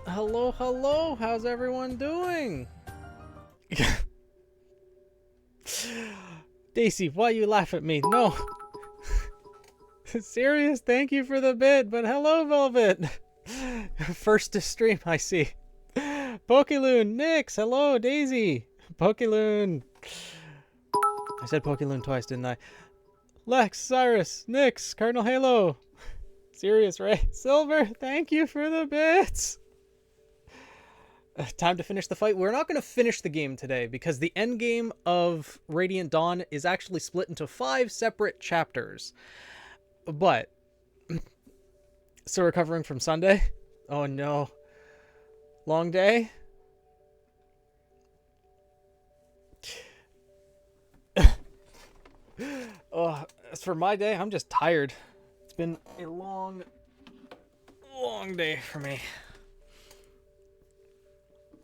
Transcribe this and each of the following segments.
Hello, hello. How's everyone doing? Daisy, why you laugh at me? No. Serious, thank you for the bit, but hello, Velvet. First to stream, I see. Pokeloon, Nix, hello, Daisy. Pokeloon. I said Pokeloon twice, didn't I? Lex, Cyrus, Nix, Cardinal Halo. Serious, Ray. Silver, thank you for the bits. Time to finish the fight. We're not going to finish the game today because the end game of Radiant Dawn is actually split into 5 separate chapters. But, still recovering from Sunday? Oh no. Long day? Oh, as for my day, I'm just tired. It's been a long day for me.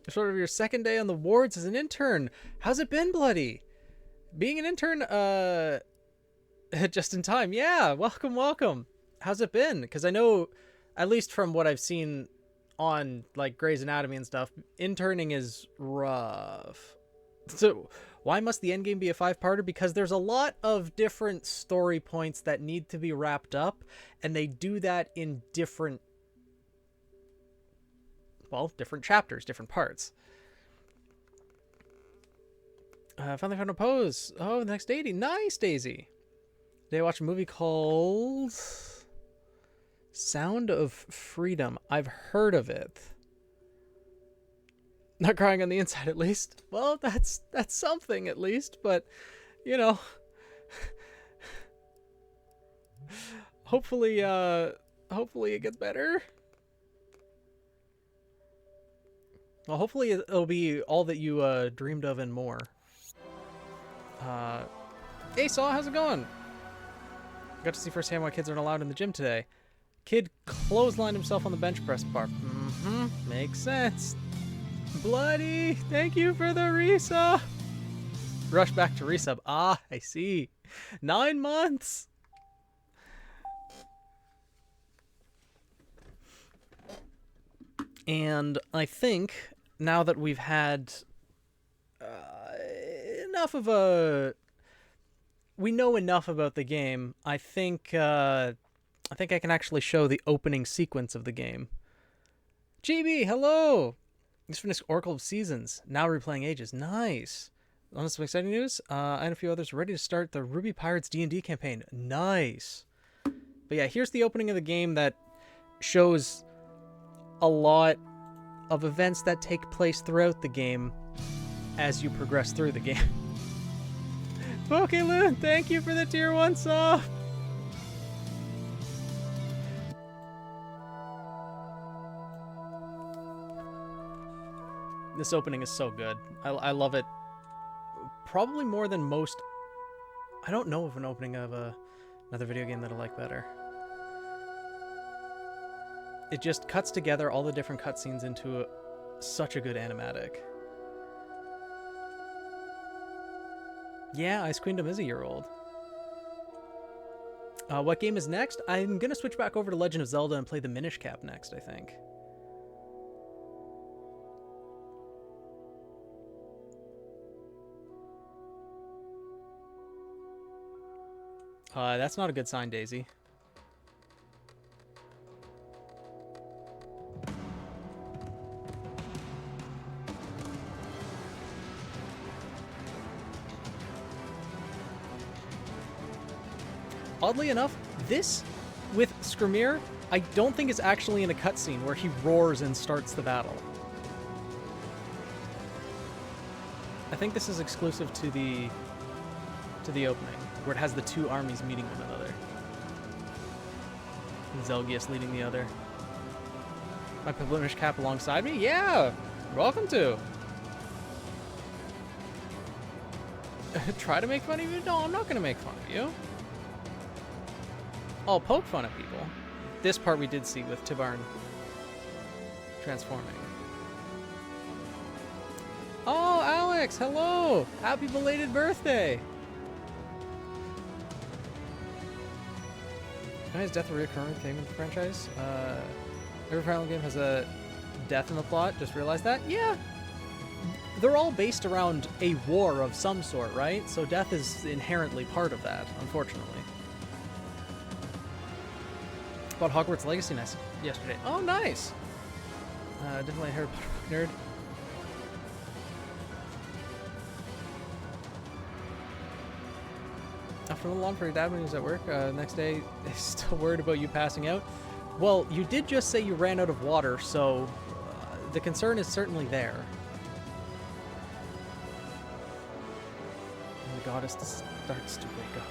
Sort of your second day on the wards as an intern. How's it been, Bloody? Being an intern, just in time. Yeah, welcome. How's it been? Because I know, at least from what I've seen on, like, Grey's Anatomy and stuff, interning is rough. So, why must the endgame be a 5-parter? Because there's a lot of different story points that need to be wrapped up, and they do that in different chapters, different parts. Finally found a pose. Oh, the next Daisy. Nice, Daisy. Today I watched a movie called Sound of Freedom. I've heard of it. Not crying on the inside, at least. Well, that's something, at least. But, you know, hopefully it gets better. Well, hopefully it'll be all that you dreamed of and more. Hey, Saw, how's it going? Got to see firsthand why kids aren't allowed in the gym today. Kid clotheslined himself on the bench press bar. Makes sense. Bloody, thank you for the resub. Rush back to resub. Ah, I see. 9 months. And I think now that we've had enough of we know enough about the game, I think I can actually show the opening sequence of the game. GB, hello! Just finished Oracle of Seasons, now replaying Ages. Nice! On some exciting news, I and a few others are ready to start the Ruby Pirates D&D campaign. Nice! But yeah, here's the opening of the game that shows a lot of events that take place throughout the game as you progress through the game. Pokeloon, thank you for the tier 1 sub! This opening is so good. I love it. Probably more than most. I don't know of an opening of another video game that I like better. It just cuts together all the different cutscenes into such a good animatic. Yeah, Ice Queendom is a year old. What game is next? I'm going to switch back over to Legend of Zelda and play the Minish Cap next, I think. That's not a good sign, Daisy. Oddly enough, this, with Skrimir, I don't think is actually in a cutscene where he roars and starts the battle. I think this is exclusive to the opening, where it has the 2 armies meeting one another. And Zelgius leading the other. My Blemish Cap alongside me? Yeah! Welcome to! Try to make fun of you? No, I'm not going to make fun of you. I'll poke fun at people. This part we did see with Tibarn transforming. Oh, Alex, hello! Happy belated birthday! Is Death a recurring theme in the franchise? Every Fire Emblem game has a death in the plot. Just realized that. Yeah. They're all based around a war of some sort, right? So death is inherently part of that, unfortunately. About Hogwarts Legacy yesterday. Oh, nice. Definitely a Harry Potter nerd. After a little on for your dad when he was at work, next day, he's still worried about you passing out. Well, you did just say you ran out of water, so the concern is certainly there. And the goddess starts to wake up.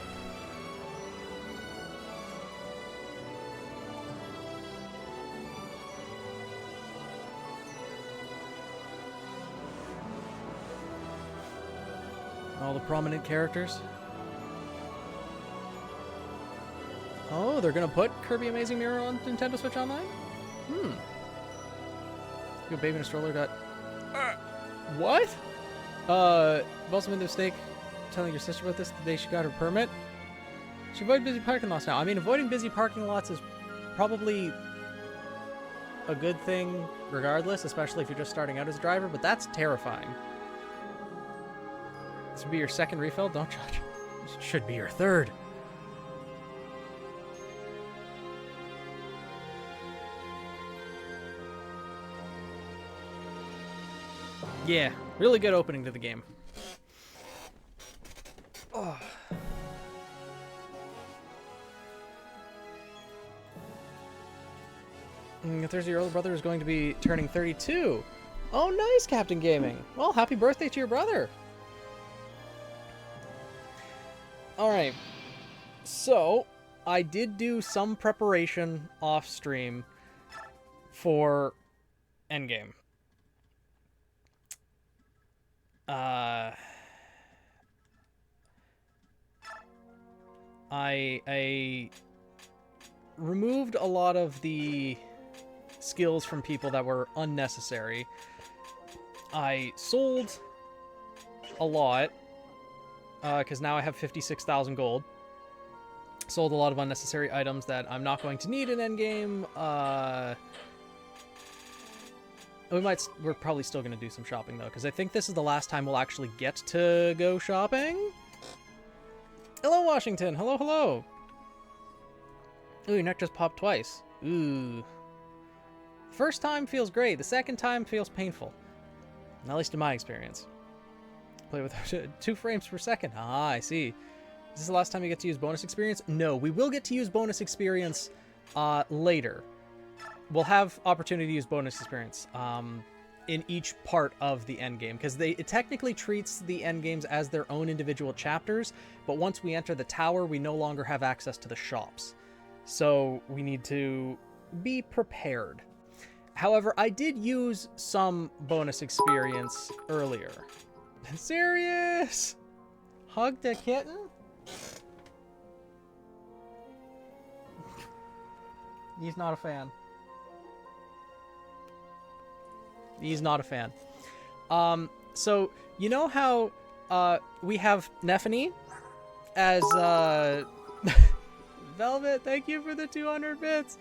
All the prominent characters. Oh, they're gonna put Kirby Amazing Mirror on Nintendo Switch Online? Your baby in a stroller got... what? You've also made the mistake telling your sister about this the day she got her permit. She avoided busy parking lots now. I mean, avoiding busy parking lots is probably a good thing regardless, especially if you're just starting out as a driver, but that's terrifying. This would be your second refill? Don't judge. This should be your third. Yeah, really good opening to the game. Oh. Thursday, your older brother is going to be turning 32. Oh, nice, Captain Gaming. Well, happy birthday to your brother. Alright, so I did do some preparation off stream for Endgame. I removed a lot of the skills from people that were unnecessary. I sold a lot, because now I have 56,000 gold. Sold a lot of unnecessary items that I'm not going to need in endgame. We're probably still going to do some shopping, though, because I think this is the last time we'll actually get to go shopping. Hello, Washington. Hello, hello. Ooh, your neck just popped twice. Ooh. First time feels great. The second time feels painful. At least in my experience. Play with 2 frames per second. Ah, I see. Is this the last time you get to use bonus experience? No, we will get to use bonus experience later. We'll have opportunity to use bonus experience in each part of the end game, because it technically treats the end games as their own individual chapters, but once we enter the tower, we no longer have access to the shops. So we need to be prepared. However, I did use some bonus experience earlier. Serious? Hug the kitten? He's not a fan. He's not a fan. So, you know how we have Nephany as Velvet, thank you for the 200 bits.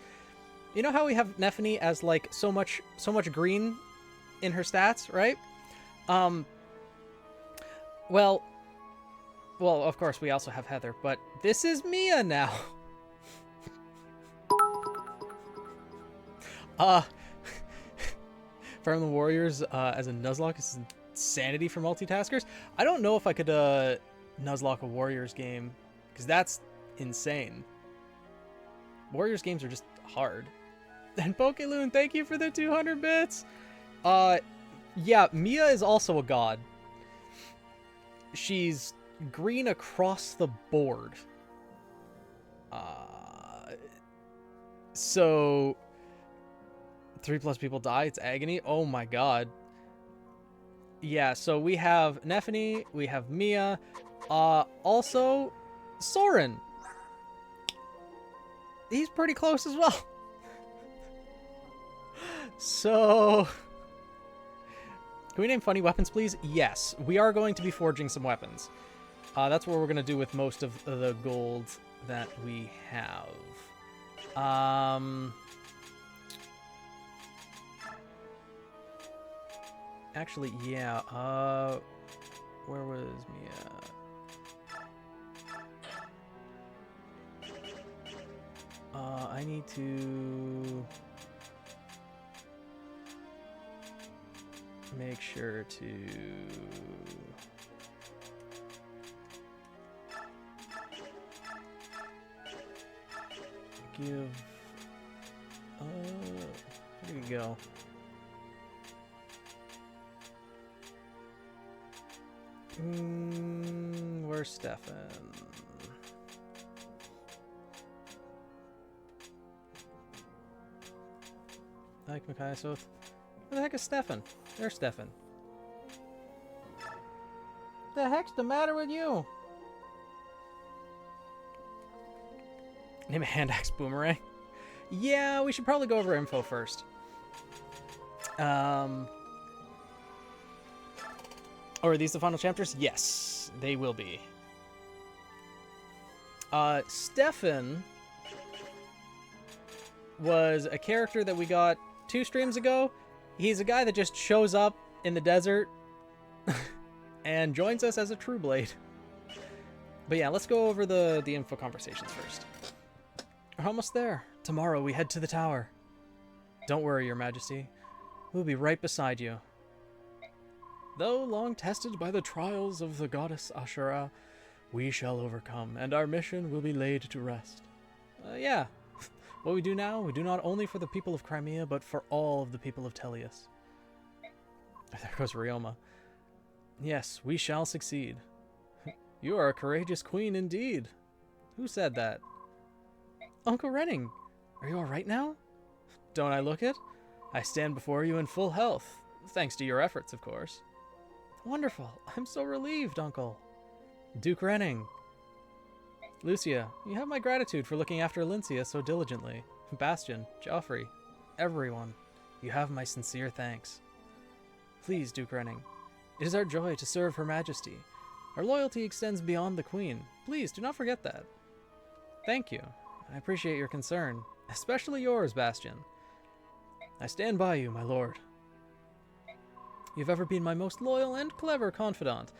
You know how we have Nephany as like so much green in her stats, right? Well, of course we also have Heather, but this is Mia now. Fire Emblem Warriors as a Nuzlocke is insanity for multitaskers. I don't know if I could Nuzlocke a Warriors game, because that's insane. Warriors games are just hard. And Pokeloon, thank you for the 200 bits. Yeah, Mia is also a god. She's green across the board. So 3+ people die. It's agony. Oh my god. Yeah, so we have Nephany, we have Mia, also Soren. He's pretty close as well. So, can we name funny weapons, please? Yes, we are going to be forging some weapons. That's what we're going to do with most of the gold that we have. Actually, yeah. Where was Mia? I need to make sure to give. Where do we go? Where's Stefan? I like Micaiah Soth. Where the heck is Stefan? There's Stefan. The heck's the matter with you? Name a hand axe boomerang. Yeah, we should probably go over info first. Or are these the final chapters? Yes, they will be. Stefan was a character that we got 2 streams ago. He's a guy that just shows up in the desert and joins us as a True Blade. But yeah, let's go over the info conversations first. We're almost there. Tomorrow we head to the tower. Don't worry, Your Majesty. We'll be right beside you. Though long tested by the trials of the goddess Ashura, we shall overcome, and our mission will be laid to rest. Yeah. What we do now, we do not only for the people of Crimea, but for all of the people of Tellius. There goes Ryoma. Yes, we shall succeed. You are a courageous queen indeed. Who said that? Uncle Renning, are you all right now? Don't I look it? I stand before you in full health, thanks to your efforts, of course. Wonderful. I'm so relieved, Uncle. Duke Renning. Lucia, you have my gratitude for looking after Alincia so diligently. Bastion, Joffrey, everyone, you have my sincere thanks. Please, Duke Renning, it is our joy to serve Her Majesty. Our loyalty extends beyond the Queen. Please, do not forget that. Thank you. I appreciate your concern, especially yours, Bastion. I stand by you, my lord. You've ever been my most loyal and clever confidant.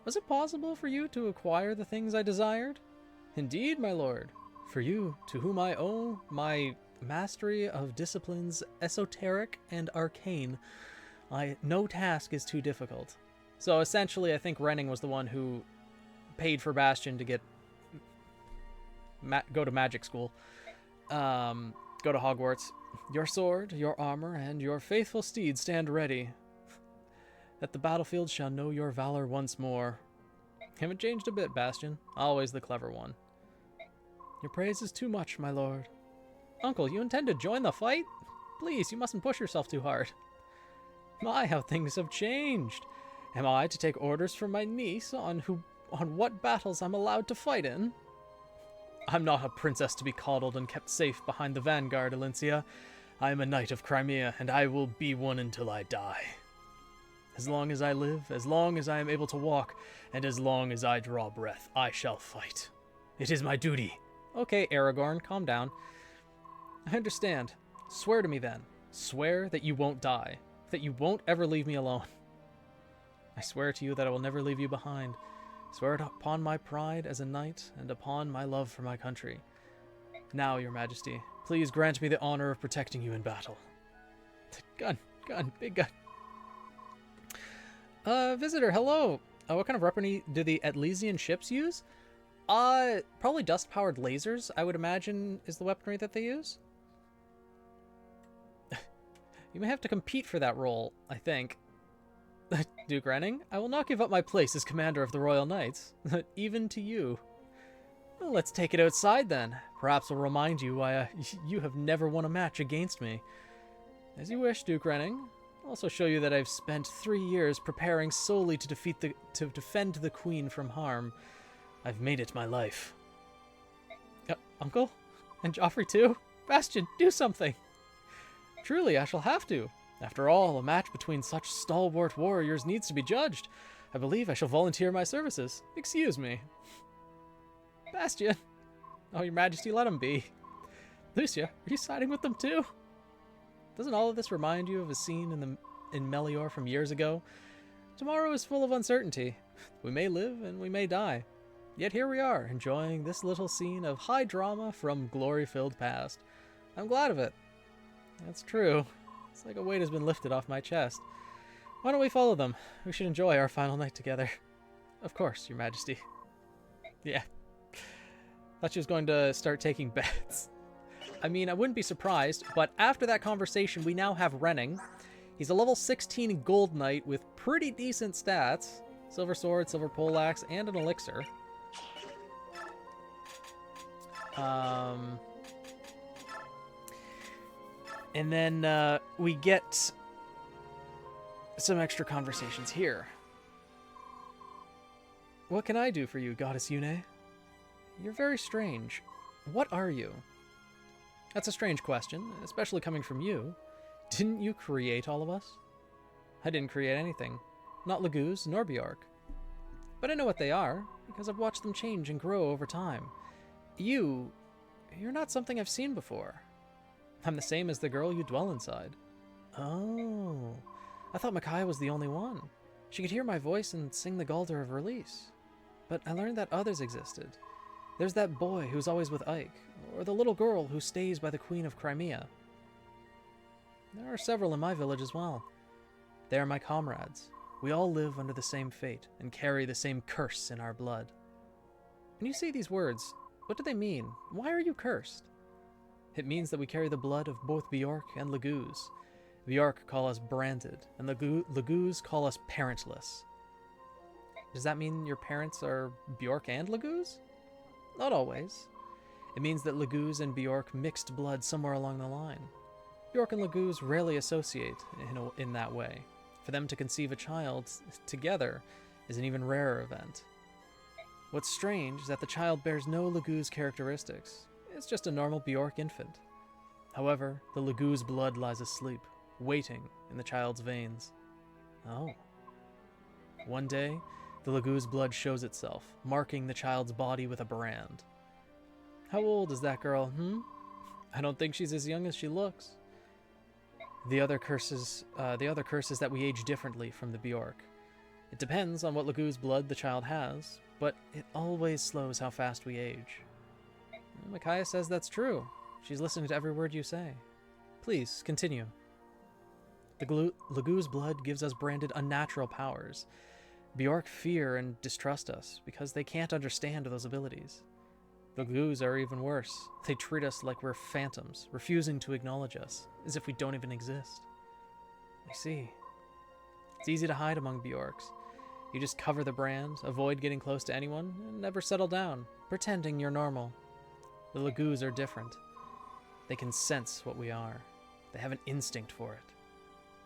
Was it possible for you to acquire the things I desired? Indeed, my lord. For you, to whom I owe my mastery of disciplines esoteric and arcane, no task is too difficult. So essentially, I think Renning was the one who paid for Bastion to get go to magic school, go to Hogwarts. Your sword, your armor, and your faithful steed stand ready. That the battlefield shall know your valor once more. Haven't changed a bit, Bastion. Always the clever one. Your praise is too much, my lord. Uncle, you intend to join the fight? Please, you mustn't push yourself too hard. My, how things have changed. Am I to take orders from my niece on what battles I'm allowed to fight in? I'm not a princess to be coddled and kept safe behind the vanguard, Alincia. I am a knight of Crimea, and I will be one until I die. As long as I live, as long as I am able to walk, and as long as I draw breath, I shall fight. It is my duty. Okay, Aragorn, calm down. I understand. Swear to me then. Swear that you won't die. That you won't ever leave me alone. I swear to you that I will never leave you behind. Swear it upon my pride as a knight and upon my love for my country. Now, Your Majesty, please grant me the honor of protecting you in battle. Gun, big gun. Visitor, hello. What kind of weaponry do the Atlesian ships use? Probably dust-powered lasers, I would imagine, is the weaponry that they use. You may have to compete for that role, I think. Duke Renning, I will not give up my place as commander of the Royal Knights, even to you. Well, let's take it outside then. Perhaps I'll remind you why you have never won a match against me. As you wish, Duke Renning. I'll also show you that I've spent 3 years preparing solely to defend the Queen from harm. I've made it my life. Uncle? And Joffrey too? Bastion, do something! Truly, I shall have to. After all, a match between such stalwart warriors needs to be judged. I believe I shall volunteer my services. Excuse me. Bastion! Oh, Your Majesty, let him be. Lucia, are you siding with them too? Doesn't all of this remind you of a scene in Melior from years ago. Tomorrow is full of uncertainty. We may live and we may die. Yet here we are, enjoying this little scene of high drama from glory-filled past. I'm glad of it. That's true. It's like a weight has been lifted off my chest. Why don't we follow them? We should enjoy our final night together. Of course, Your Majesty. Yeah. Thought she was going to start taking bets. I mean, I wouldn't be surprised, but after that conversation, we now have Renning. He's a level 16 gold knight with pretty decent stats. Silver sword, silver poleaxe, and an elixir. And then we get some extra conversations here. What can I do for you, Goddess Yune? You're very strange. What are you? That's a strange question, especially coming from you. Didn't you create all of us? I didn't create anything. Not Laguz nor Bjork. But I know what they are, because I've watched them change and grow over time. You're not something I've seen before. I'm the same as the girl you dwell inside. Oh, I thought Micaiah was the only one. She could hear my voice and sing the Galder of Release. But I learned that others existed. There's that boy who's always with Ike, or the little girl who stays by the Queen of Crimea. There are several in my village as well. They are my comrades. We all live under the same fate and carry the same curse in our blood. When you say these words, what do they mean? Why are you cursed? It means that we carry the blood of both Bjork and Laguz. Bjork call us branded, and Laguz call us parentless. Does that mean your parents are Bjork and Laguz? Not always. It means that Laguz and Bjork mixed blood somewhere along the line. Bjork and Laguz rarely associate in that way. For them to conceive a child together is an even rarer event. What's strange is that the child bears no Laguz characteristics. It's just a normal Bjork infant. However, the Laguz blood lies asleep, waiting in the child's veins. Oh. One day, the Laguz blood shows itself, marking the child's body with a brand. How old is that girl, I don't think she's as young as she looks. The other curse is that we age differently from the Bjork. It depends on what Laguz blood the child has, but it always slows how fast we age. Micaiah says that's true. She's listening to every word you say. Please, continue. The Laguz blood gives us branded unnatural powers. Bjork fear and distrust us because they can't understand those abilities. The Laguz are even worse. They treat us like we're phantoms, refusing to acknowledge us, as if we don't even exist. I see. It's easy to hide among Bjorks. You just cover the brand, avoid getting close to anyone, and never settle down, pretending you're normal. The Laguz are different. They can sense what we are. They have an instinct for it.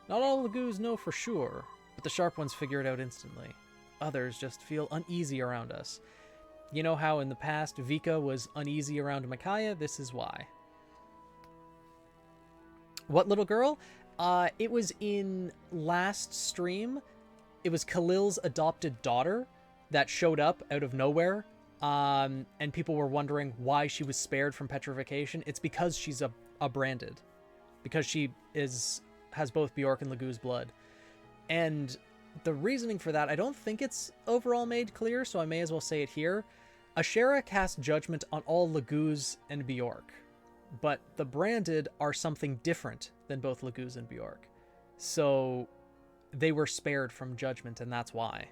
Not all Laguz know for sure, but the sharp ones figure it out instantly. Others just feel uneasy around us. You know how in the past Vika was uneasy around Micaiah? This is why. What little girl? It was in last stream. It was Khalil's adopted daughter that showed up out of nowhere. And people were wondering why she was spared from petrification. It's because she's a branded. Because she has both Bjork and Laguz blood. And the reasoning for that, I don't think it's overall made clear, so I may as well say it here. Ashera casts judgment on all Laguz and Bjork, but the branded are something different than both Laguz and Bjork. So they were spared from judgment, and that's why.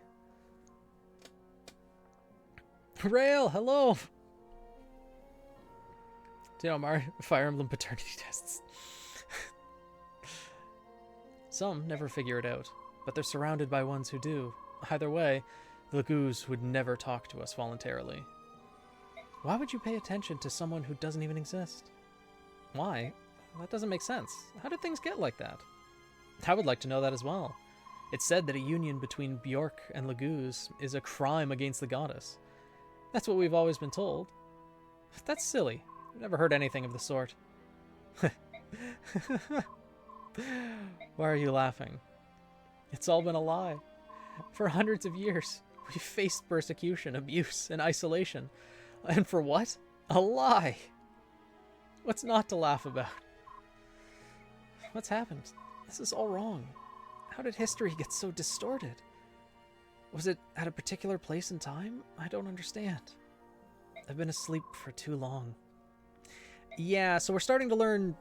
Rail, hello! Do you know Fire Emblem paternity tests? Some never figure it out, but they're surrounded by ones who do. Either way, the Laguz would never talk to us voluntarily. Why would you pay attention to someone who doesn't even exist? Why? That doesn't make sense. How did things get like that? I would like to know that as well. It's said that a union between Bjork and Laguz is a crime against the goddess. That's what we've always been told. That's silly. I've never heard anything of the sort. Why are you laughing? It's all been a lie. For hundreds of years, we've faced persecution, abuse, and isolation. And for what? A lie! What's not to laugh about? What's happened? This is all wrong. How did history get so distorted? Was it at a particular place and time? I don't understand. I've been asleep for too long. Yeah, so we're starting to learn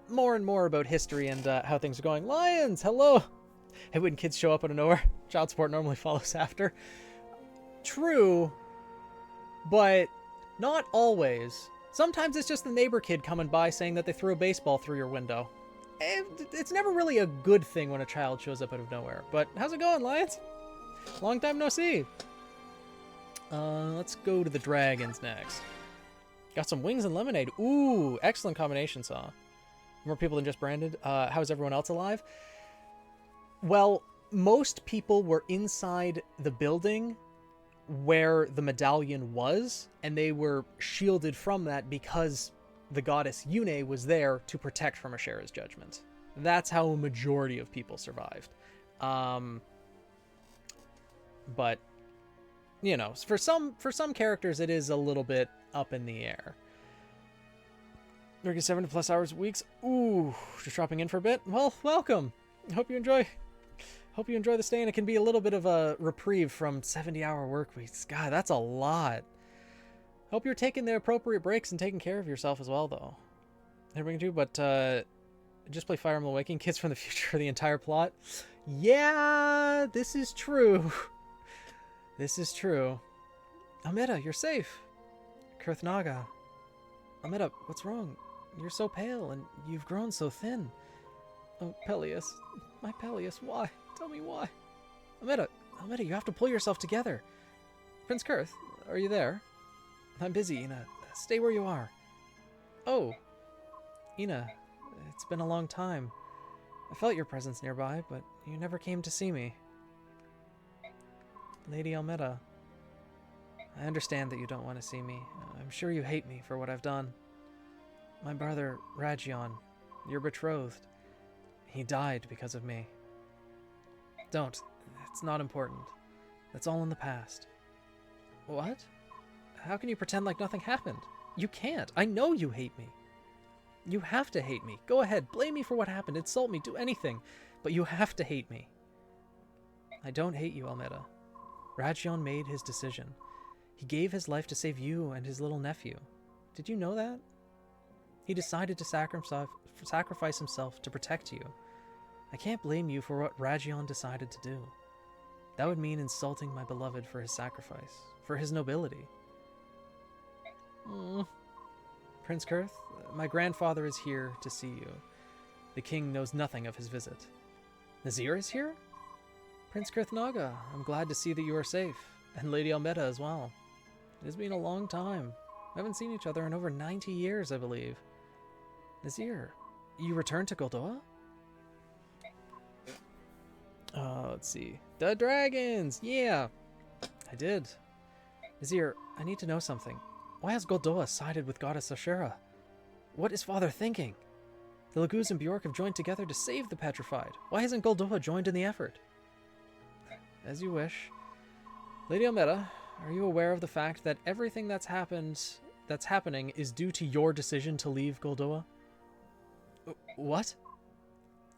more and more about history and how things are going. Lions, hello! Hey, when kids show up out of nowhere, child support normally follows after. True, but not always. Sometimes it's just the neighbor kid coming by saying that they threw a baseball through your window. It's never really a good thing when a child shows up out of nowhere. But how's it going, Lions? Long time no see. Let's go to the dragons next. Got some wings and lemonade. Ooh, excellent combination, Saw. More people than just Brandon. How's everyone else alive? Well, most people were inside the building where the medallion was, and they were shielded from that because the goddess Yune was there to protect from Ashera's judgment. That's how a majority of people survived. But, you know, for some characters, it is a little bit up in the air. Working 7+ hours weeks. Ooh, just dropping in for a bit. Well, welcome. Hope you enjoy the stay, and it can be a little bit of a reprieve from 70-hour work weeks. God, that's a lot. Hope you're taking the appropriate breaks and taking care of yourself as well, though. Everything too, but just play Fire Emblem Awakening. Kids from the future for the entire plot. Yeah, this is true. This is true. Amida, you're safe. Kurthnaga. Amida, what's wrong? You're so pale, and you've grown so thin. Oh, Peleus. My Peleus, why? Tell me why. Amida, you have to pull yourself together. Prince Kurth, are you there? I'm busy, Ina. Stay where you are. Oh. Ina, it's been a long time. I felt your presence nearby, but you never came to see me. Lady Almeda, I understand that you don't want to see me. I'm sure you hate me for what I've done. My brother, Ragion, your betrothed, he died because of me. Don't. It's not important. That's all in the past. What? How can you pretend like nothing happened? You can't. I know you hate me. You have to hate me. Go ahead. Blame me for what happened. Insult me. Do anything. But you have to hate me. I don't hate you, Almeda. Ragion made his decision. He gave his life to save you and his little nephew. Did you know that? He decided to sacrifice himself to protect you. I can't blame you for what Ragion decided to do. That would mean insulting my beloved for his sacrifice, for his nobility. Prince Kurth, my grandfather is here to see you. The king knows nothing of his visit. Nazir is here? Prince Kurthnaga, I'm glad to see that you are safe, and Lady Almeda as well. It has been a long time. We haven't seen each other in over 90 years, I believe. Nazir, you returned to Goldoa? Let's see. The dragons! Yeah! I did. Nazir, I need to know something. Why has Goldoa sided with Goddess Ashera? What is Father thinking? The Laguz and Bjork have joined together to save the Petrified. Why hasn't Goldoa joined in the effort? As you wish. Lady Almeda, are you aware of the fact that everything that's happening is due to your decision to leave Goldoa? What?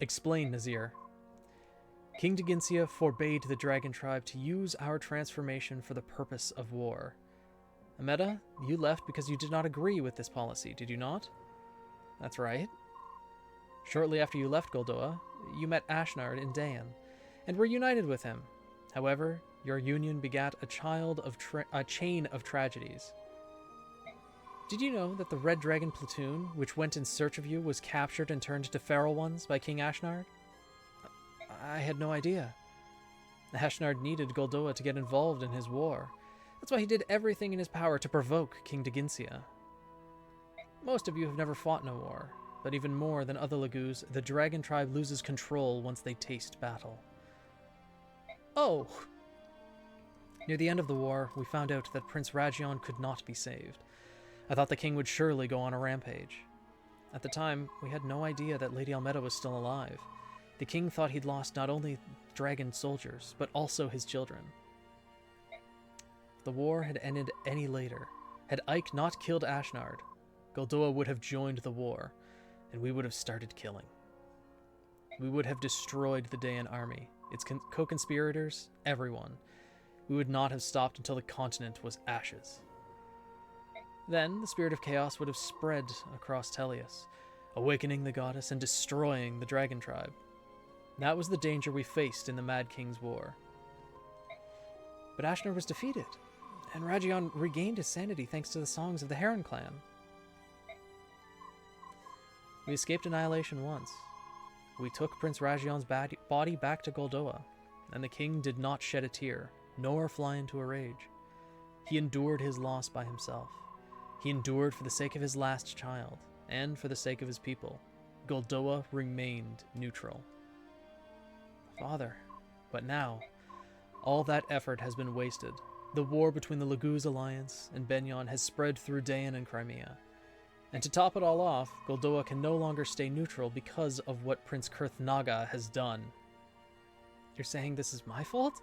Explain, Nazir. King Daginsia forbade the Dragon Tribe to use our transformation for the purpose of war. Ameda, you left because you did not agree with this policy, did you not? That's right. Shortly after you left Goldoa, you met Ashnard in Dayan, and were united with him. However, your union begat a chain of tragedies. Did you know that the Red Dragon platoon, which went in search of you, was captured and turned to feral ones by King Ashnard? I had no idea. Ashnard needed Goldoa to get involved in his war. That's why he did everything in his power to provoke King Daginsia. Most of you have never fought in a war, but even more than other Laguz, the Dragon Tribe loses control once they taste battle. Oh! Near the end of the war, we found out that Prince Ragion could not be saved. I thought the king would surely go on a rampage. At the time, we had no idea that Lady Almeda was still alive. The king thought he'd lost not only dragon soldiers, but also his children. If the war had ended any later, had Ike not killed Ashnard, Goldoa would have joined the war, and we would have started killing. we would have destroyed the Daean army, its co-conspirators, everyone. We would not have stopped until the continent was ashes. Then the spirit of chaos would have spread across Tellius, awakening the goddess and destroying the dragon tribe. That was the danger we faced in the Mad King's War. But Ashnar was defeated, and Rajion regained his sanity thanks to the songs of the Heron clan. We escaped annihilation once. We took Prince Rajion's body back to Goldoa, and the king did not shed a tear, nor fly into a rage. He endured his loss by himself. He endured for the sake of his last child, and for the sake of his people. Goldoa remained neutral. Father, but now, all that effort has been wasted. The war between the Laguz Alliance and Benyon has spread through Daein and Crimea. And to top it all off, Goldoa can no longer stay neutral because of what Prince Kurthnaga has done. You're saying this is my fault?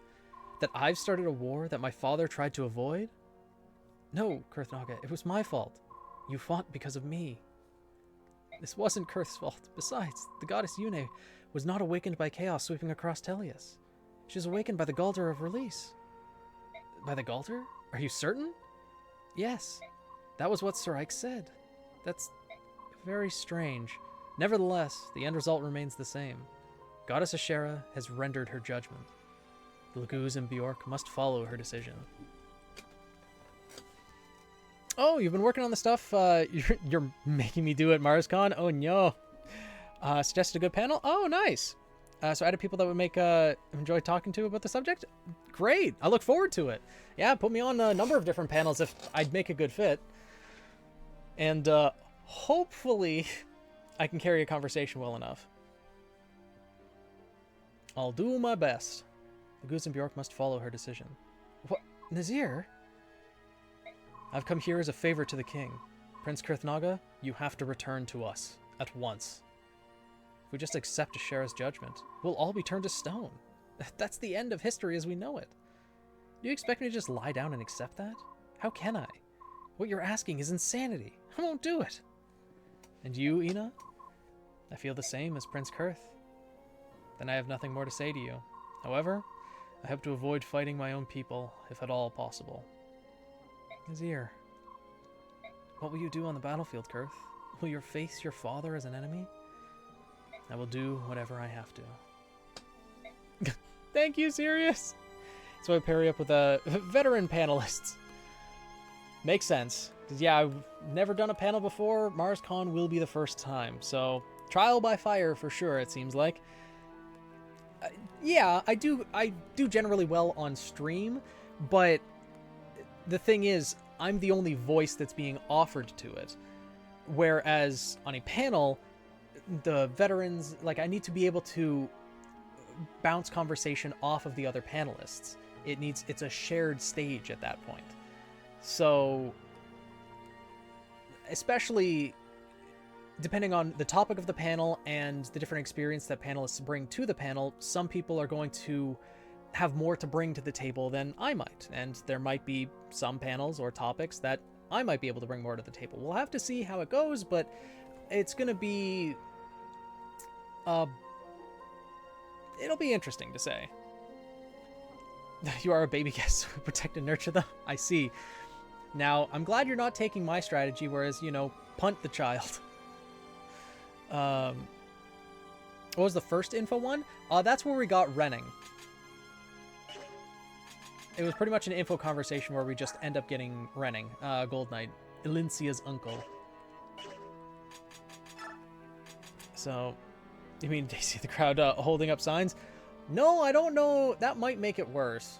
That I've started a war that my father tried to avoid? No, Kurthnaga, it was my fault. You fought because of me. This wasn't Kurth's fault. Besides, the goddess Yune was not awakened by chaos sweeping across Tellius. She was awakened by the Galder of release. By the Galder? Are you certain? Yes. That was what Saraik said. That's very strange. Nevertheless, the end result remains the same. Goddess Ashera has rendered her judgment. The Laguz and Bjork must follow her decision. Oh, you've been working on the stuff you're making me do at MarsCon? Oh, no. Suggested a good panel? Oh, nice. So I had people that would enjoy talking to about the subject? Great. I look forward to it. Yeah, put me on a number of different panels if I'd make a good fit. And hopefully I can carry a conversation well enough. I'll do my best. The Goose and Bjork must follow her decision. What? Nazir? I've come here as a favor to the king. Prince Kurthnaga, you have to return to us. At once. If we just accept Ashera's judgment, we'll all be turned to stone. That's the end of history as we know it. Do you expect me to just lie down and accept that? How can I? What you're asking is insanity. I won't do it. And you, Ina? I feel the same as Prince Kurth. Then I have nothing more to say to you. However, I hope to avoid fighting my own people, if at all possible. Nazir, what will you do on the battlefield, Kurth? Will you face your father as an enemy? I will do whatever I have to. Thank you, Sirius! So I pair you up with veteran panelists. Makes sense. Because, yeah, I've never done a panel before. MarsCon will be the first time. So, trial by fire for sure, it seems like. Yeah, I do generally well on stream, but the thing is, I'm the only voice that's being offered to it. Whereas on a panel, the veterans, like, I need to be able to bounce conversation off of the other panelists. It's a shared stage at that point. So, especially depending on the topic of the panel and the different experience that panelists bring to the panel, some people are going to have more to bring to the table than I might. And there might be some panels or topics that I might be able to bring more to the table. We'll have to see how it goes, but it's going to be... it'll be interesting to say. You are a baby guest, so protect and nurture them. I see. Now, I'm glad you're not taking my strategy, whereas, punt the child. What was the first info one? That's where we got Renning. It was pretty much an info conversation where we just end up getting Renning, Gold Knight, Elincia's uncle. So, you mean, do you see the crowd holding up signs? No, I don't know. That might make it worse.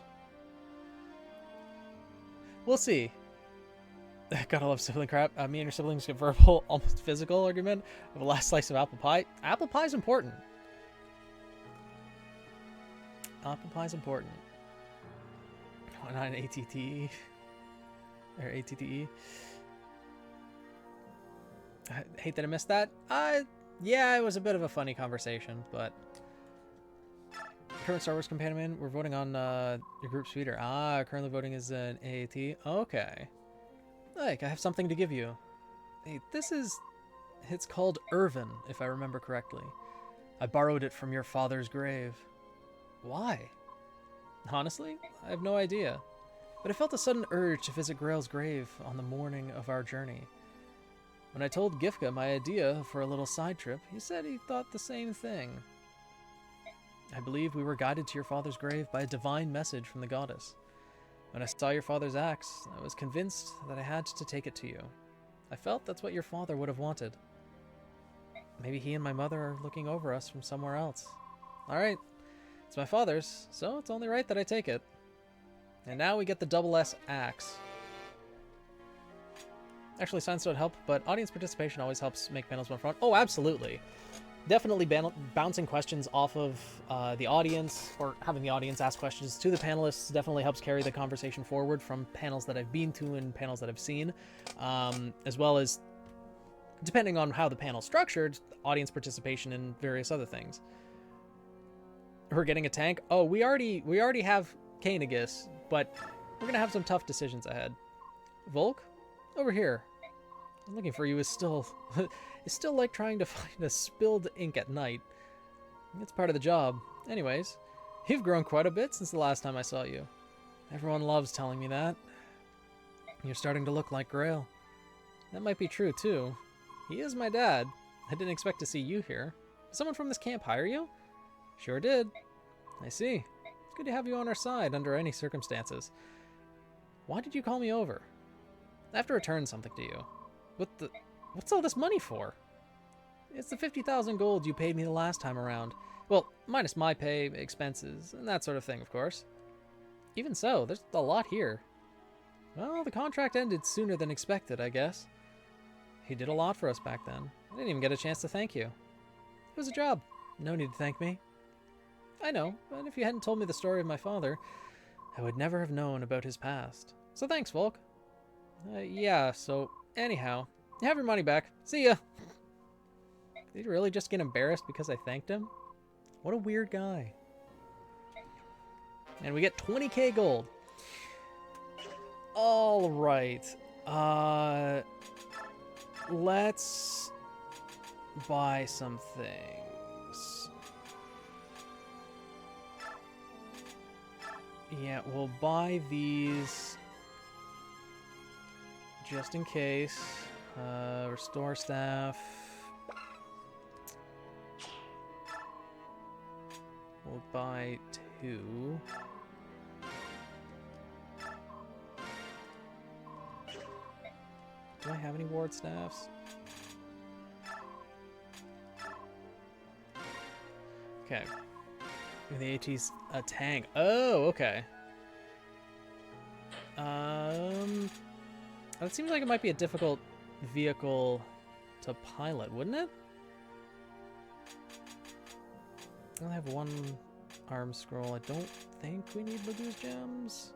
We'll see. Gotta love sibling crap. Me and your siblings get verbal, almost physical argument of the last slice of apple pie. Apple pie's important. Apple pie's important. Why not an ATTE? Or ATTE? I hate that I missed that. Yeah, it was a bit of a funny conversation, but... Current Star Wars companion, we're voting on your group's feeder. Currently voting is an AAT. Okay. Like, I have something to give you. Hey, it's called Irvin, if I remember correctly. I borrowed it from your father's grave. Why? Honestly, I have no idea. But I felt a sudden urge to visit Grail's grave on the morning of our journey. When I told Gifka my idea for a little side trip, he said he thought the same thing. I believe we were guided to your father's grave by a divine message from the goddess. When I saw your father's axe, I was convinced that I had to take it to you. I felt that's what your father would have wanted. Maybe he and my mother are looking over us from somewhere else. Alright, it's my father's, so it's only right that I take it. And now we get the double S axe. Actually, signs don't help, but audience participation always helps make panels more fun. Oh, absolutely. Definitely bouncing questions off of the audience, or having the audience ask questions to the panelists, definitely helps carry the conversation forward from panels that I've been to and panels that I've seen, as well as, depending on how the panel's structured, audience participation in various other things. We're getting a tank. Oh, we already have Kainagus, but we're gonna have some tough decisions ahead. Volk, over here. I'm looking for you is still it's still like trying to find a spilled ink at night. It's part of the job. Anyways, you've grown quite a bit since the last time I saw you. Everyone loves telling me that. You're starting to look like Grail. That might be true too. He is my dad. I didn't expect to see you here. Did someone from this camp hire you? Sure did. I see. It's good to have you on our side under any circumstances. Why did you call me over? I have to return something to you. What's all this money for? It's the 50,000 gold you paid me the last time around. Well, minus my pay, expenses, and that sort of thing, of course. Even so, there's a lot here. Well, the contract ended sooner than expected, I guess. He did a lot for us back then. I didn't even get a chance to thank you. It was a job. No need to thank me. I know, but if you hadn't told me the story of my father, I would never have known about his past. So thanks, Volk. Yeah, so anyhow, you have your money back. See ya. Did he really just get embarrassed because I thanked him? What a weird guy. And we get 20k gold. All right. Let's buy some things. Yeah, we'll buy these just in case. Restore staff. We'll buy 2. Do I have any ward staffs? Okay. And the AT's a tank. Oh, okay. That seems like it might be a difficult vehicle to pilot, wouldn't it? I only have 1 arm scroll. I don't think we need Lagu's gems.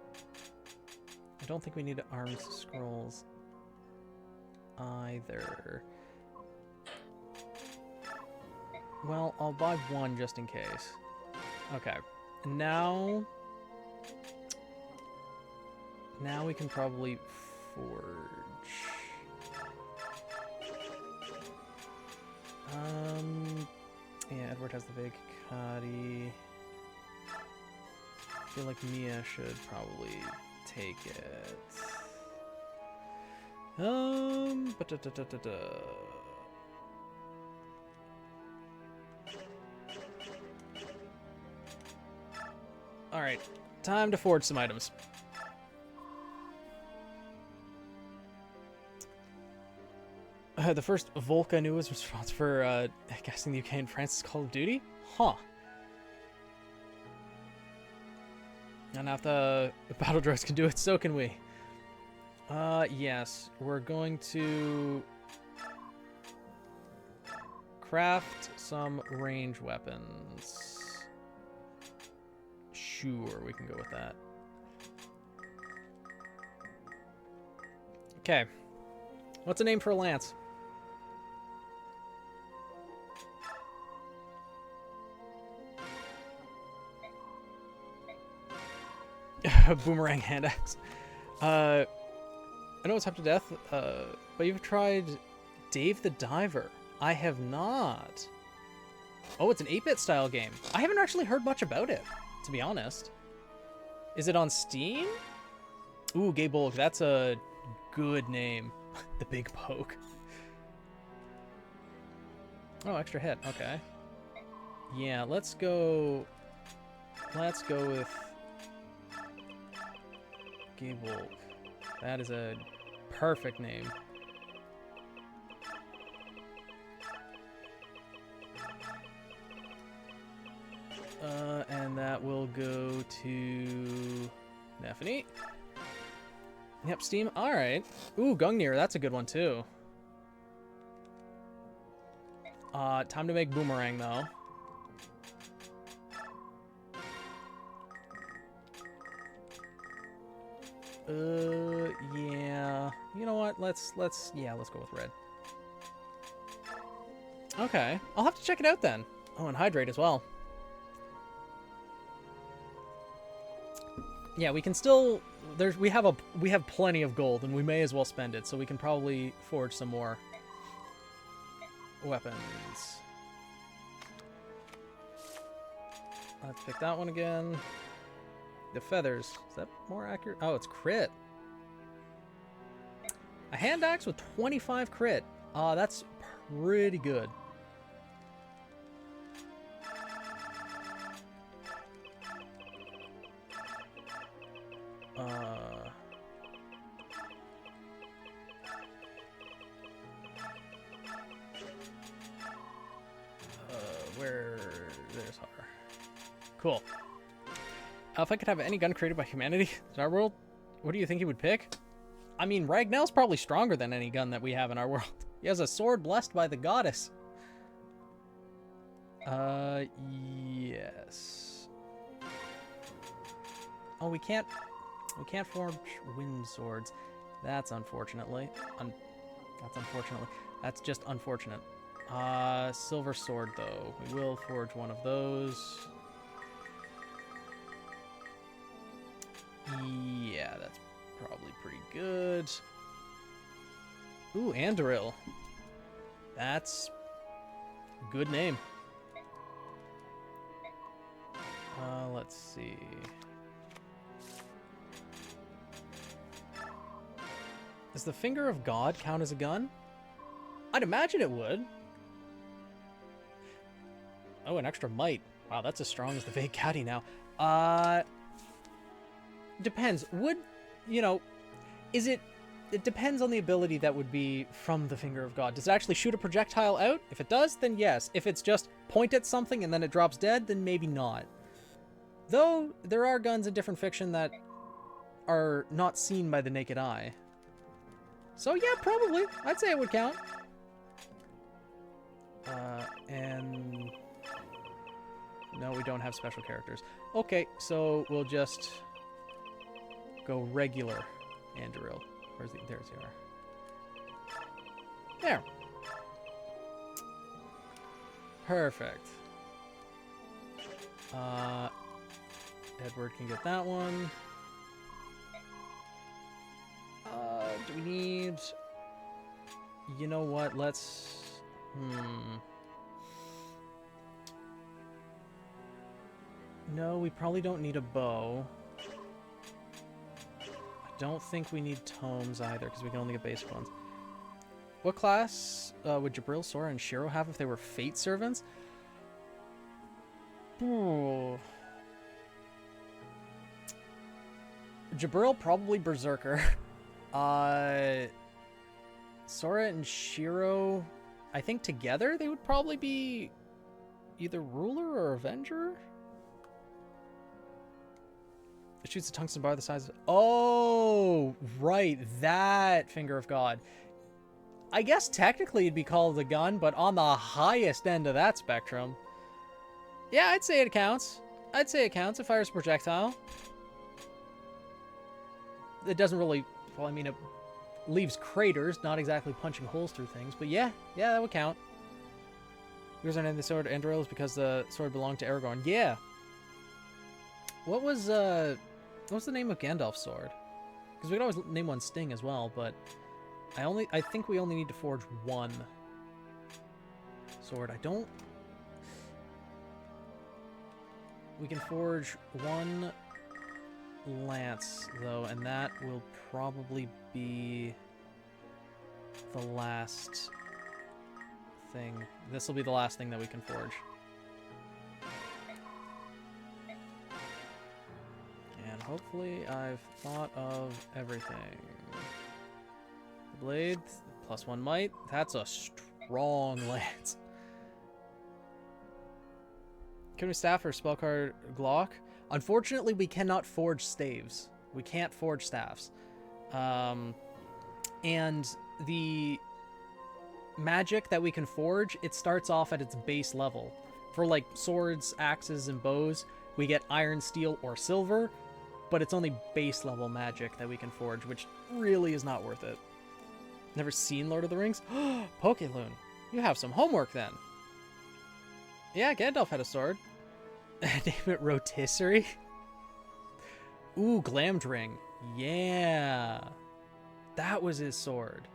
I don't think we need arms scrolls either. Well, I'll buy 1 just in case. Okay. Now we can probably forge. Yeah, Edward has the big Kadi. I feel like Mia should probably take it. Alright, time to forge some items. The first Volk I knew was responsible for guessing the UK and France's Call of Duty? Huh. And now if the battle droids can do it, so can we. Yes, we're going to craft some range weapons. Sure, we can go with that. Okay. What's a name for a lance? Boomerang hand axe. I know it's up to death, but you've tried Dave the Diver. I have not. Oh, it's an 8-bit style game. I haven't actually heard much about it, to be honest. Is it on Steam? Ooh, Gay Bulk. That's a good name. The Big Poke. Oh, extra hit. Okay. Yeah, let's go with Gay Bulk. That is a perfect name. And that will go to Nephany. Yep, Steam. All right. Ooh, Gungnir. That's a good one too. Time to make Boomerang though. Yeah. You know what? Let's go with red. Okay. I'll have to check it out then. Oh, and Hydrate as well. Yeah, we can still we have plenty of gold and we may as well spend it, so we can probably forge some more weapons. Let's pick that one again. The feathers. Is that more accurate? Oh, it's crit. A hand axe with 25 crit. That's pretty good. There's Har. Cool. If I could have any gun created by humanity in our world, what do you think he would pick? I mean, Ragnell's probably stronger than any gun that we have in our world. He has a sword blessed by the goddess. Yes. Oh, we can't forge wind swords. That's unfortunately. That's just unfortunate. Silver sword though. We will forge one of those. Yeah, that's probably pretty good. Ooh, Andoril. That's a good name. Let's see. Does the Finger of God count as a gun? I'd imagine it would. Oh, an extra might. Wow, that's as strong as the Vague Caddy now. Depends. Would, you know, is it... It depends on the ability that would be from the Finger of God. Does it actually shoot a projectile out? If it does, then yes. If it's just point at something and then it drops dead, then maybe not. Though, there are guns in different fiction that are not seen by the naked eye. So yeah, probably. I'd say it would count. And... No, we don't have special characters. Okay, so we'll just go regular Andoril. Where's the... There's the R. There. Perfect. Edward can get that one. Do we need... You know what? Let's... No, we probably don't need a bow. I don't think we need tomes either, because we can only get basic ones. What class would Jabril, Sora, and Shiro have if they were Fate Servants? Ooh. Jabril, probably Berserker. Sora and Shiro, I think together they would probably be either Ruler or Avenger? It shoots a tungsten bar the size of... Oh, right. That Finger of God. I guess technically it'd be called a gun, but on the highest end of that spectrum. Yeah, I'd say it counts. I'd say it counts. It fires a projectile. It doesn't really... Well, I mean, it leaves craters, not exactly punching holes through things. But yeah, that would count. The reason I named the sword Andoril is because the sword belonged to Aragorn. Yeah. What was the name of Gandalf's sword? Because we could always name one Sting as well, but I think we only need to forge one sword. I don't We can forge one lance, though, and that will probably be the last thing. This will be the last thing that we can forge. And hopefully I've thought of everything. Blade, +1 might. That's a strong lance. Can we staff or spell card Glock? Unfortunately, we cannot forge staves. We can't forge staffs. And the magic that we can forge, it starts off at its base level. For like swords, axes, and bows, we get iron, steel, or silver, but it's only base level magic that we can forge, which really is not worth it. Never seen Lord of the Rings? Pokeloon, you have some homework then. Yeah, Gandalf had a sword. Name it Rotisserie. Ooh, Glamdring. Yeah. That was his sword.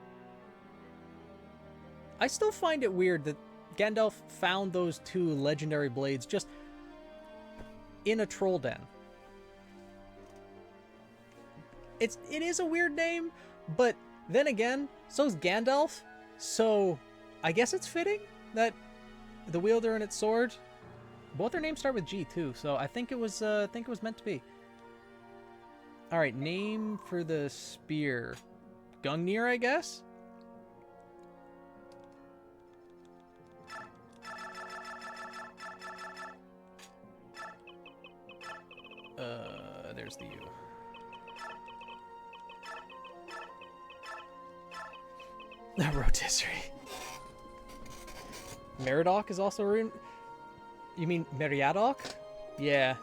I still find it weird that Gandalf found those 2 legendary blades just in a troll den. It is a weird name, but then again, so's Gandalf, so I guess it's fitting that the wielder and its sword, both their names start with G too, so I think it was meant to be. All right, name for the spear, Gungnir, I guess. There's the U. Rotisserie. Meriadoc is also a rune. You mean Meriadoc? Yeah,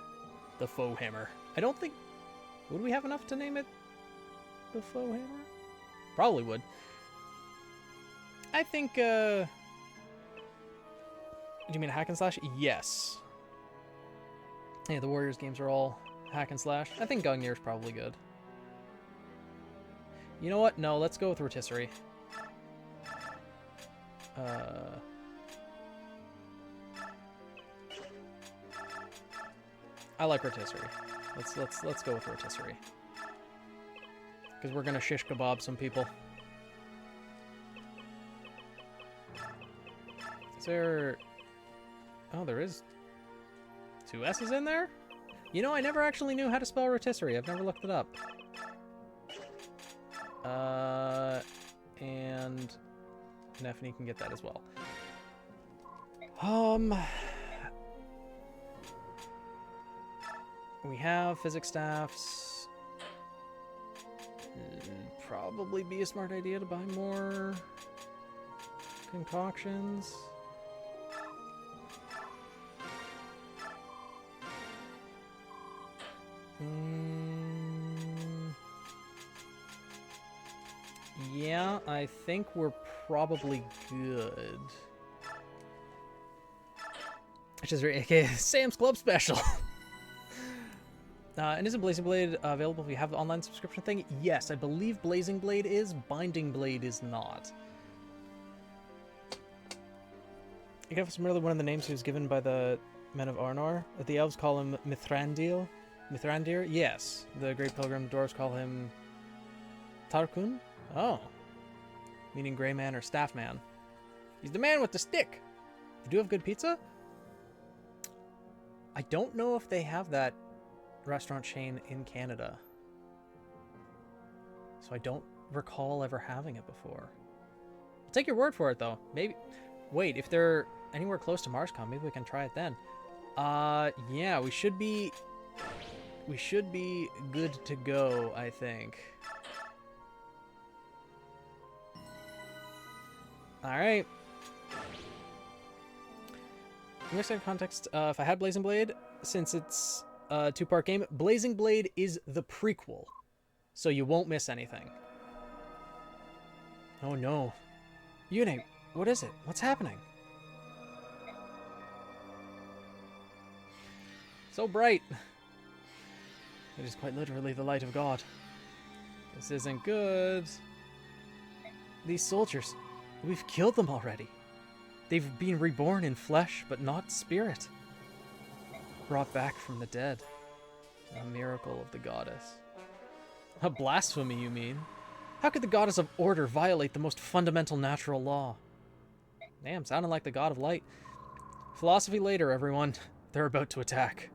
the faux hammer. I don't think... Would we have enough to name it the faux hammer? Probably would. I think, do you mean hack and slash? Yes. Yeah, the Warriors games are all hack and slash. I think Gungnir is probably good. You know what? No, let's go with Rotisserie. I like Rotisserie. Let's go with Rotisserie. Because we're gonna shish kebab some people. Is there... Oh, there is 2 S's in there? You know, I never actually knew how to spell rotisserie. I've never looked it up. And Neffany can get that as well. We have physics staffs. Probably be a smart idea to buy more concoctions. Yeah, I think we're probably good. Which is aka Sam's Club special. And isn't Blazing Blade available if you have the online subscription thing? Yes, I believe Blazing Blade is. Binding Blade is not. You can remember one of the names he was given by the men of Arnor. The elves call him Mithrandir. Mithrandir? Yes. The Great Pilgrim dwarves call him Tarkun? Oh. Meaning Grey Man or Staff Man. He's the man with the stick. You do have good pizza? I don't know if they have that restaurant chain in Canada. So I don't recall ever having it before. I'll take your word for it, though. Maybe... Wait, if they're anywhere close to MarsCon, maybe we can try it then. Yeah, we should be... We should be good to go, I think. Alright. In this context, if I had Blazing Blade, since it's a 2-part game, Blazing Blade is the prequel. So you won't miss anything. Oh no. Yune, what is it? What's happening? So bright. It is quite literally the light of God. This isn't good. These soldiers, we've killed them already. They've been reborn in flesh, but not spirit. brought back from the dead. A miracle of the goddess. A blasphemy, you mean? How could the goddess of order violate the most fundamental natural law? Damn, sounding like the god of light. Philosophy later, everyone. They're about to attack.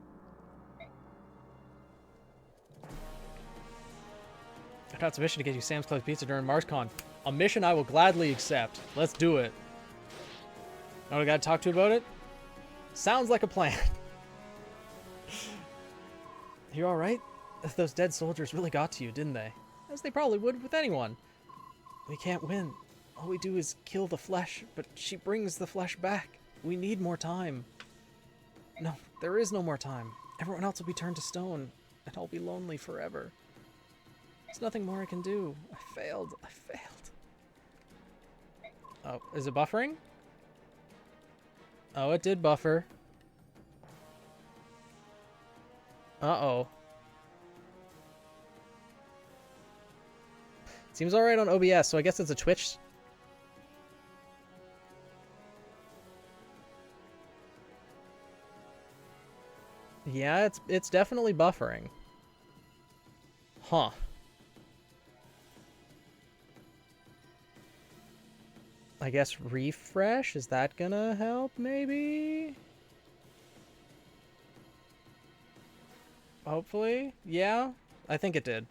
I got a mission to get you Sam's Club pizza during MarsCon. A mission I will gladly accept. Let's do it. Know what I gotta talk to about it? Sounds like a plan. You alright? Those dead soldiers really got to you, didn't they? As they probably would with anyone. We can't win. All we do is kill the flesh, but she brings the flesh back. We need more time. No, there is no more time. Everyone else will be turned to stone, and I'll be lonely forever. There's nothing more I can do. I failed. I failed. Oh, is it buffering? Oh, it did buffer. Uh-oh. Seems alright on OBS, so I guess it's a Twitch. Yeah, it's definitely buffering. Huh. I guess refresh, is that gonna help maybe? Hopefully? Yeah, I think it did.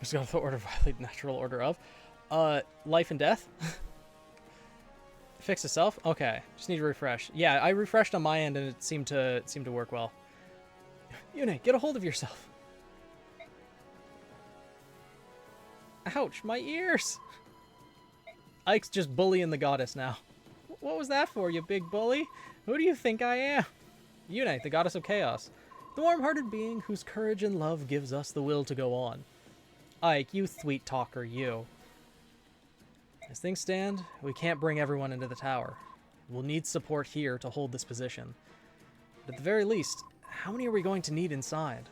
Just gotta the order violate natural order of. Life and death? Fix itself? Okay. Just need to refresh. Yeah, I refreshed on my end and it seemed to work well. Yune, get a hold of yourself. Ouch, my ears! Ike's just bullying the goddess now. What was that for, you big bully? Who do you think I am? Yune, the goddess of chaos. The warm-hearted being whose courage and love gives us the will to go on. Ike, you sweet talker, you. As things stand, we can't bring everyone into the tower. We'll need support here to hold this position. But at the very least, how many are we going to need inside?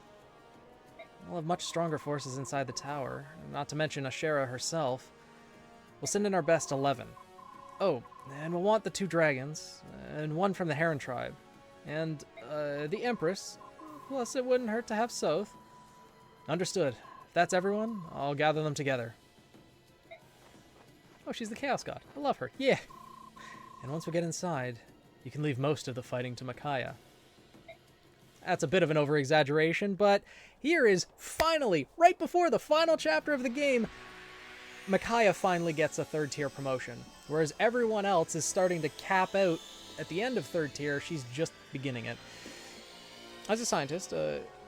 We'll have much stronger forces inside the tower, not to mention Ashera herself. We'll send in our best 11. Oh, and we'll want the 2 dragons, and 1 from the Heron tribe, and the Empress, plus it wouldn't hurt to have Soth. Understood. If that's everyone, I'll gather them together. Oh, she's the Chaos God. I love her. Yeah. And once we get inside, you can leave most of the fighting to Micaiah. That's a bit of an over-exaggeration, but here is finally, right before the final chapter of the game, Micaiah finally gets a 3rd tier promotion. Whereas everyone else is starting to cap out at the end of 3rd tier, she's just beginning it. As a scientist,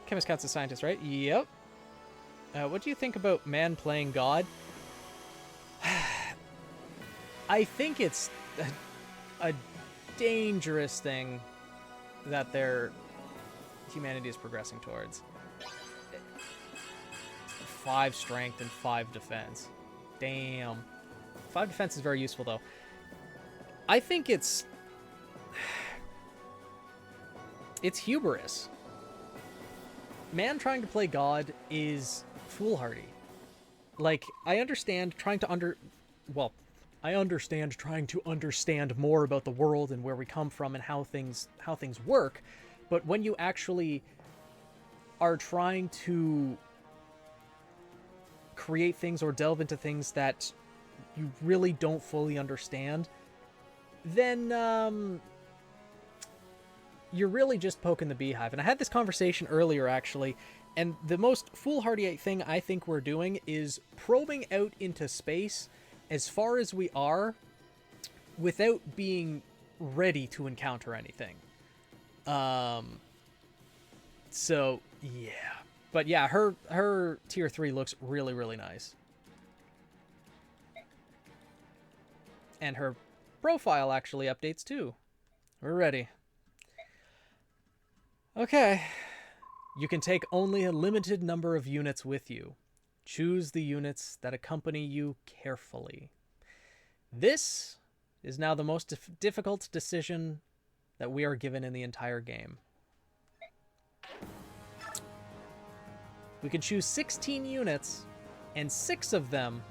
chemist counts as a scientist, right? Yep. What do you think about man playing God? I think it's a dangerous thing that humanity is progressing towards. 5 strength and 5 defense. Damn. 5 defense is very useful, though. I think it's hubris. Man trying to play God is foolhardy. Like, I understand trying to understand more about the world and where we come from and how things work, but when you actually are trying to create things or delve into things that you really don't fully understand, then you're really just poking the beehive. And I had this conversation earlier, actually, and the most foolhardy thing I think we're doing is probing out into space as far as we are without being ready to encounter anything. So, yeah. But yeah, her tier 3 looks really, really nice. And her profile actually updates too. We're ready. Okay. You can take only a limited number of units with you. Choose the units that accompany you carefully. This is now the most difficult decision that we are given in the entire game. We can choose 16 units, and 6 of them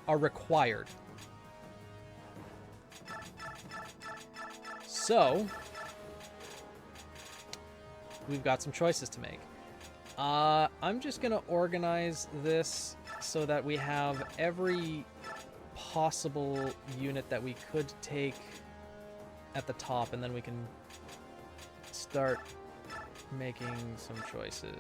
are required. So, we've got some choices to make. I'm just going to organize this so that we have every possible unit that we could take at the top, and then we can start making some choices.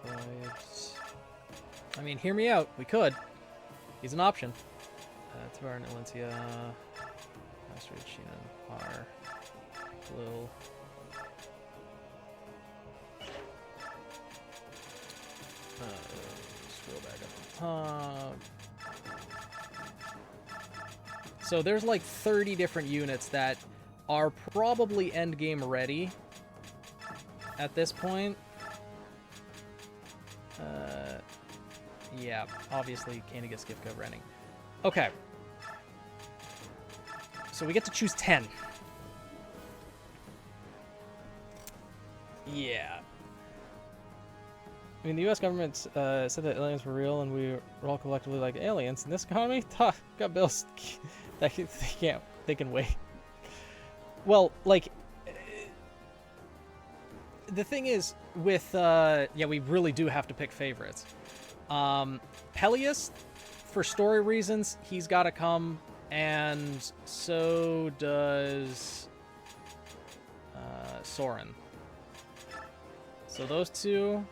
Right. I mean, hear me out. We could. He's an option. Tavarin, Alencia, Astrid, Sheenan, Har, Lil. Scroll back up the top. So there's like 30 different units that are probably endgame ready at this point. Yeah, obviously Koeniga Skifka running. Okay. So we get to choose 10. Yeah. I mean, the U.S. government said that aliens were real and we were all collectively like aliens. In this economy, got bills. They can wait. Well, like, the thing is with, yeah, we really do have to pick favorites. Peleus, for story reasons, he's got to come, and so does Soren. So those two.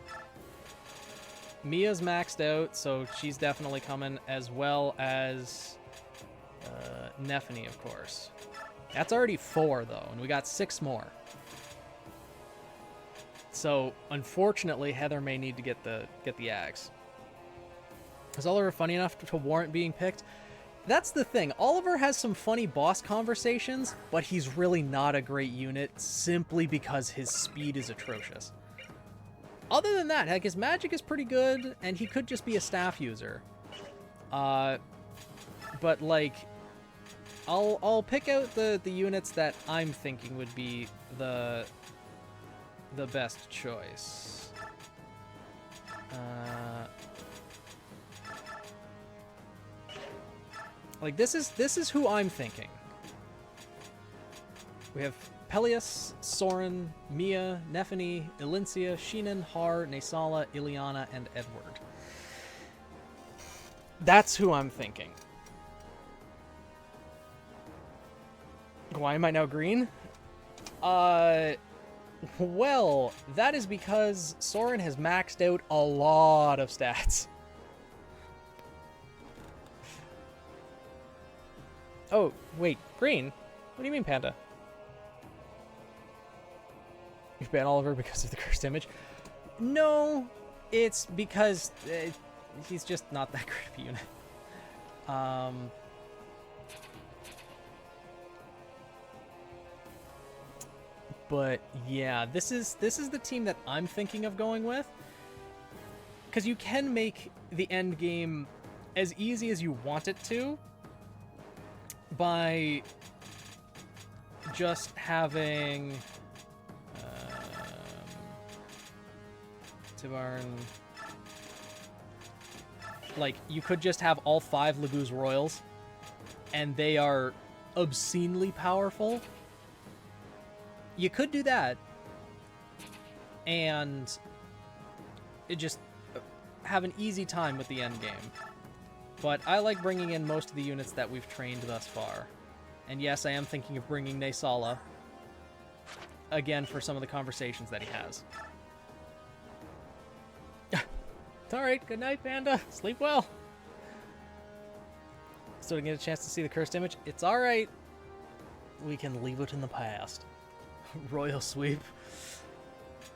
Mia's maxed out, so she's definitely coming, as well as Nephany, of course. That's already 4, though, and we got 6 more. So, unfortunately, Heather may need to get the axe. Is Oliver funny enough to warrant being picked? That's the thing. Oliver has some funny boss conversations, but he's really not a great unit simply because his speed is atrocious. Other than that, heck, his magic is pretty good, and he could just be a staff user. But, like, I'll pick out the units that I'm thinking would be the best choice. Like, this is who I'm thinking. We have Peleus, Soren, Mia, Nephany, Alencia, Sheenan, Har, Naesala, Ileana, and Edward. That's who I'm thinking. Why am I now green? Well, that is because Soren has maxed out a lot of stats. Oh, wait, green? What do you mean, Panda? You ban Oliver because of the cursed image? No, it's because he's just not that great of a unit. But yeah, this is the team that I'm thinking of going with, because you can make the end game as easy as you want it to by just having Tibarn. Like, you could just have all 5 Laguz Royals, and they are obscenely powerful. You could do that, and it just have an easy time with the end game. But I like bringing in most of the units that we've trained thus far. And yes, I am thinking of bringing Naesala, again, for some of the conversations that he has. It's alright, good night, Panda. Sleep well. Still didn't get a chance to see the cursed image. It's alright. We can leave it in the past. Royal sweep.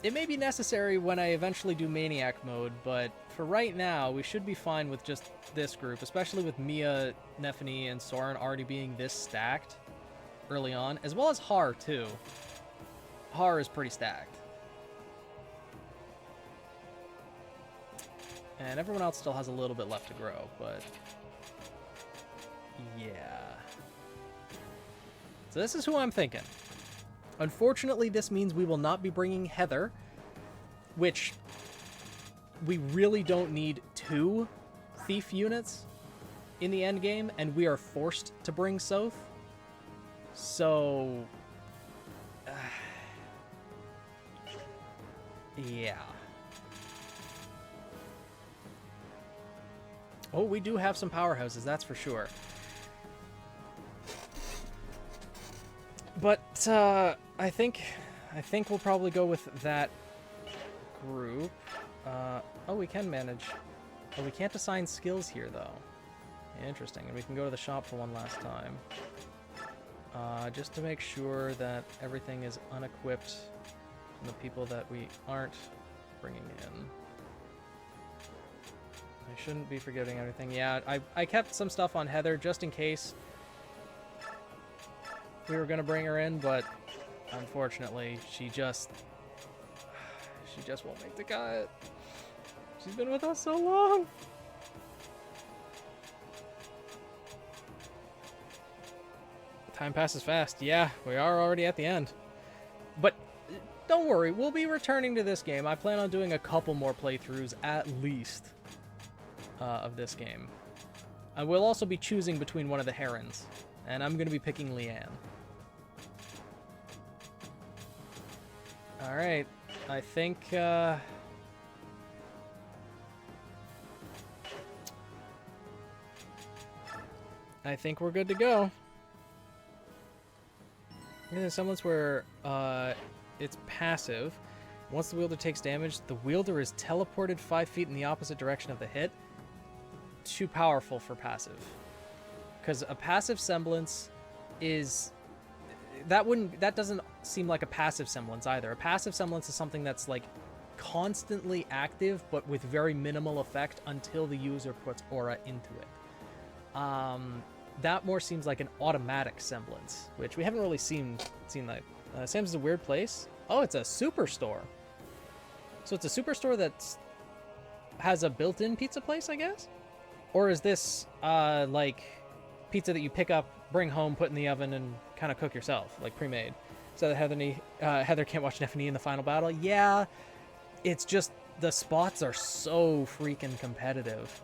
It may be necessary when I eventually do Maniac mode, but for right now, we should be fine with just this group, especially with Mia, Nephany, and Soren already being this stacked early on, as well as Har, too. Har is pretty stacked. And everyone else still has a little bit left to grow, but yeah. So this is who I'm thinking. Unfortunately, this means we will not be bringing Heather, which we really don't need 2 thief units in the end game, and we are forced to bring South. So, yeah. Oh, we do have some powerhouses, that's for sure. But I think we'll probably go with that group. Oh, we can manage. Oh, we can't assign skills here though. Interesting. And we can go to the shop for one last time. Just to make sure that everything is unequipped from the people that we aren't bringing in. I shouldn't be forgetting everything. Yeah, I kept some stuff on Heather just in case we were going to bring her in, but unfortunately, she just won't make the cut. She's been with us so long. Time passes fast. Yeah, we are already at the end. But don't worry, we'll be returning to this game. I plan on doing a couple more playthroughs at least of this game. I will also be choosing between one of the herons, and I'm going to be picking Leanne. Alright, I think we're good to go. There's semblance where it's passive. Once the wielder takes damage, the wielder is teleported 5 feet in the opposite direction of the hit. Too powerful for passive. Because a passive semblance is... That doesn't seem like a passive semblance either. A passive semblance is something that's like constantly active, but with very minimal effect until the user puts aura into it. That more seems like an automatic semblance, which we haven't really seen that. Sam's is a weird place. Oh, it's a superstore. So it's a superstore that has a built-in pizza place, I guess? Or is this like pizza that you pick up, bring home, put in the oven, and kind of cook yourself, like pre-made? So that Heather can't watch Nephany in the final battle. Yeah, it's just the spots are so freaking competitive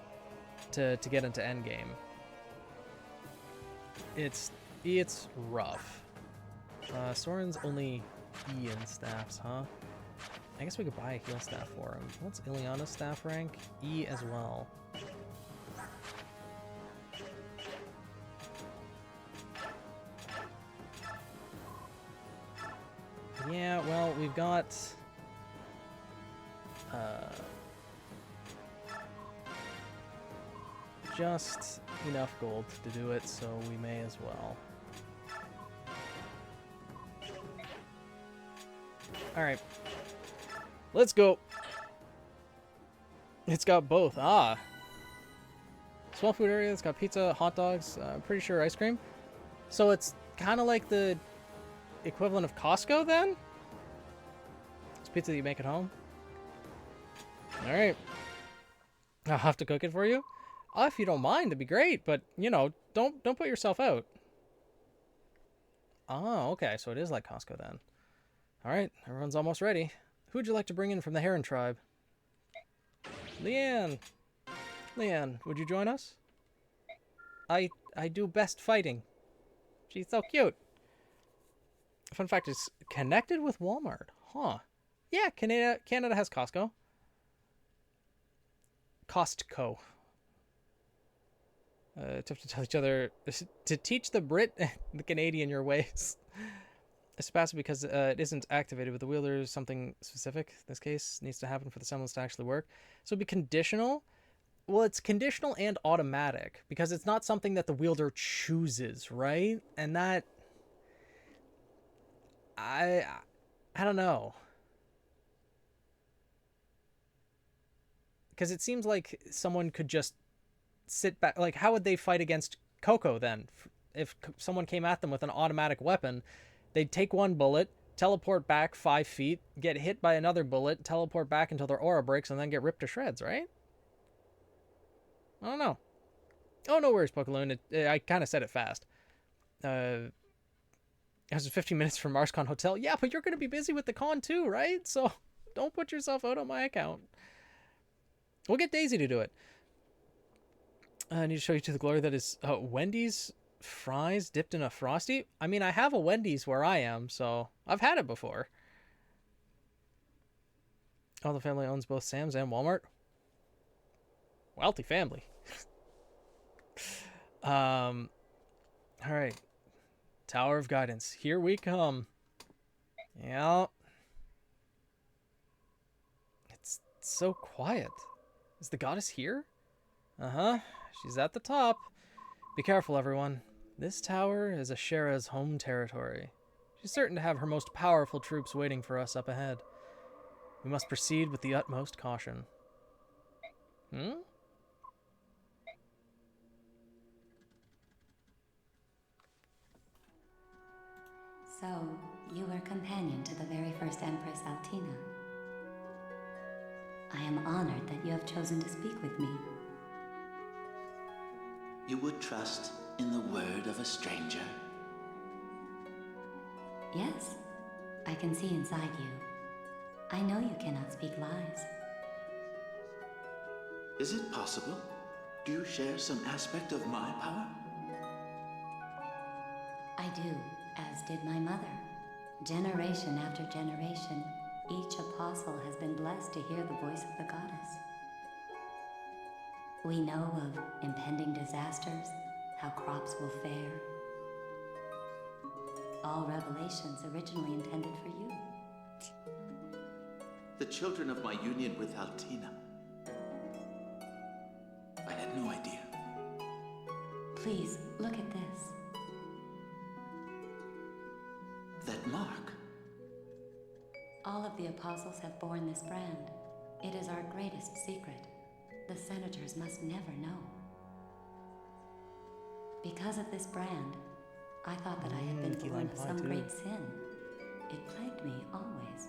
to get into endgame. It's rough. Soren's only E in staffs, huh? I guess we could buy a heal staff for him. What's Ileana's staff rank? E as well. Yeah, well, we've got... just enough gold to do it, so we may as well. Alright. Let's go. It's got both. Ah. Small food area, it's got pizza, hot dogs, I'm pretty sure ice cream. So it's kind of like the equivalent of Costco then? It's pizza that you make at home. Alright. I'll have to cook it for you. Oh, if you don't mind, it'd be great, but, you know, don't put yourself out. Oh, okay, so it is like Costco then. Alright, everyone's almost ready. Who would you like to bring in from the Heron tribe? Leanne! Leanne, would you join us? I do best fighting. She's so cute. Fun fact, it's connected with Walmart. Huh. Yeah, Canada has Costco. Costco. Tough to tell each other to teach the Brit the Canadian your ways. It's passive because it isn't activated with the wielder. Something specific in this case needs to happen for the semblance to actually work. So it'd be conditional. Well, it's conditional and automatic because it's not something that the wielder chooses, right? And that I don't know. Because it seems like someone could just sit back. Like, how would they fight against Coco then? If someone came at them with an automatic weapon, they'd take one bullet, teleport back 5 feet, get hit by another bullet, teleport back until their aura breaks, and then get ripped to shreds, right? I don't know. Oh, no worries, Pokaloon. I kind of said it fast. It was 15 minutes from MarsCon Hotel. Yeah, but you're going to be busy with the con too, right? So Don't put yourself out on my account. We'll get Daisy to do it. I need to show you to the glory that is Wendy's fries dipped in a Frosty. I mean, I have a Wendy's where I am, so I've had it before. Oh, the family owns both Sam's and Walmart. Wealthy family. All right. Tower of Guidance. Here we come. Yeah. It's so quiet. Is the goddess here? Uh-huh. She's at the top. Be careful, everyone. This tower is Ashera's home territory. She's certain to have her most powerful troops waiting for us up ahead. We must proceed with the utmost caution. So, you were companion to the very first Empress Altina. I am honored that you have chosen to speak with me. You would trust in the word of a stranger? Yes, I can see inside you. I know you cannot speak lies. Is it possible? Do you share some aspect of my power? I do, as did my mother. Generation after generation, each apostle has been blessed to hear the voice of the goddess. We know of impending disasters, how crops will fare. All revelations originally intended for you. The children of my union with Altina. I had no idea. Please, look at this. That mark. All of the apostles have borne this brand. It is our greatest secret. The senators must never know. Because of this brand, I thought that I had been born of some great sin. It plagued me always.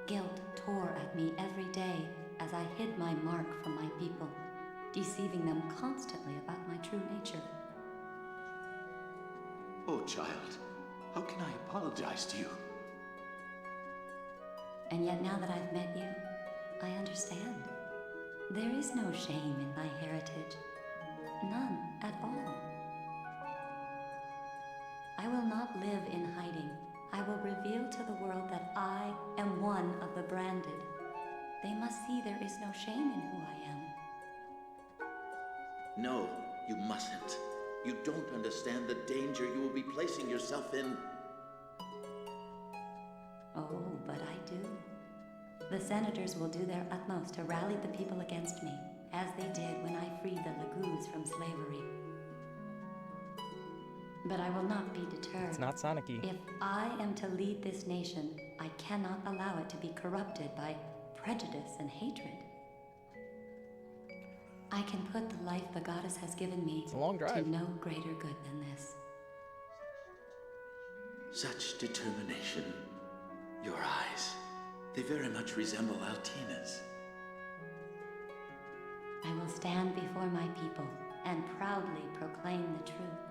Guilt tore at me every day as I hid my mark from my people, deceiving them constantly about my true nature. Oh, child, how can I apologize to you? And yet now that I've met you, I understand. There is no shame in my heritage. None at all. I will not live in hiding. I will reveal to the world that I am one of the branded. They must see there is no shame in who I am. No, you mustn't. You don't understand the danger you will be placing yourself in. Oh, but I do. The senators will do their utmost to rally the people against me, as they did when I freed the Lagoos from slavery. But I will not be deterred. It's not Sonic-y. If I am to lead this nation, I cannot allow it to be corrupted by prejudice and hatred. I can put the life the goddess has given me It's a long drive. to no greater good than this. Such determination. Your eyes, they very much resemble Altina's. I will stand before my people and proudly proclaim the truth.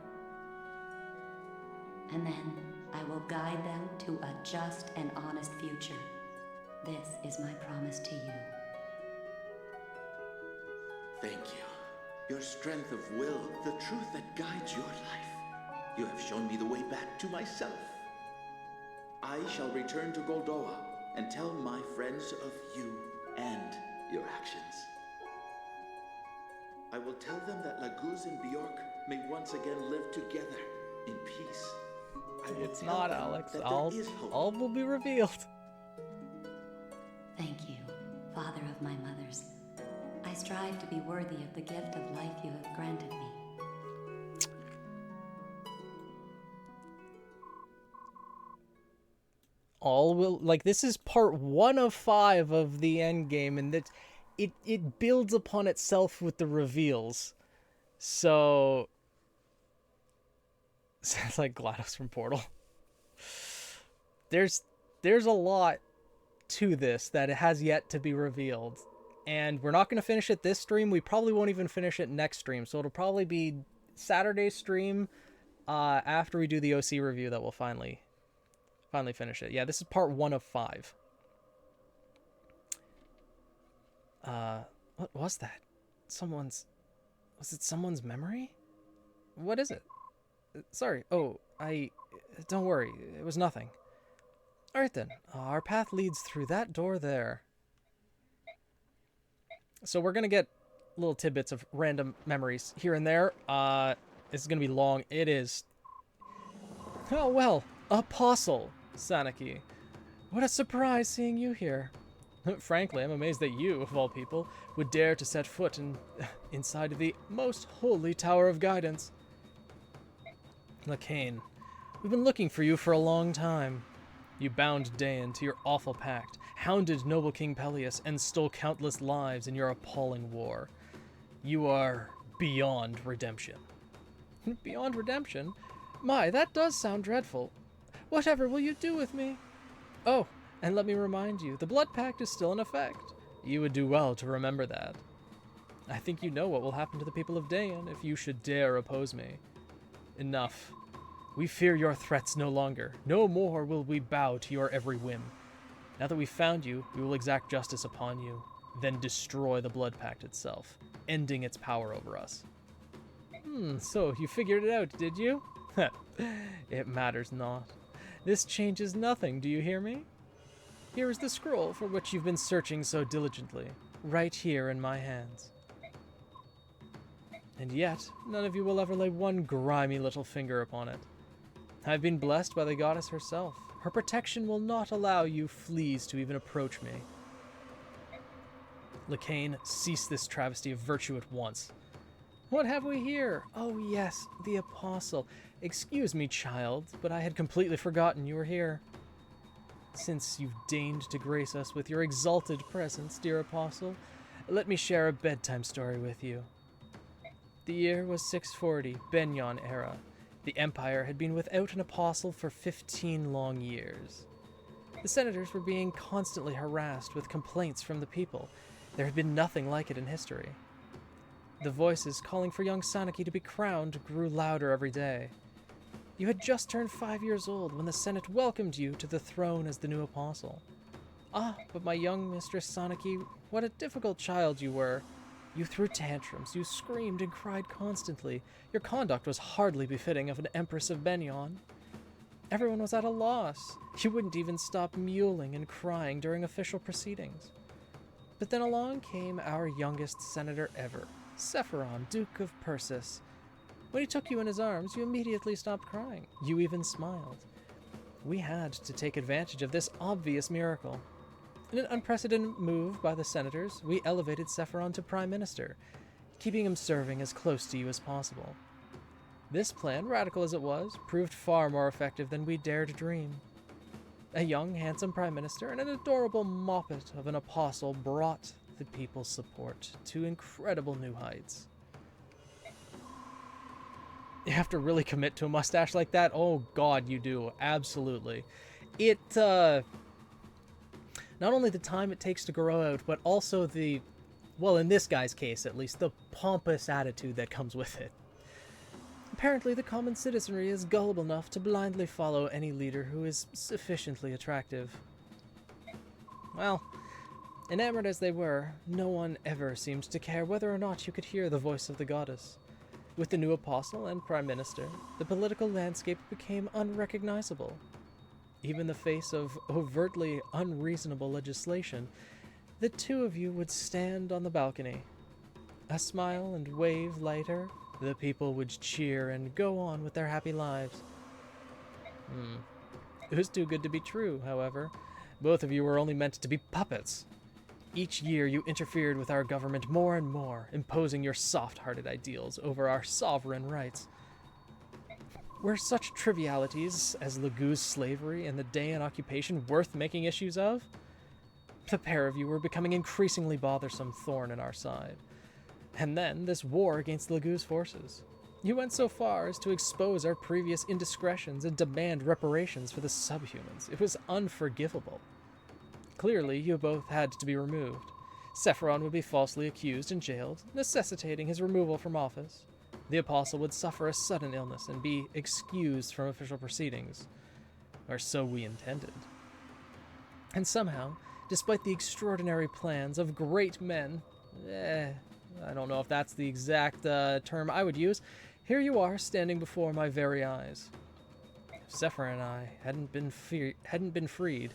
And then I will guide them to a just and honest future. This is my promise to you. Thank you. Your strength of will, the truth that guides your life. You have shown me the way back to myself. I shall return to Goldoa and tell my friends of you and your actions. I will tell them that Laguz and Bjork may once again live together in peace. It's not, Alex. All will be revealed. Thank you, Father of my mothers. I strive to be worthy of the gift of life you have granted me. All will, like, this is part 1 of 5 of the end game, and that it builds upon itself with the reveals. So sounds like GLaDOS from Portal. There's a lot to this that it has yet to be revealed, and we're not going to finish it this stream. We probably won't even finish it next stream, so it'll probably be Saturday's stream after we do the OC review that we'll finally Finally finish it. Yeah, this is part 1 of 5. What was that? Was it someone's memory? What is it? Sorry. Oh, don't worry. It was nothing. Alright then. Our path leads through that door there. So we're going to get little tidbits of random memories here and there. This is going to be long. It is. Oh, well. Apostle, Sanaki. What a surprise seeing you here. Frankly, I'm amazed that you, of all people, would dare to set foot inside of the most holy Tower of Guidance. Lacane, we've been looking for you for a long time. You bound Daein to your awful pact, hounded noble King Peleus, and stole countless lives in your appalling war. You are beyond redemption. Beyond redemption? My, that does sound dreadful. Whatever will you do with me? Oh, and let me remind you, the Blood Pact is still in effect. You would do well to remember that. I think you know what will happen to the people of Daein if you should dare oppose me. Enough. We fear your threats no longer. No more will we bow to your every whim. Now that we've found you, we will exact justice upon you, then destroy the Blood Pact itself, ending its power over us. So you figured it out, did you? It matters not. This changes nothing, do you hear me? Here is the scroll for which you've been searching so diligently, right here in my hands. And yet, none of you will ever lay one grimy little finger upon it. I've been blessed by the goddess herself. Her protection will not allow you fleas to even approach me. Lacane, cease this travesty of virtue at once. What have we here? Oh yes, the Apostle. Excuse me, child, but I had completely forgotten you were here. Since you've deigned to grace us with your exalted presence, dear Apostle, let me share a bedtime story with you. The year was 640, Benyon era. The Empire had been without an apostle for 15 long years. The senators were being constantly harassed with complaints from the people. There had been nothing like it in history. The voices calling for young Sanaki to be crowned grew louder every day. You had just turned 5 years old when the Senate welcomed you to the throne as the new apostle. Ah, but my young Mistress Sanaki, what a difficult child you were. You threw tantrums, you screamed and cried constantly. Your conduct was hardly befitting of an Empress of Benyon. Everyone was at a loss. You wouldn't even stop mewling and crying during official proceedings. But then along came our youngest senator ever, Sephiron, Duke of Persis. When he took you in his arms, you immediately stopped crying. You even smiled. We had to take advantage of this obvious miracle. In an unprecedented move by the senators, we elevated Sephiron to Prime Minister, keeping him serving as close to you as possible. This plan, radical as it was, proved far more effective than we dared dream. A young, handsome Prime Minister and an adorable moppet of an apostle brought the people's support to incredible new heights. You have to really commit to a mustache like that? Oh god, you do. Absolutely. It, not only the time it takes to grow out, but also the, well, in this guy's case at least, the pompous attitude that comes with it. Apparently the common citizenry is gullible enough to blindly follow any leader who is sufficiently attractive. Well, enamored as they were, no one ever seemed to care whether or not you could hear the voice of the goddess. With the new apostle and prime minister, the political landscape became unrecognizable. Even in the face of overtly unreasonable legislation, the two of you would stand on the balcony. A smile and wave later, the people would cheer and go on with their happy lives. It was too good to be true, however. Both of you were only meant to be puppets. Each year you interfered with our government more and more, imposing your soft-hearted ideals over our sovereign rights. Were such trivialities as Lagoo's slavery and the Daein occupation worth making issues of? The pair of you were becoming increasingly bothersome thorn in our side. And then this war against Lagoo's forces. You went so far as to expose our previous indiscretions and demand reparations for the subhumans. It was unforgivable. Clearly, you both had to be removed. Sephiron would be falsely accused and jailed, necessitating his removal from office. The apostle would suffer a sudden illness and be excused from official proceedings. Or so we intended. And somehow, despite the extraordinary plans of great men, I don't know if that's the exact term I would use, here you are standing before my very eyes. If Zephyr and I hadn't been freed,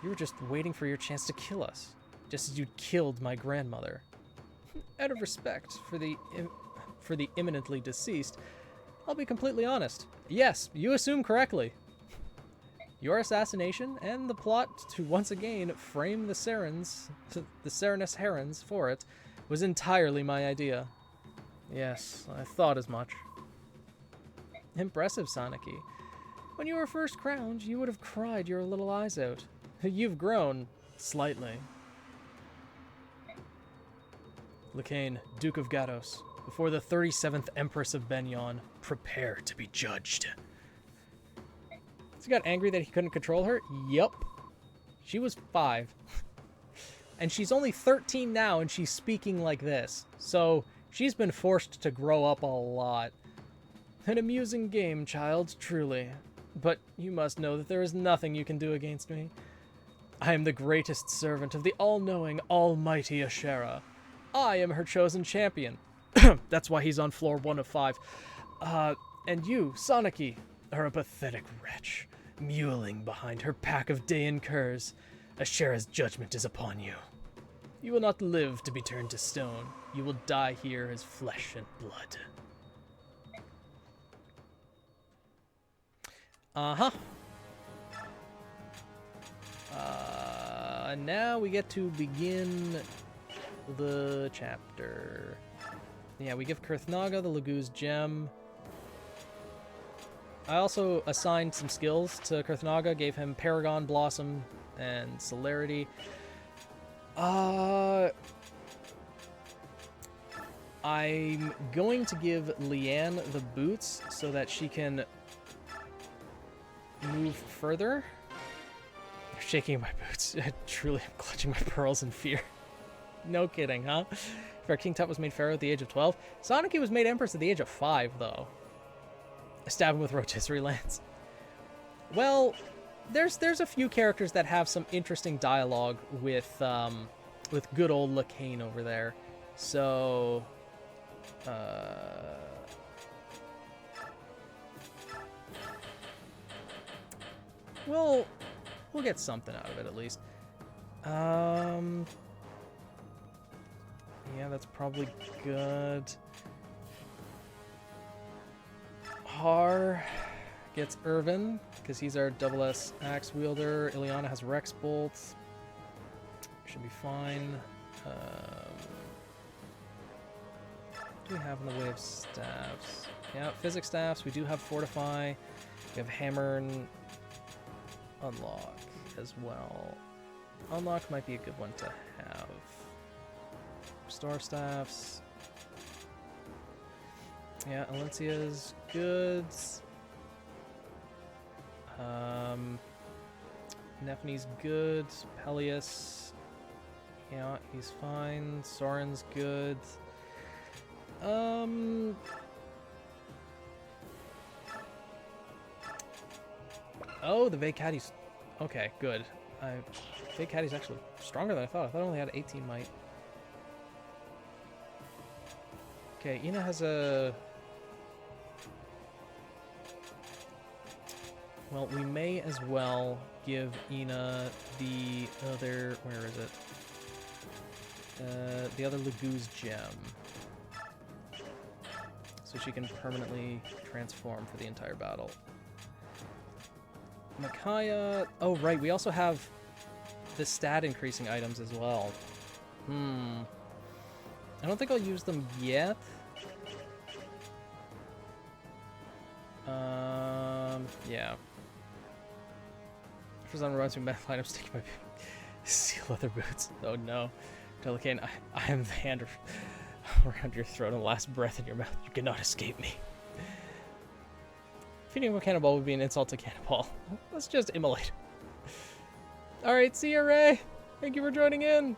you were just waiting for your chance to kill us, just as you'd killed my grandmother. Out of respect for the imminently deceased, I'll be completely honest. Yes, you assume correctly. Your assassination and the plot to once again frame the Serenus Herons for it was entirely my idea. Yes, I thought as much. Impressive, Saneki. When you were first crowned, you would have cried your little eyes out. You've grown, slightly. Lakain, Duke of Gatos, before the 37th Empress of Benyon, prepare to be judged. So he got angry that he couldn't control her? Yup. She was 5. And she's only 13 now, and she's speaking like this. So she's been forced to grow up a lot. An amusing game, child, truly. But you must know that there is nothing you can do against me. I am the greatest servant of the all-knowing, almighty Ashera. I am her chosen champion. That's why he's on floor 1 of 5. And you, Saneki, are a pathetic wretch, mewling behind her pack of Daean curs. Ashera's judgment is upon you. You will not live to be turned to stone. You will die here as flesh and blood. Now we get to begin the chapter. Yeah, we give Kurthnaga the Laguz gem. I also assigned some skills to Kurthnaga, gave him Paragon, Blossom, and Celerity. I'm going to give Leanne the boots so that she can move further. I'm shaking my boots. Truly, I'm clutching my pearls in fear. No kidding, huh? Fair King Tut was made pharaoh at the age of 12. Saneki was made empress at the age of 5, though. I stab him with rotisserie lance. Well, there's a few characters that have some interesting dialogue with good old Lakain over there. So, we'll get something out of it at least. Yeah, that's probably good. Har gets Irvin, because he's our double S axe wielder. Ileana has Rex Bolt. Should be fine. What do we have in the way of staffs? Yeah, physics staffs. We do have Fortify. We have Hammer and Unlock as well. Unlock might be a good one to have. Star staffs. Yeah, Alencia's good. Nephne's good. Peleus. Yeah, he's fine. Soren's good. Oh, the Vacati's... Okay, good. Vacati's actually stronger than I thought. I thought I only had 18 might. Okay, Ina has a... Well, we may as well give Ina the other... Where is it? The other Laguz gem. So she can permanently transform for the entire battle. Micaiah... Oh, right, we also have the stat increasing items as well. I don't think I'll use them yet. Yeah. For some reminds me of my items taking my seal leather boots. Oh no. Delicain, I am the hand around your throat and the last breath in your mouth. You cannot escape me. Feeding him a cannonball would be an insult to Cannonball. Let's just immolate him. Alright, see ya, Ray. Thank you for joining in.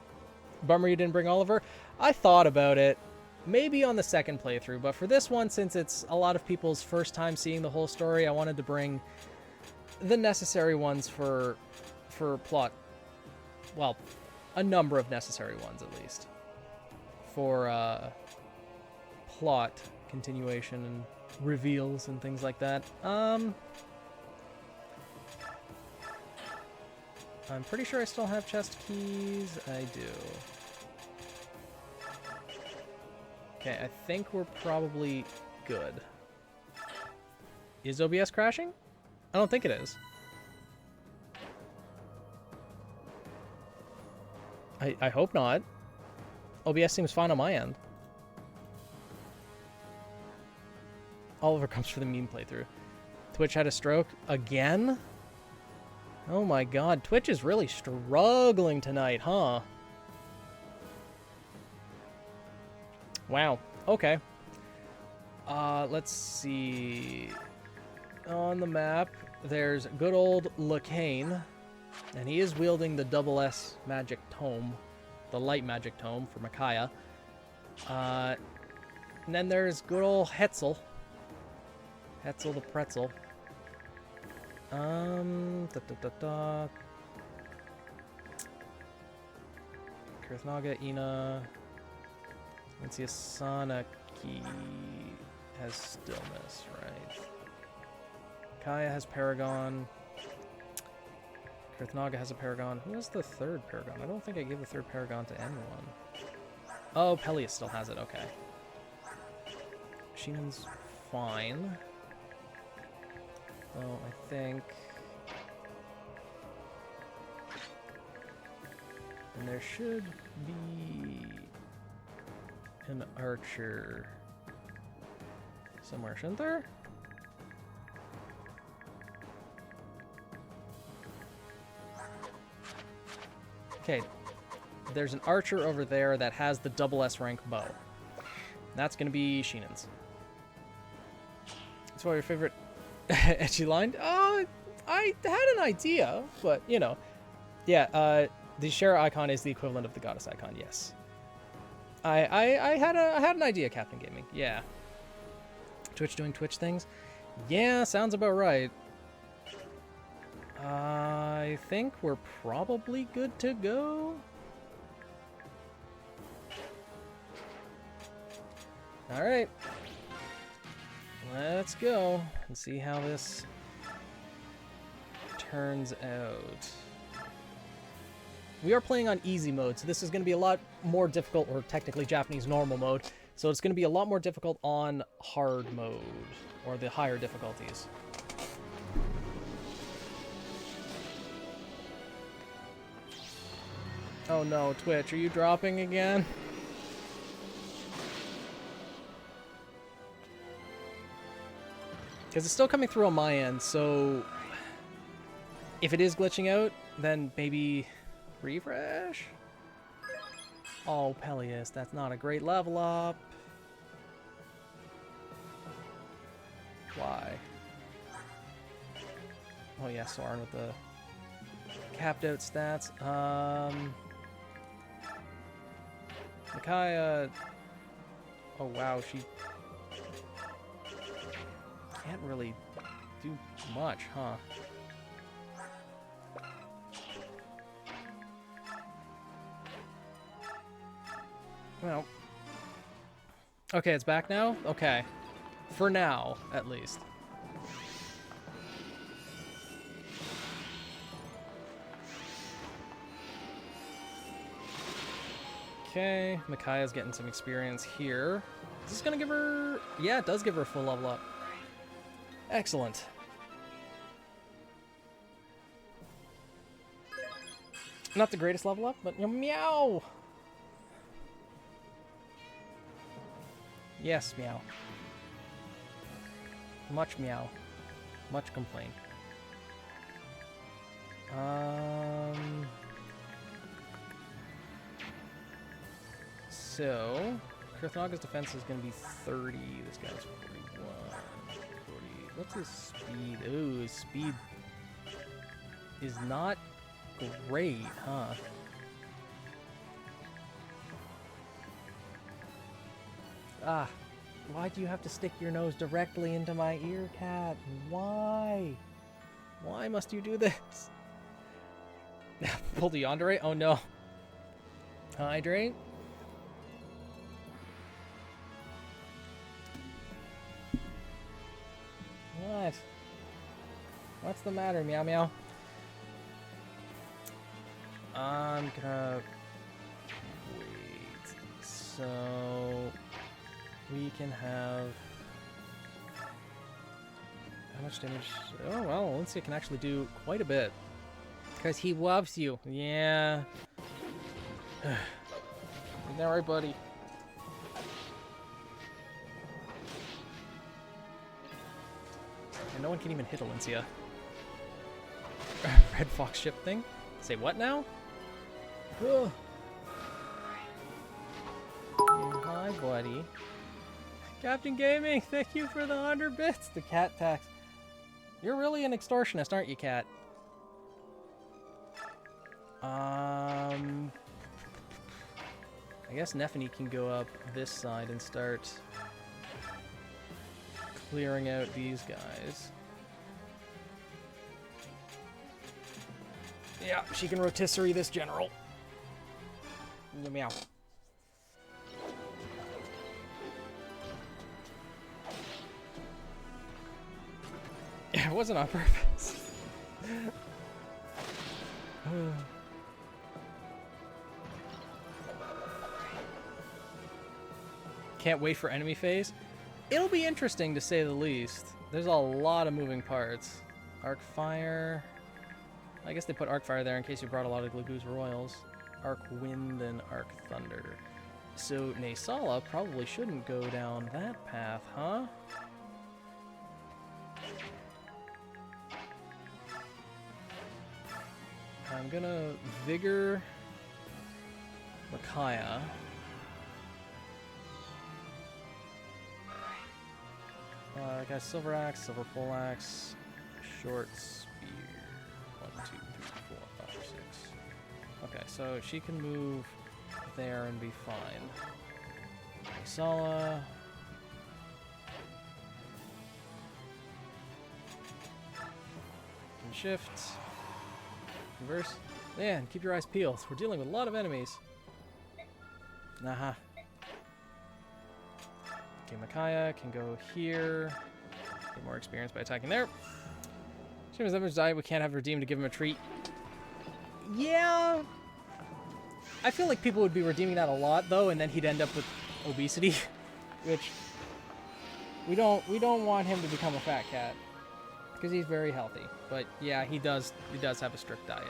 Bummer you didn't bring Oliver. I thought about it. Maybe on the second playthrough, but for this one, since it's a lot of people's first time seeing the whole story, I wanted to bring the necessary ones for plot. Well, a number of necessary ones at least for plot continuation and reveals and things like that. I'm pretty sure I still have chest keys. I do. Okay, I think we're probably good. Is OBS crashing? I don't think it is. I hope not. OBS seems fine on my end. Oliver comes for the meme playthrough. Twitch had a stroke again? Oh my god, Twitch is really struggling tonight, huh? Wow, okay. Let's see. On the map, there's good old Lacane, and he is wielding the double S magic tome, the light magic tome for Micaiah. And then there's good old Hetzel. Hetzel the Pretzel. Kurthnaga, Ina. Let's see, Asanaki has stillness, right? Kaya has Paragon. Kurthnaga has a Paragon. Who has the third Paragon? I don't think I gave the third Paragon to anyone. Oh, Peleus still has it, okay. Sheenan's fine. Oh, I think... And there should be an archer somewhere, shouldn't there? Okay, there's an archer over there that has the double S rank bow. That's going to be Sheenan's. That's why your favorite etchy line? I had an idea, but, you know. Yeah, the Shara icon is the equivalent of the goddess icon, yes. I had an idea, Captain Gaming. Yeah. Twitch doing Twitch things? Yeah, sounds about right. I think we're probably good to go. Alright. Let's go and see how this turns out. We are playing on easy mode, so this is going to be a lot more difficult, or technically Japanese normal mode, so it's going to be a lot more difficult on hard mode, or the higher difficulties. Oh no, Twitch, are you dropping again? Because it's still coming through on my end, so if it is glitching out, then maybe refresh? Oh, Peleus, that's not a great level up. Why? Oh yeah, Soren with the capped out stats. Micaiah. Oh wow, she can't really do much, huh? Well. Okay, it's back now? Okay. For now, at least. Okay, Micaiah's getting some experience here. Is this gonna give her... Yeah, it does give her a full level up. Excellent. Not the greatest level up, but meow! Yes, meow. Much meow. Much complaint. So, Kurthnaga's defense is going to be 30. This guy's 41. 40. What's his speed? Ooh, his speed is not great, huh? Ah, why do you have to stick your nose directly into my ear, cat? Why? Why must you do this? Pull the Yandere? Oh no. Hydrate? What? What's the matter, meow meow? I'm gonna wait. So we can have how much damage? Oh well, Lindsay can actually do quite a bit. Because he loves you. Yeah. Isn't that right, buddy? And no one can even hit Alencia. Red Fox ship thing? Say what now? Ugh. Hi, buddy. Captain Gaming, thank you for the 100 bits. The cat tax. You're really an extortionist, aren't you, cat? I guess Nephany can go up this side and start clearing out these guys. Yeah, she can rotisserie this general. Meow. It wasn't on purpose. Can't wait for enemy phase. It'll be interesting to say the least. There's a lot of moving parts. Arc Fire. I guess they put Arc Fire there in case you brought a lot of Glagoose Royals. Arc Wind and Arc Thunder. So Naysala probably shouldn't go down that path, huh? I'm gonna Vigor Micaiah. I got Silver Axe, Silver Full Axe, Short Spear. 1, 2, 3, 4, 5, 6. Okay, so she can move there and be fine. Sala. Can shift. Reverse. Yeah, and keep your eyes peeled. We're dealing with a lot of enemies. Nah. Okay, Micaiah can go here. Get more experience by attacking there. As soon as that much died, we can't have Redeem to give him a treat. Yeah. I feel like people would be redeeming that a lot though, and then he'd end up with obesity, which we don't want him to become a fat cat because he's very healthy. But yeah, he does have a strict diet.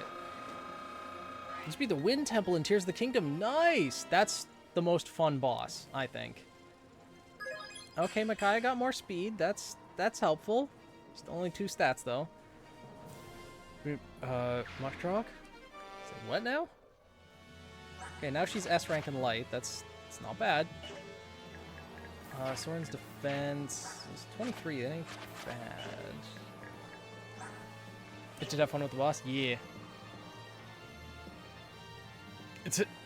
This be the Wind Temple in Tears of the Kingdom. Nice. That's the most fun boss, I think. Okay, Micaiah got more speed. That's helpful. Just only 2 stats though. Mushrock? What now? Okay, now she's S rank in light. It's not bad. Soren's defense is 23. That ain't bad. Did you have fun with the boss? Yeah.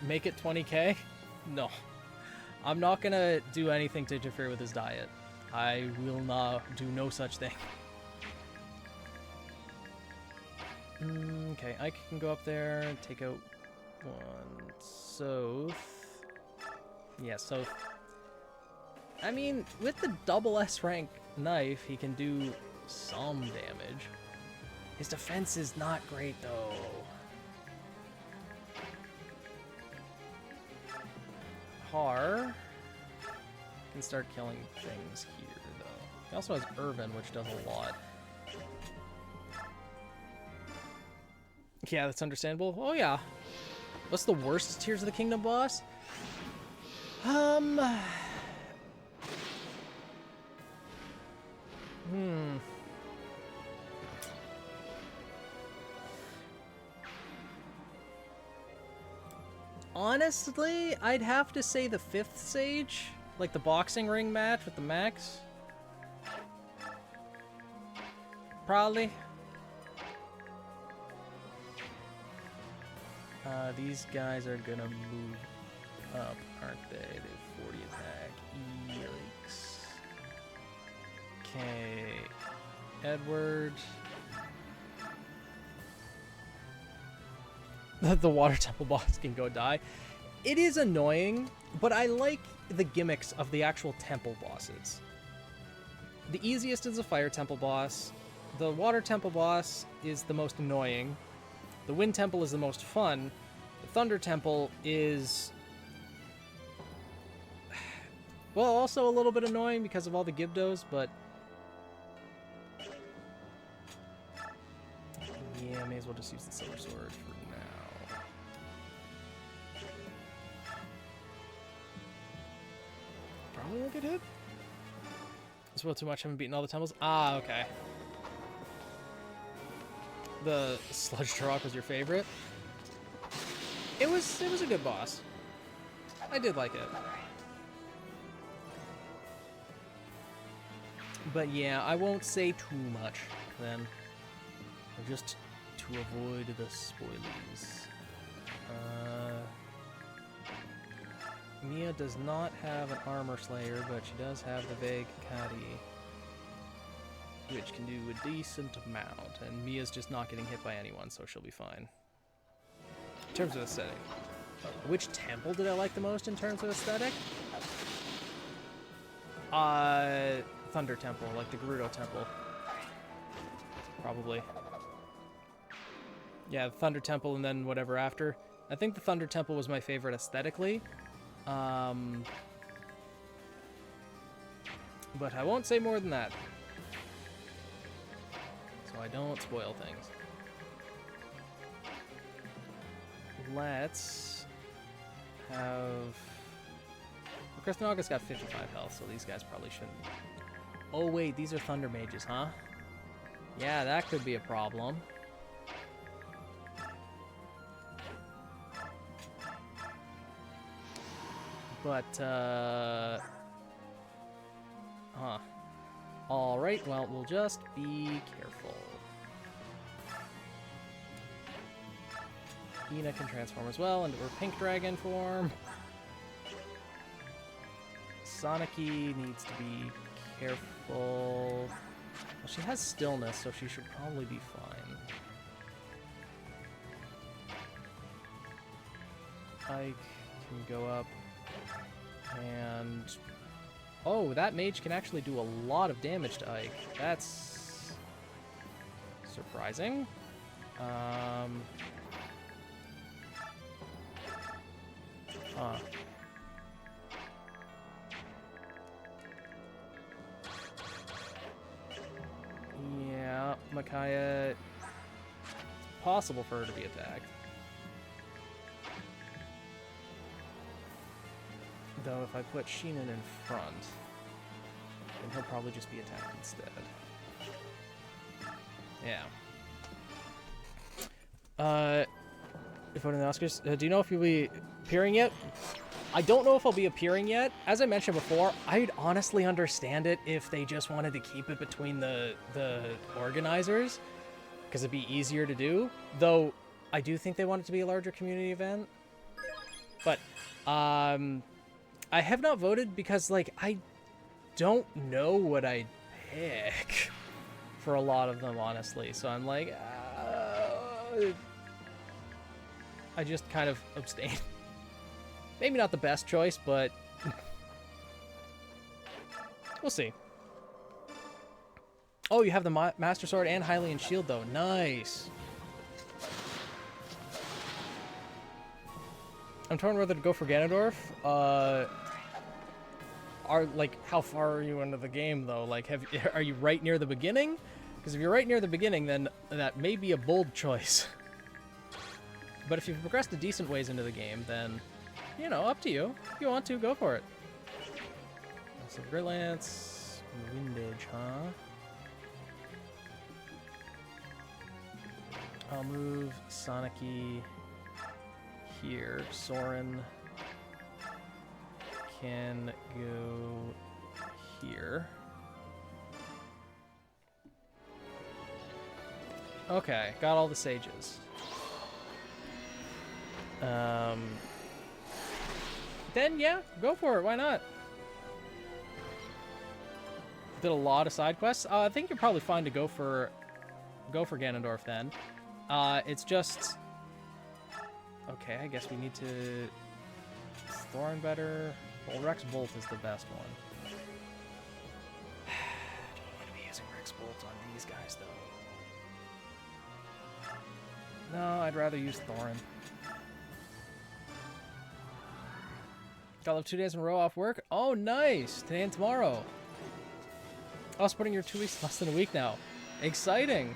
Make it 20k? No. I'm not gonna do anything to interfere with his diet. I will not do no such thing. Okay, I can go up there and take out 1 Soth. Yeah, Soth. I mean, with the double S rank knife, he can do some damage. His defense is not great though. Har can start killing things here though. He also has Irvin, which does a lot. Yeah, that's understandable. Oh yeah. What's the worst Tears of the Kingdom boss? Honestly, I'd have to say the 5th Sage. Like the boxing ring match with the Max. Probably. These guys are gonna move up, aren't they? They have 40 attack. Yikes. Okay. Edward. the water temple boss can go die. It is annoying, but I like the gimmicks of the actual temple bosses. The easiest is the fire temple boss. The water temple boss is the most annoying. The wind temple is the most fun. The thunder temple is, well, also a little bit annoying because of all the Gibdos, but yeah, may as well just use the silver sword for now. Probably won't get hit. Spoiled too much, haven't beaten all the temples. Ah, okay. The Sludge Turok was your favorite? It was a good boss. I did like it. But yeah, I won't say too much then. Just to avoid the spoilies. Mia does not have an armor slayer, but she does have the vague Kadi, which can do a decent amount. And Mia's just not getting hit by anyone, so she'll be fine. In terms of aesthetic. Which temple did I like the most in terms of aesthetic? Thunder Temple, like the Gerudo Temple. Probably. Yeah, the Thunder Temple and then whatever after. I think the Thunder Temple was my favorite aesthetically. But I won't say more than that. So I don't spoil things. Let's have... Well, Kristnaga's got 55 health, so these guys probably shouldn't. Oh wait, these are Thunder Mages, huh? Yeah, that could be a problem. But, huh. Alright, well, we'll just be careful. Ina can transform as well into her pink dragon form. Soniki needs to be careful. Well, she has stillness, so she should probably be fine. Ike can go up and... Oh, that mage can actually do a lot of damage to Ike. That's surprising. Huh. Yeah, Micaiah... It's possible for her to be attacked. Though if I put Sheenan in front, then he'll probably just be attacked instead. Yeah. If voting the Oscars, do you know if you'll be appearing yet? I don't know if I'll be appearing yet. As I mentioned before, I'd honestly understand it if they just wanted to keep it between the organizers, because it'd be easier to do. Though, I do think they want it to be a larger community event. But, I have not voted because, like, I don't know what I'd pick for a lot of them, honestly. So I'm like, I just kind of abstain. Maybe not the best choice, but we'll see. Oh, you have the Master Sword and Hylian Shield, though. Nice. I'm torn whether to go for Ganondorf. How far are you into the game, though? Like, are you right near the beginning? Because if you're right near the beginning, then that may be a bold choice. But if you've progressed a decent ways into the game, then, you know, up to you. If you want to, go for it. So Great Lance, Windage, huh? I'll move Soniki here. Soren can go here. Okay, got all the sages. Then yeah, go for it. Why not? Did a lot of side quests. I think you're probably fine to go for Ganondorf then. It's just Okay, I guess we need to... Is Thorin better? Well, Rex Bolt is the best one. Do I want to be using Rex Bolt on these guys, though? No, I'd rather use Thorin. Got left 2 days in a row off work. Oh, nice! Today and tomorrow. Oh, splitting your 2 weeks less than a week now. Exciting!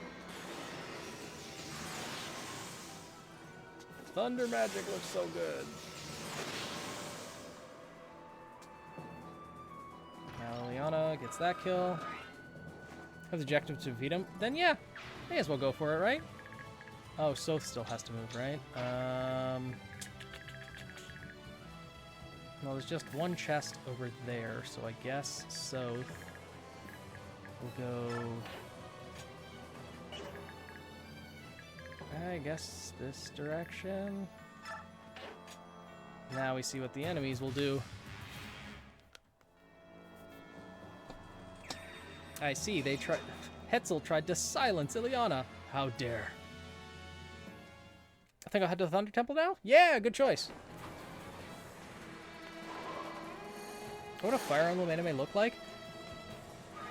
Thunder magic looks so good. Now Liliana gets that kill. Have the objective to defeat him. Then yeah, may as well go for it, right? Oh, Soth still has to move, right? Well, there's just one chest over there, so I guess Soth will go... I guess this direction. Now we see what the enemies will do. I see, they tried... Hetzel tried to silence Ileana. How dare. I think I'll head to the Thunder Temple now? Yeah, good choice. What would a Fire Emblem anime look like?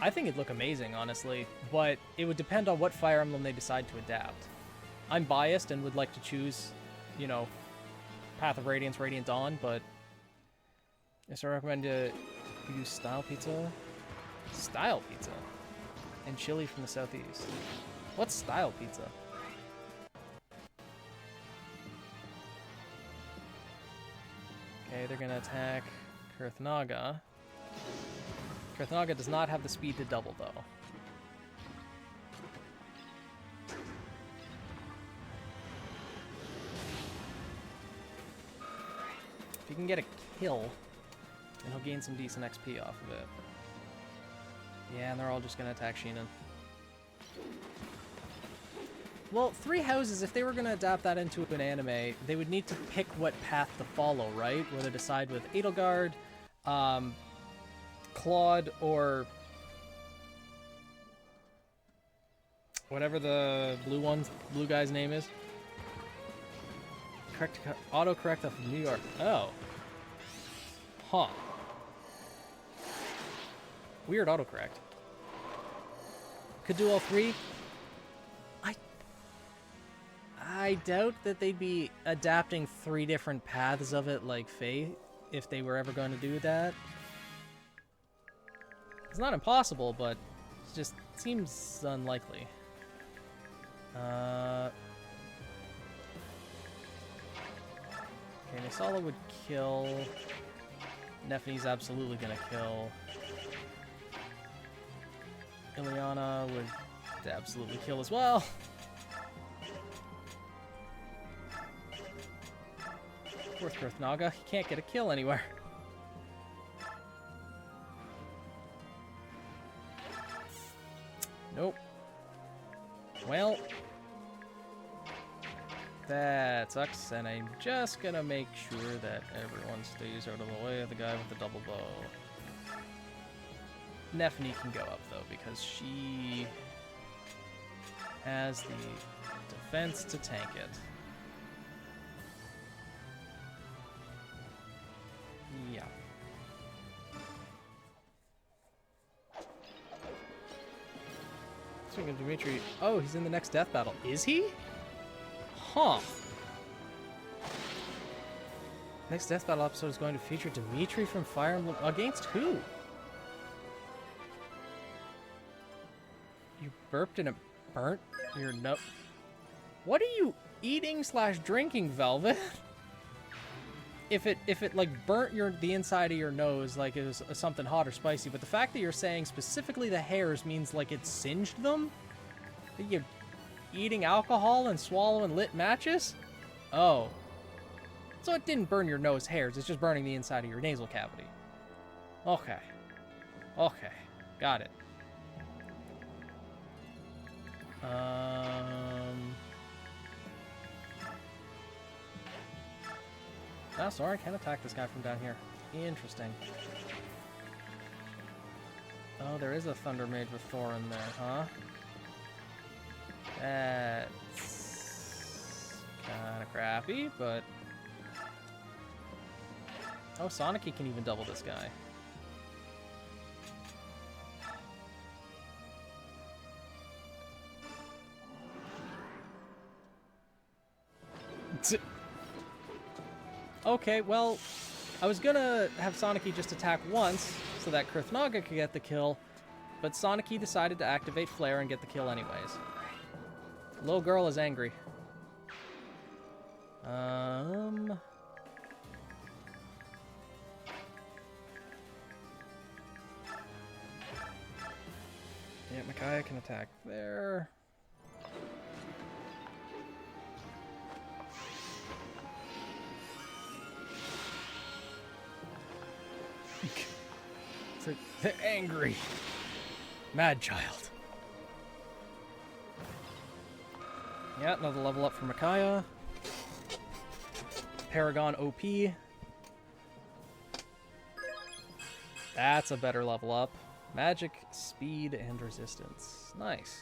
I think it'd look amazing, honestly, but it would depend on what Fire Emblem they decide to adapt. I'm biased and would like to choose, you know, Path of Radiance, Radiant Dawn, but yes, I recommend you use Style Pizza. Style Pizza? And chili from the southeast. What's Style Pizza? Okay, they're gonna attack Kurthnaga. Kurthnaga does not have the speed to double, though. If he can get a kill, then he'll gain some decent XP off of it. Yeah, and they're all just gonna attack Sheenan. Well, Three Houses, if they were gonna adapt that into an anime, they would need to pick what path to follow, right? Whether to side with Edelgard, Claude, or whatever the blue guy's name is. Autocorrect off of New York. Oh. Huh. Weird autocorrect. Could do all three. I doubt that they'd be adapting 3 different paths of it like Faith, if they were ever going to do that. It's not impossible, but it just seems unlikely. Okay, Nisala would kill. Nephi's absolutely gonna kill. Ileana would absolutely kill as well. Poor Kurthnaga, he can't get a kill anywhere. Nope. Well, that sucks, and I'm just gonna make sure that everyone stays out of the way of the guy with the double bow. Nephany can go up, though, because she has the defense to tank it. Yeah. Speaking of Dimitri, oh, he's in the next death battle. Is he? Huh. Next death battle episode is going to feature Dimitri from Fire Emblem. Against who? You burped and it burnt your nose. What are you eating / drinking, Velvet? If it like burnt the inside of your nose like it was something hot or spicy, but the fact that you're saying specifically the hairs means like it singed them? Are you eating alcohol and swallowing lit matches? Oh. So it didn't burn your nose hairs, it's just burning the inside of your nasal cavity. Okay. Okay. Got it. Oh, sorry, I can't attack this guy from down here. Interesting. Oh, there is a Thunder Mage with Thorin there, huh? That's... Kinda crappy, but... Oh, Sonic can even double this guy. Okay, well, I was gonna have Sonic just attack once so that Kurthnaga could get the kill, but Sonic decided to activate Flare and get the kill anyways. Little girl is angry. Yeah, Micaiah can attack there. They're angry. Mad child. Yeah, another level up for Micaiah. Paragon OP. That's a better level up. Magic, speed, and resistance. Nice.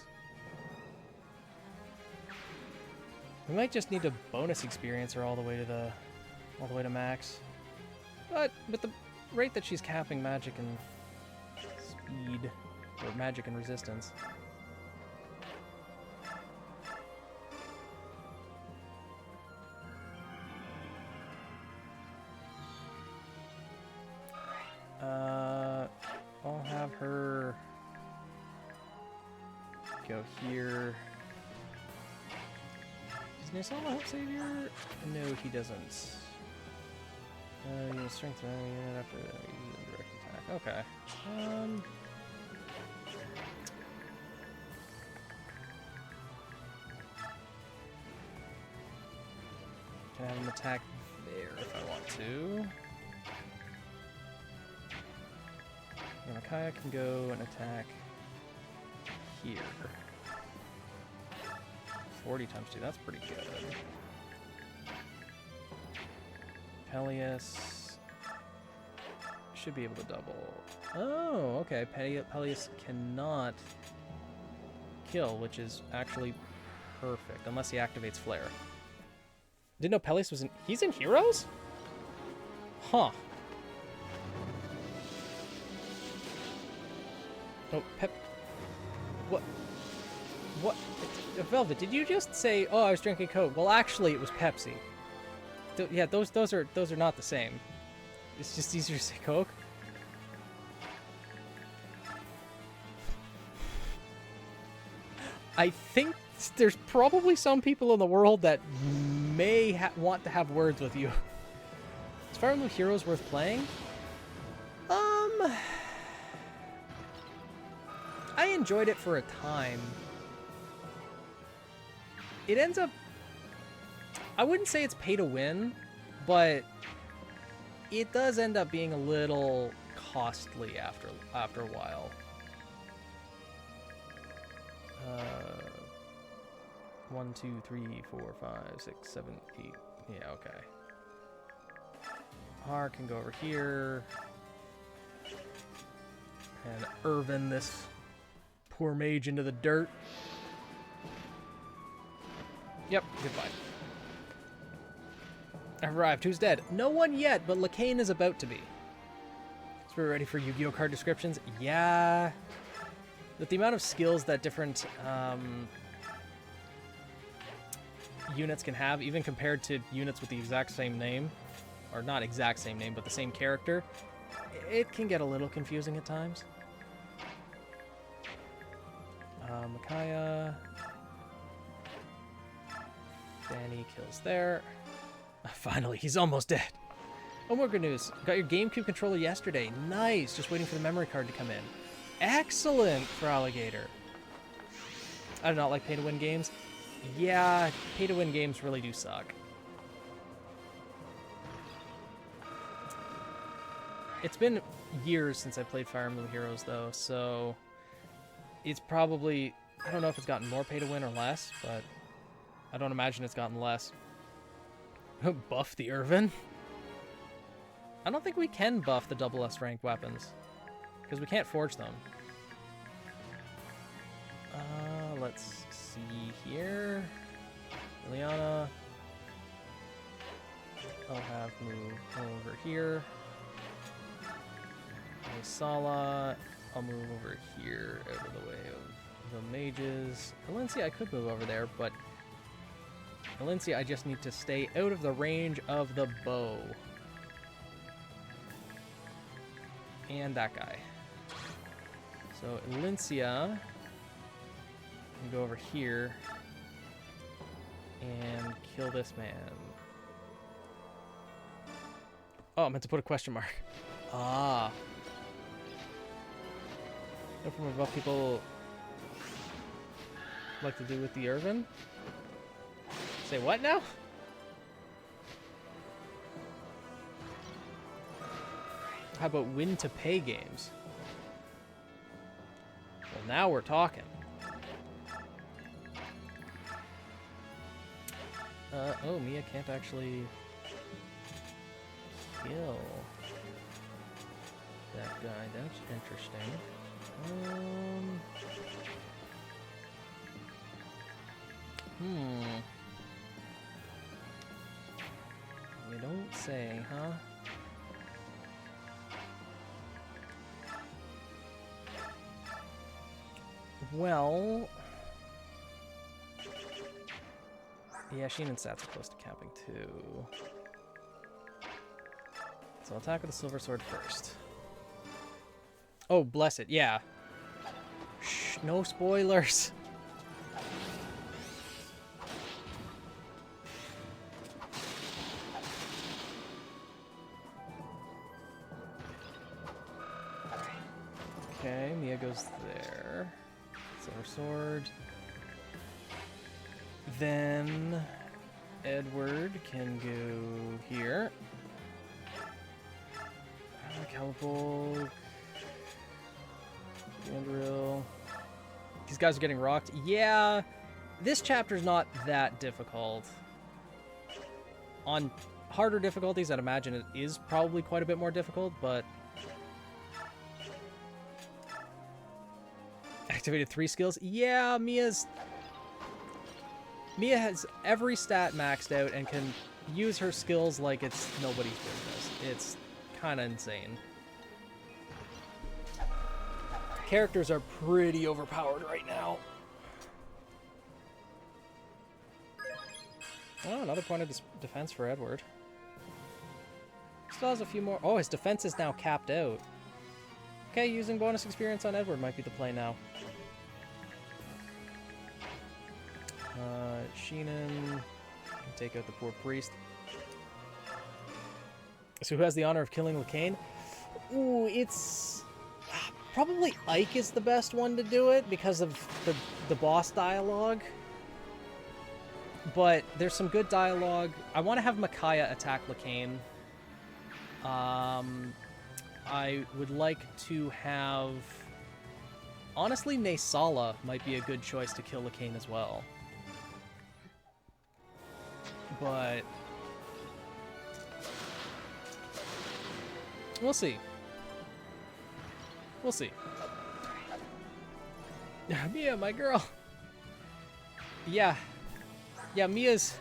We might just need a bonus experiencer all the way to max. But with the rate that she's capping magic and speed, or magic and resistance. I'll have her go here. Does Nisama help Savior? No, he doesn't. You strength unit after using direct attack. Okay. Can I have him attack there if I want to? Yeah, Micaiah can go and attack here. 40 times 2, that's pretty good. Peleus should be able to double. Oh, okay. Peleus cannot kill, which is actually perfect, unless he activates Flare. Didn't know Peleus was in... He's in Heroes? Huh. Oh, What? What? Velvet, did you just say, oh, I was drinking Coke? Well, actually, it was Pepsi. Yeah, those are not the same. It's just easier to say Coke. I think there's probably some people in the world that may want to have words with you. Is Fire Emblem Heroes worth playing? I enjoyed it for a time. It ends up... I wouldn't say it's pay to win, but it does end up being a little costly after a while. 1, 2, 3, 4, 5, 6, 7, 8. Yeah, okay. R can go over here. And Irvin this poor mage into the dirt. Yep, goodbye. Arrived. Who's dead? No one yet, but Lacane is about to be. So we're ready for Yu-Gi-Oh! Card descriptions? Yeah. With the amount of skills that different units can have, even compared to units with the exact same name, or not exact same name, but the same character, it can get a little confusing at times. Micaiah. Danny kills there. Finally, he's almost dead. Oh, more good news. Got your GameCube controller yesterday. Nice. Just waiting for the memory card to come in. Excellent for Alligator. I do not like pay-to-win games. Yeah, pay-to-win games really do suck. It's been years since I played Fire Emblem Heroes, though, so it's probably... I don't know if it's gotten more pay-to-win or less, but I don't imagine it's gotten less. Buff the Irvin? I don't think we can buff the double S rank weapons, because we can't forge them. Let's see here. Liliana. I'll have move over here. Sala, I'll move over here out of the way of the mages. Valencia, I could move over there, but Valencia, I just need to stay out of the range of the bow. And that guy. So Valencia can go over here and kill this man. Oh, I meant to put a question mark. Ah. No, from above people like to do with the Irvin? Say what now? How about win to pay games? Well, now we're talking. Oh, Mia can't actually kill that guy. That's interesting. You don't say, huh? Well... yeah, Sheen and Sats are close to capping too. So I'll attack with the silver sword first. Oh, bless it, yeah. Shh, no spoilers. Okay, Mia goes there. Silver sword. Then Edward can go here. Calipol. Andrew. These guys are getting rocked. Yeah, this chapter's not that difficult. On harder difficulties, I'd imagine it is probably quite a bit more difficult, but... activated 3 skills. Yeah, Mia has every stat maxed out and can use her skills like it's nobody's business. It's kind of insane. Characters are pretty overpowered right now. Oh, another point of defense for Edward. Still has a few more. Oh, his defense is now capped out. Okay, using bonus experience on Edward might be the play now. Sheenan can take out the poor priest. So who has the honor of killing Lacane? Ooh, it's... probably Ike is the best one to do it because of the boss dialogue. But there's some good dialogue. I want to have Micaiah attack Lacane. I would like to have... honestly, Naysala might be a good choice to kill Lacane as well. But... we'll see. We'll see. Mia, my girl. Yeah. Yeah, Mia's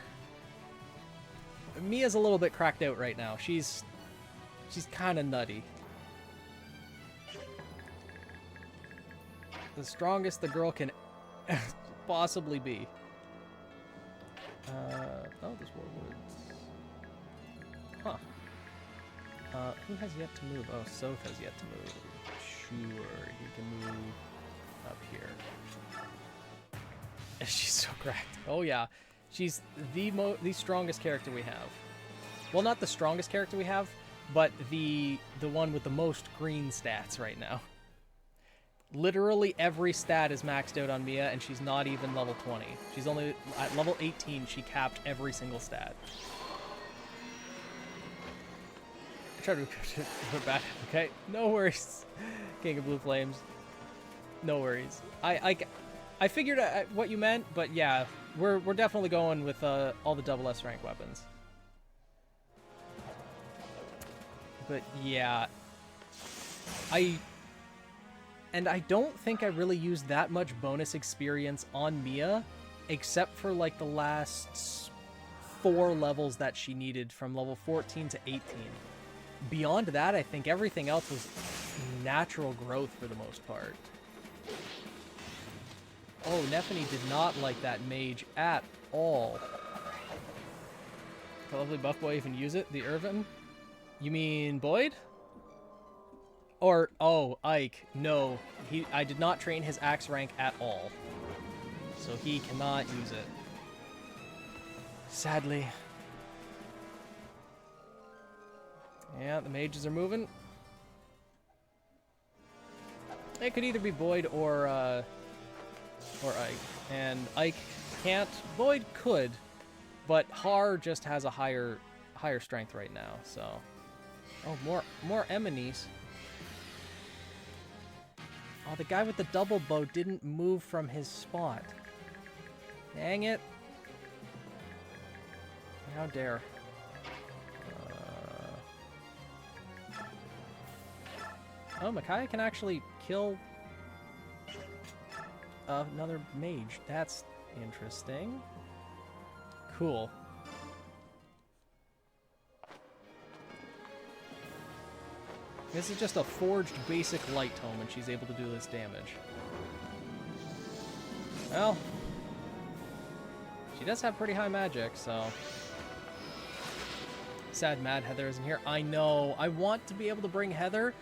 a little bit cracked out right now. She's kind of nutty. The strongest the girl can possibly be. Oh, there's more woods. Huh. Who has yet to move? Oh, Soth has yet to move. Sure, he can move up here. She's so cracked. Oh yeah, she's the strongest character we have. Well, not the strongest character we have, but the one with the most green stats right now. Literally every stat is maxed out on Mia, and she's not even level 20. She's only at level 18. She capped every single stat. I tried to put back. Okay, no worries. King of Blue Flames. No worries. I figured what you meant, but yeah, we're definitely going with all the double S rank weapons. But yeah, I don't think I really used that much bonus experience on Mia, except for like the last 4 levels that she needed from level 14 to 18. Beyond that, I think everything else was natural growth for the most part. Oh, Nephany did not like that mage at all. Can lovely buff boy even use it? The Irvin? You mean Boyd? Or, oh, Ike. No, I did not train his axe rank at all. So he cannot use it. Sadly. Yeah, the mages are moving. It could either be Boyd or Ike. And Ike can't. Boyd could, but Har just has a higher strength right now, so. Oh, more enemies. Oh, the guy with the double bow didn't move from his spot. Dang it. How dare. Oh, Micaiah can actually kill another mage. That's interesting. Cool. This is just a forged basic light tome and she's able to do this damage. Well, she does have pretty high magic, so. Sad Mad Heather isn't here. I know. I want to be able to bring Heather.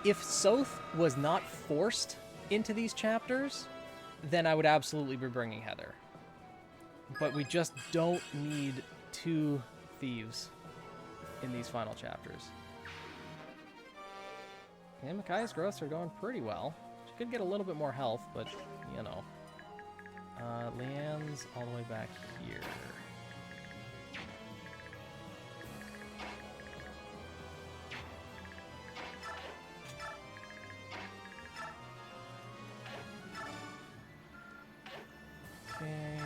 If Soth was not forced into these chapters, then I would absolutely be bringing Heather. But we just don't need 2 thieves in these final chapters. And Micaiah's growths are going pretty well. She could get a little bit more health, but, you know. Leanne's all the way back here. Okay.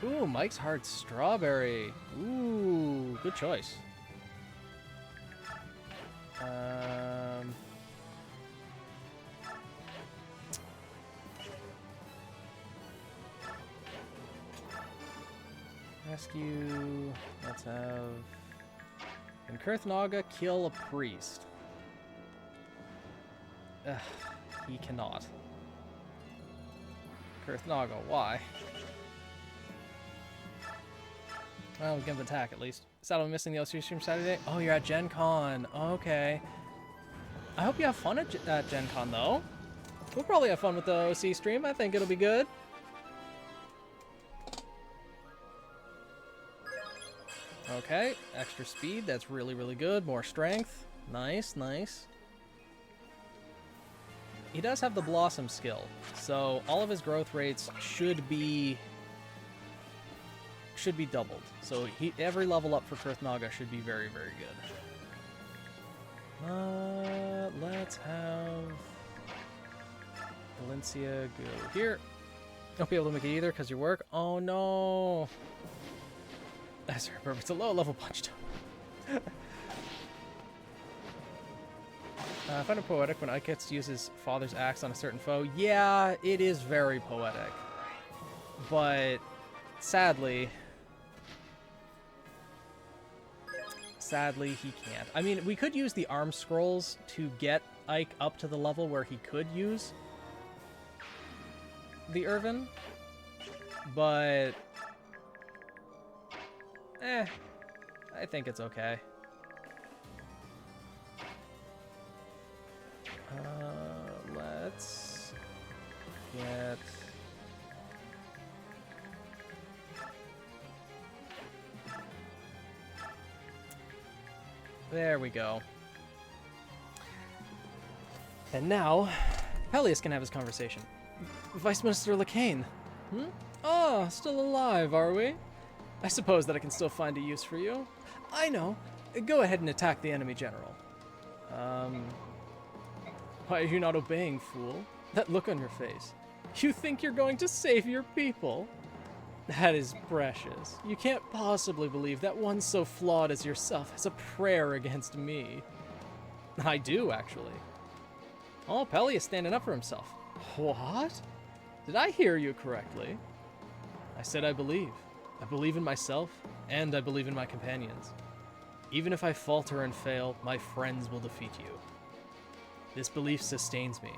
Ooh, Mike's Hard Strawberry. Ooh, good choice. Rescue. Let's have. Can Kurthnaga kill a priest? Ugh, he cannot. Kurthnaga, why? Well, we give him attack at least. Sad I'm missing the LC stream Saturday. Oh, you're at Gen Con. Okay. I hope you have fun at Gen Con, though. We'll probably have fun with the OC stream. I think it'll be good. Okay, extra speed. That's really, really good. More strength. Nice, nice. He does have the Blossom skill, so all of his growth rates should be doubled. So every level up for Kurthnaga should be very, very good. Let's have Valencia go here. Don't be able to make it either because your work. Oh no! That's perfect. It's a low level punch tone. I find it poetic when Ike gets to use his father's axe on a certain foe. Yeah, it is very poetic. But sadly, he can't. I mean, we could use the arm scrolls to get Ike up to the level where he could use the Irvin, but I think it's okay. Let's get... There we go. And now, Peleus can have his conversation. Vice Minister Lacane. Ah, still alive, are we? I suppose that I can still find a use for you. I know. Go ahead and attack the enemy general. Why are you not obeying, fool? That look on your face. You think you're going to save your people? That is precious. You can't possibly believe that one so flawed as yourself has a prayer against me. I do, actually. Oh, Pele is standing up for himself. What? Did I hear you correctly? I said I believe. I believe in myself, and I believe in my companions. Even if I falter and fail, my friends will defeat you. This belief sustains me.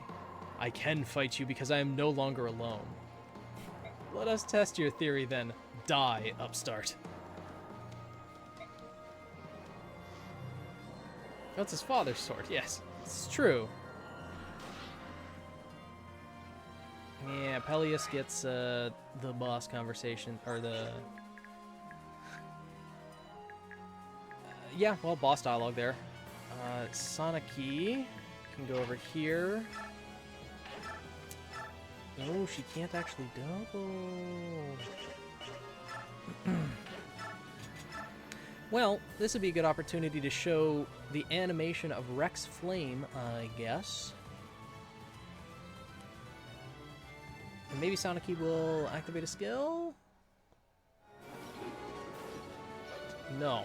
I can fight you because I am no longer alone. Let us test your theory then. Die, upstart. That's his father's sword, yes. It's true. Yeah, Peleus gets the boss conversation, or the... yeah, well, boss dialogue there. Sonaki can go over here. Oh, she can't actually double. Well, this would be a good opportunity to show the animation of Rex Flame, I guess. And maybe Sonaki will activate a skill? No.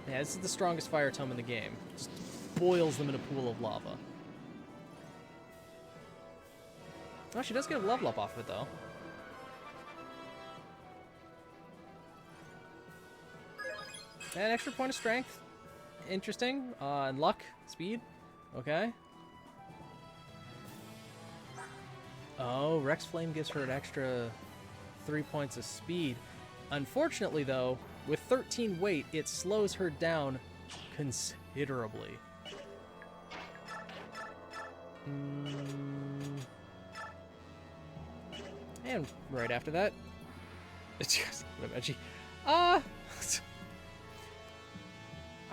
Yeah, this is the strongest fire tome in the game. Just boils them in a pool of lava. Oh, she does get a level up off of it, though. An extra point of strength. Interesting. And luck. Speed. Okay. Oh, Rex Flame gives her an extra 3 points of speed. Unfortunately, though, with 13 weight, it slows her down considerably. And right after that, it's just what about she? I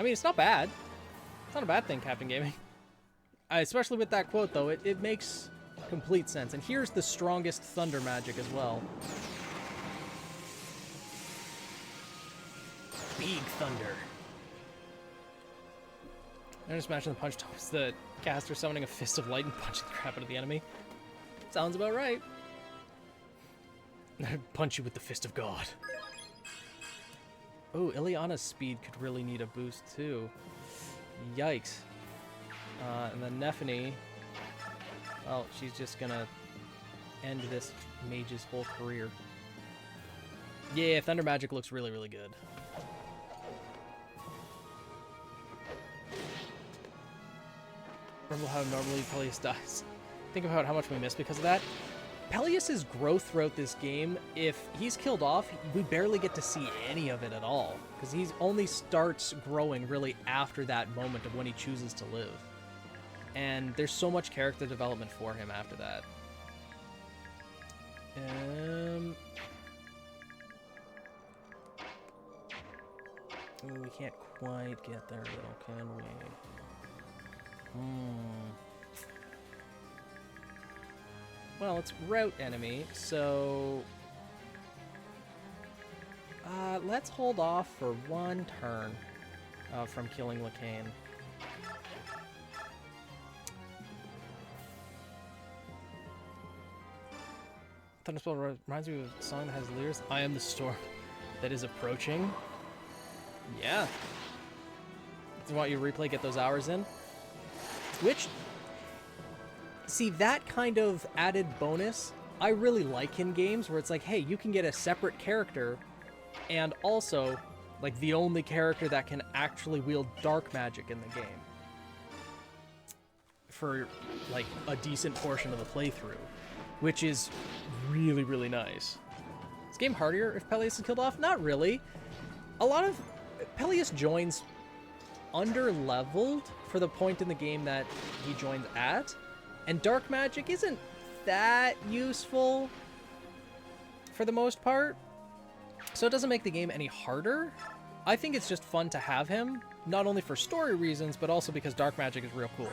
mean, it's not bad. It's not a bad thing, Captain Gaming. Especially with that quote, though, it makes complete sense. And here's the strongest thunder magic as well. Big thunder. I just imagine the punch tops the caster summoning a fist of light and punching the crap out of the enemy. Sounds about right. I'd punch you with the fist of God. Oh, Ileana's speed could really need a boost too. Yikes. And then Nephany, well, she's just gonna end this mage's whole career. Yeah, Thunder Magic looks really, really good. Remember how normally Peleus dies? Think about how much we missed because of that. Peleus' growth throughout this game, if he's killed off, we barely get to see any of it at all. Because he only starts growing really after that moment of when he chooses to live. And there's so much character development for him after that. We can't quite get there though, can we? Well, it's route enemy, so let's hold off for one turn from killing Lacane. Thunderspell reminds me of a song that has lyrics. I am the storm that is approaching. Yeah. Do you want you to replay, get those hours in? Which, see, that kind of added bonus, I really like in games where it's like, hey, you can get a separate character and also, like, the only character that can actually wield dark magic in the game for, like, a decent portion of the playthrough, which is really, really nice. Is this game harder if Peleus is killed off? Not really. A lot of Peleus joins under-leveled for the point in the game that he joins at, and dark magic isn't that useful for the most part, so it doesn't make the game any harder. I think it's just fun to have him, not only for story reasons, but also because dark magic is real cool.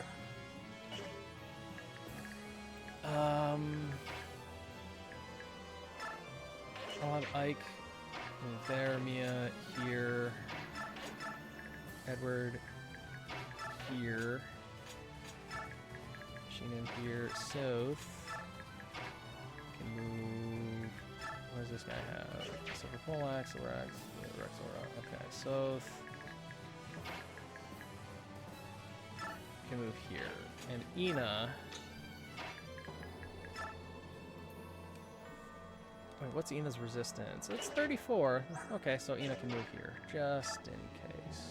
I'll have Ike there, Mia here, Edward here, Sheenan here, Soph can move. What does this guy have? Silver Poleaxe, Rex, okay, Soph can move here, and Ina Wait, what's Ina's resistance? It's 34. Okay, so Ina can move here, just in case.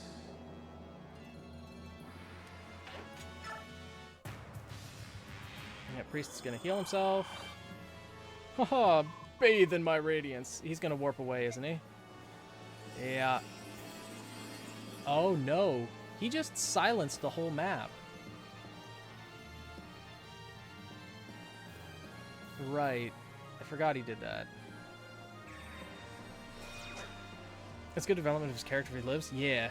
Yeah, Priest's gonna heal himself. Haha, bathe in my radiance. He's gonna warp away, isn't he? Yeah. Oh no, he just silenced the whole map. Right. I forgot he did that. It's good development of his character if he lives. Yeah.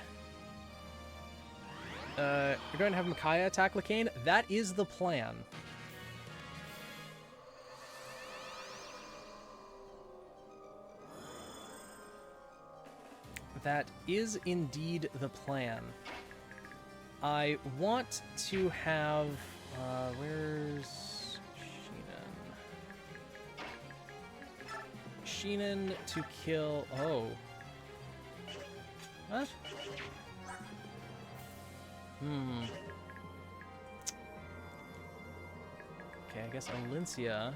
You're going to have Micaiah attack Lacane? That is the plan. That is indeed the plan. I want to have... where's Sheenan? Sheenan to kill... Oh. What? Okay, I guess Alincia...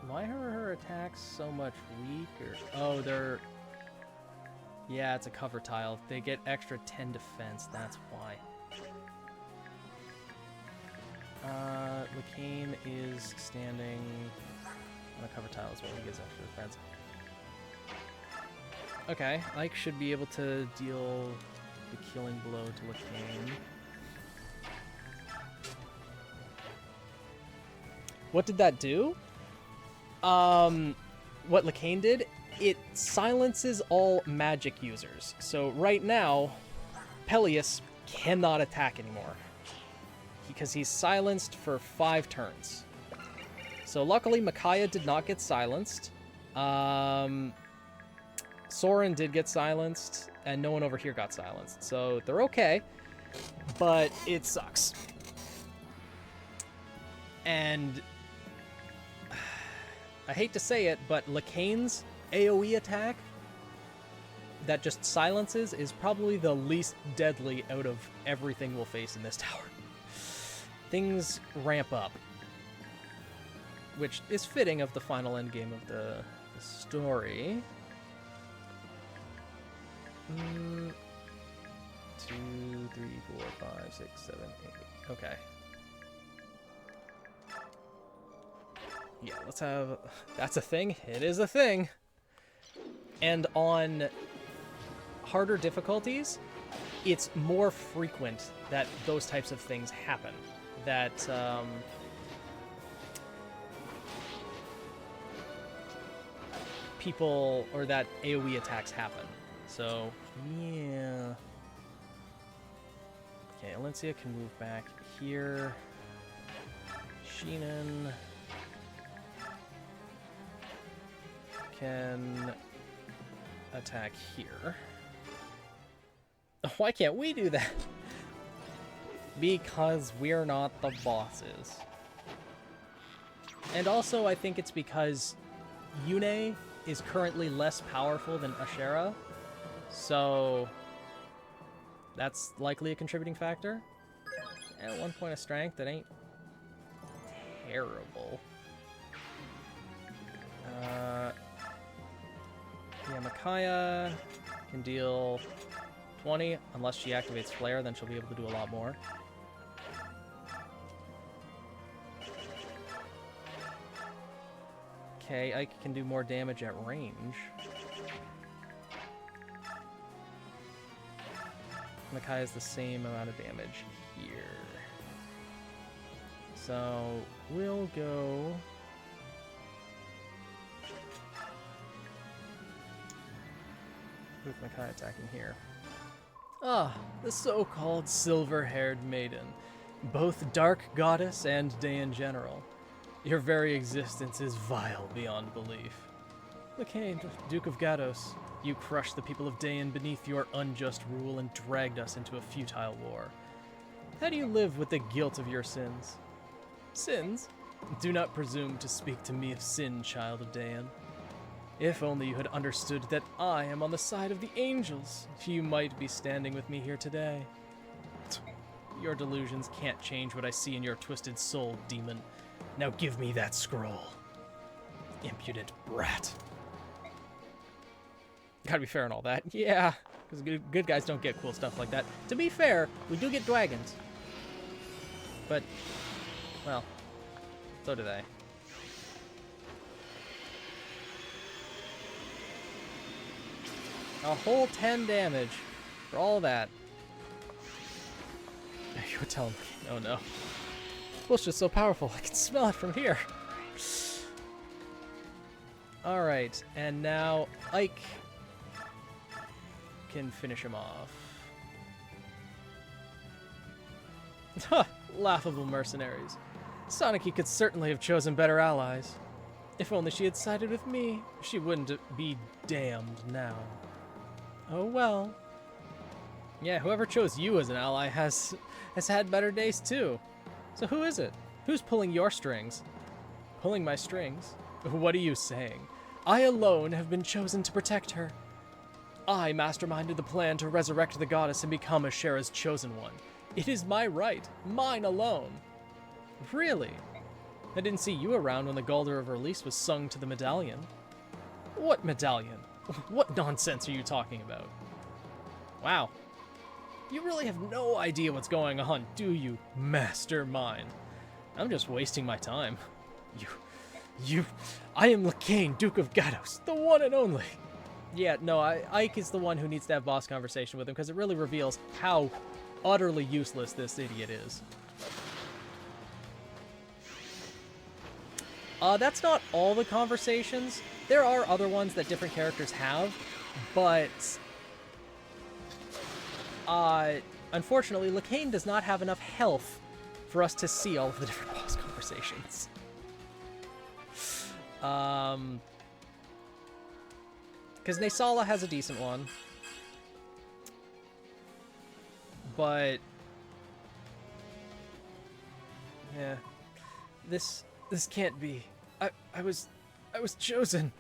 Why are her attacks so much weaker? Oh, they're... Yeah, it's a cover tile. They get extra 10 defense, that's why. Lacane is standing on a cover tile as well. He gets extra defense. Okay, Ike should be able to deal the killing blow to Lacane. What did that do? What Lacane did, it silences all magic users. So right now, Peleus cannot attack anymore because he's silenced for 5 turns. So luckily, Micaiah did not get silenced. Soren did get silenced, and no one over here got silenced. So they're okay, but it sucks. And I hate to say it, but Lacane's AoE attack that just silences is probably the least deadly out of everything we'll face in this tower. Things ramp up, which is fitting of the final endgame of the story. 2, 3, 4, 5, 6, 7, 8. Okay. Yeah, let's have... That's a thing. It is a thing. And on harder difficulties, it's more frequent that those types of things happen. That, people, or that AoE attacks happen. So, yeah. Okay, Alencia can move back here. Sheenan can attack here. Why can't we do that? Because we're not the bosses. And also, I think it's because Yune is currently less powerful than Ashera, so that's likely a contributing factor. At 1 point of strength, that ain't terrible. Yeah, Micaiah can deal 20, unless she activates Flare, then she'll be able to do a lot more. Okay, Ike can do more damage at range. Micaiah's the same amount of damage here. So, we'll go... with Micaiah attacking here. Ah, the so-called silver-haired maiden. Both dark goddess and Daein general. Your very existence is vile beyond belief. Lacane, Duke of Gados, you crushed the people of Daein beneath your unjust rule and dragged us into a futile war. How do you live with the guilt of your sins? Sins? Do not presume to speak to me of sin, child of Daein. If only you had understood that I am on the side of the angels, you might be standing with me here today. Your delusions can't change what I see in your twisted soul, demon. Now give me that scroll. Impudent brat. Gotta be fair and all that. Yeah, because good guys don't get cool stuff like that. To be fair, we do get dragons. But, well, so do they. A whole 10 damage for all that. You would tell him, oh no. It's just so powerful, I can smell it from here. Alright, and now Ike can finish him off. Ha! Laughable mercenaries. Soniki could certainly have chosen better allies. If only she had sided with me, she wouldn't be damned now. Oh well. Yeah, whoever chose you as an ally has had better days too. So who is it? Who's pulling your strings? Pulling my strings? What are you saying? I alone have been chosen to protect her. I masterminded the plan to resurrect the goddess and become Ashera's chosen one. It is my right, mine alone. Really? I didn't see you around when the Galder of Release was sung to the medallion. What medallion? What nonsense are you talking about? Wow. You really have no idea what's going on, do you, mastermind? I'm just wasting my time. I am Lacane, Duke of Gatos, the one and only. Yeah, no, Ike is the one who needs to have boss conversation with him because it really reveals how utterly useless this idiot is. That's not all the conversations. There are other ones that different characters have, but unfortunately, Lacane does not have enough health for us to see all of the different boss conversations. Because Naysala has a decent one. But yeah. This can't be. I was chosen.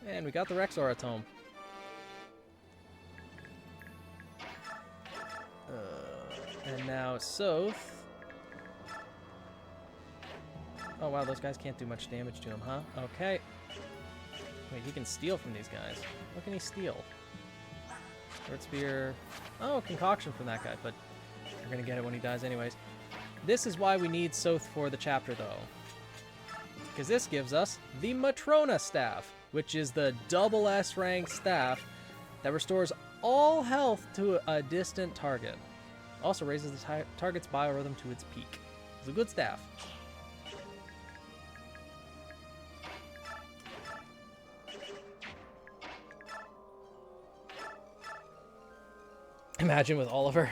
And we got the Rexora tome. And now Soth. Oh wow, those guys can't do much damage to him, huh? Okay. Wait, he can steal from these guys. What can he steal? Sword Spear. Oh, concoction from that guy, but we're gonna get it when he dies anyways. This is why we need Soth for the chapter, though. Because this gives us the Matrona Staff, which is the double S rank staff that restores all health to a distant target. Also raises the target's biorhythm to its peak. It's a good staff. Imagine with Oliver.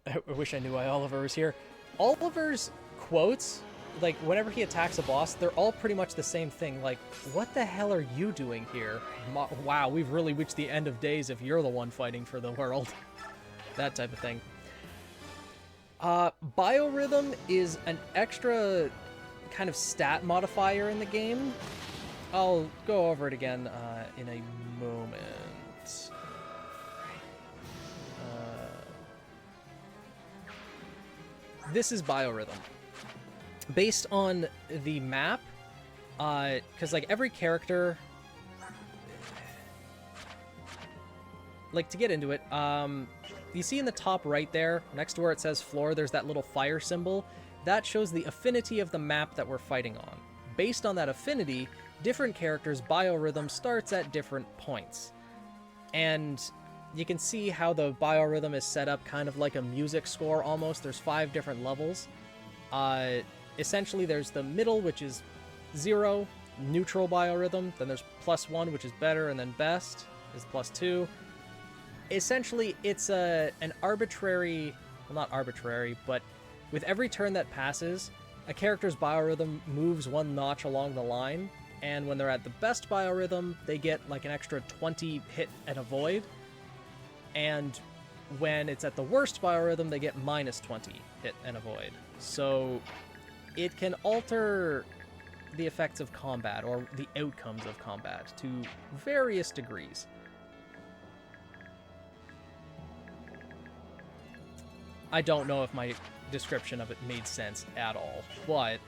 I wish I knew why Oliver was here. Oliver's quotes, like, whenever he attacks a boss, they're all pretty much the same thing. Like, what the hell are you doing here? Wow, we've really reached the end of days if you're the one fighting for the world. That type of thing. Biorhythm is an extra kind of stat modifier in the game. I'll go over it again in a moment. This is biorhythm. Based on the map, because like every character, like to get into it, you see in the top right there, next to where it says floor, there's that little fire symbol. That shows the affinity of the map that we're fighting on. Based on that affinity, different characters' biorhythm starts at different points. And you can see how the biorhythm is set up kind of like a music score almost. There's 5 different levels. Essentially, there's the middle, which is 0, neutral biorhythm. Then there's +1, which is better, and then best is +2. Essentially, it's an arbitrary, well, not arbitrary, but with every turn that passes, a character's biorhythm moves 1 notch along the line, and when they're at the best biorhythm, they get like an extra 20 hit and avoid. And when it's at the worst biorhythm, they get -20 hit and avoid. So it can alter the effects of combat or the outcomes of combat to various degrees. I don't know if my description of it made sense at all. But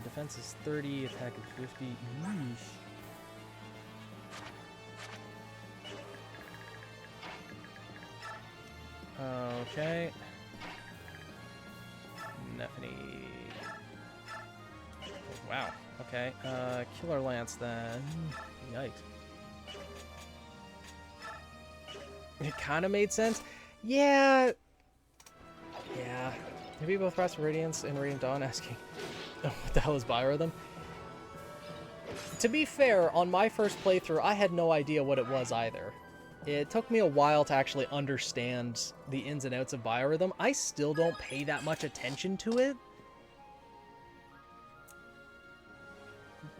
defense is 30, attack is 50. Yeesh. Okay. Nephany. Wow. Okay. Killer Lance then. Yikes. It kind of made sense. Yeah. Yeah. Have you both pressed Radiance and Radiant Dawn asking, oh, what the hell is biorhythm? To be fair, on my first playthrough, I had no idea what it was either. It took me a while to actually understand the ins and outs of biorhythm. I still don't pay that much attention to it,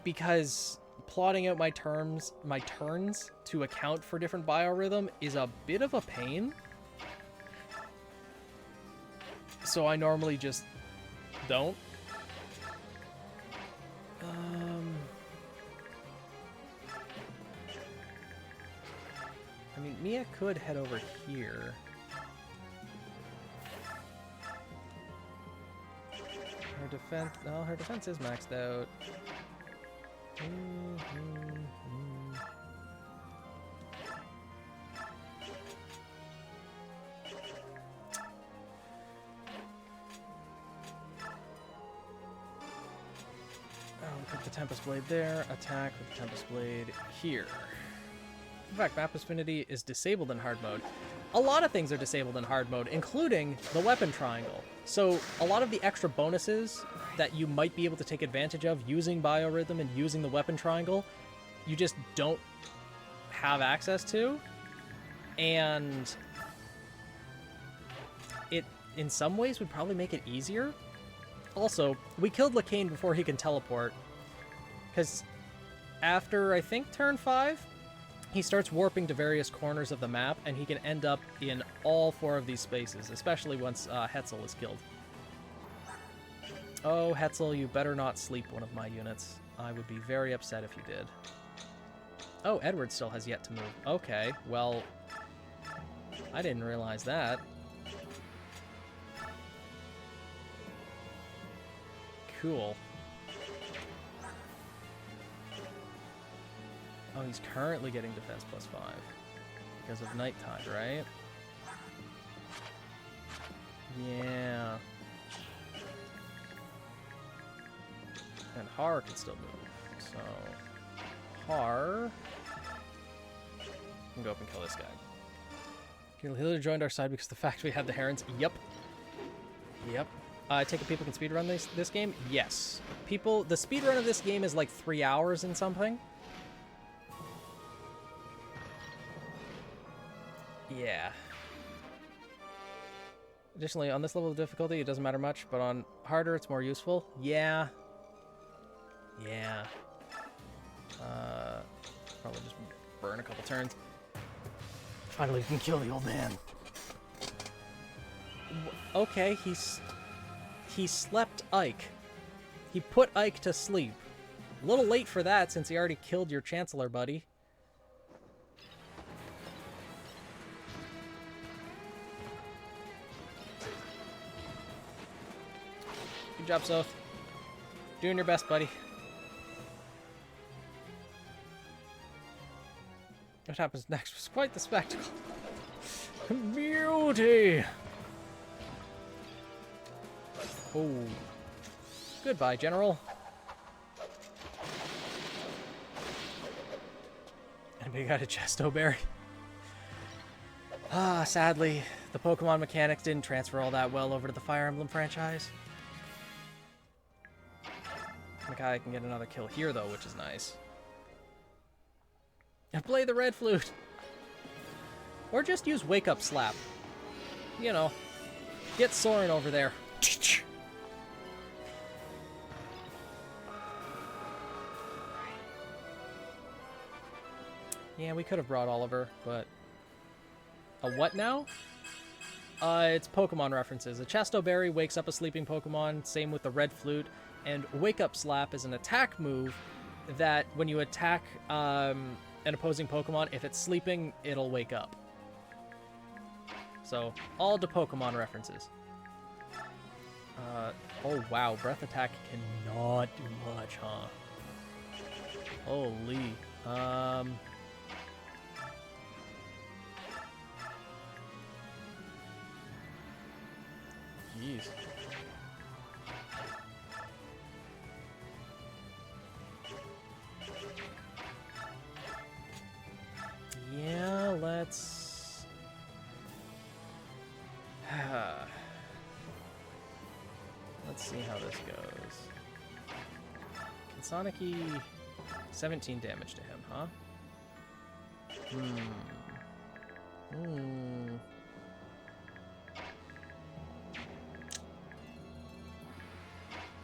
because plotting out my turns to account for different biorhythm is a bit of a pain. So I normally just don't. I mean, Mia could head over here. Her defense is maxed out. Put the Tempest Blade there, attack with the Tempest Blade here. In fact, Map Affinity is disabled in hard mode. A lot of things are disabled in hard mode, including the weapon triangle. So a lot of the extra bonuses that you might be able to take advantage of using biorhythm and using the weapon triangle, you just don't have access to. And it, in some ways, would probably make it easier. Also, we killed Lacane before he can teleport, because after, I think, turn 5, he starts warping to various corners of the map, and he can end up in all 4 of these spaces, especially once Hetzel is killed. Oh, Hetzel, you better not sleep one of my units. I would be very upset if you did. Oh, Edward still has yet to move. Okay, well, I didn't realize that. Cool. Oh, he's currently getting defense +5 because of Night Tide, right? Yeah. And Har can still move. So, Har can go up and kill this guy. Healer joined our side because of the fact we had the Herons. Yep. Yep. I take it people can speedrun this game? Yes. The speedrun of this game is like 3 hours and something. Yeah. Additionally, on this level of difficulty, it doesn't matter much, but on harder, it's more useful. Yeah. Yeah. Probably just burn a couple turns. Finally, we can kill the old man. Okay, he slept Ike. He put Ike to sleep. A little late for that, since he already killed your Chancellor, buddy. Good job, Soth. Doing your best, buddy. What happens next was quite the spectacle. Beauty! Oh. Goodbye, General. Anybody got a Chesto Berry? Ah, sadly, the Pokemon mechanics didn't transfer all that well over to the Fire Emblem franchise. Makai can get another kill here, though, which is nice. And play the Red Flute! Or just use Wake Up Slap. You know, get Soren over there. Yeah, we could have brought Oliver, but... A what now? It's Pokemon references. A Chesto Berry wakes up a sleeping Pokemon, same with the Red Flute, and Wake Up Slap is an attack move that when you attack an opposing Pokemon, if it's sleeping, it'll wake up. So, all the Pokemon references. Oh wow, Breath Attack cannot do much, huh? Holy. Jeez. Yeah, let's... Let's see how this goes. Can Sonic-y... 17 damage to him, huh?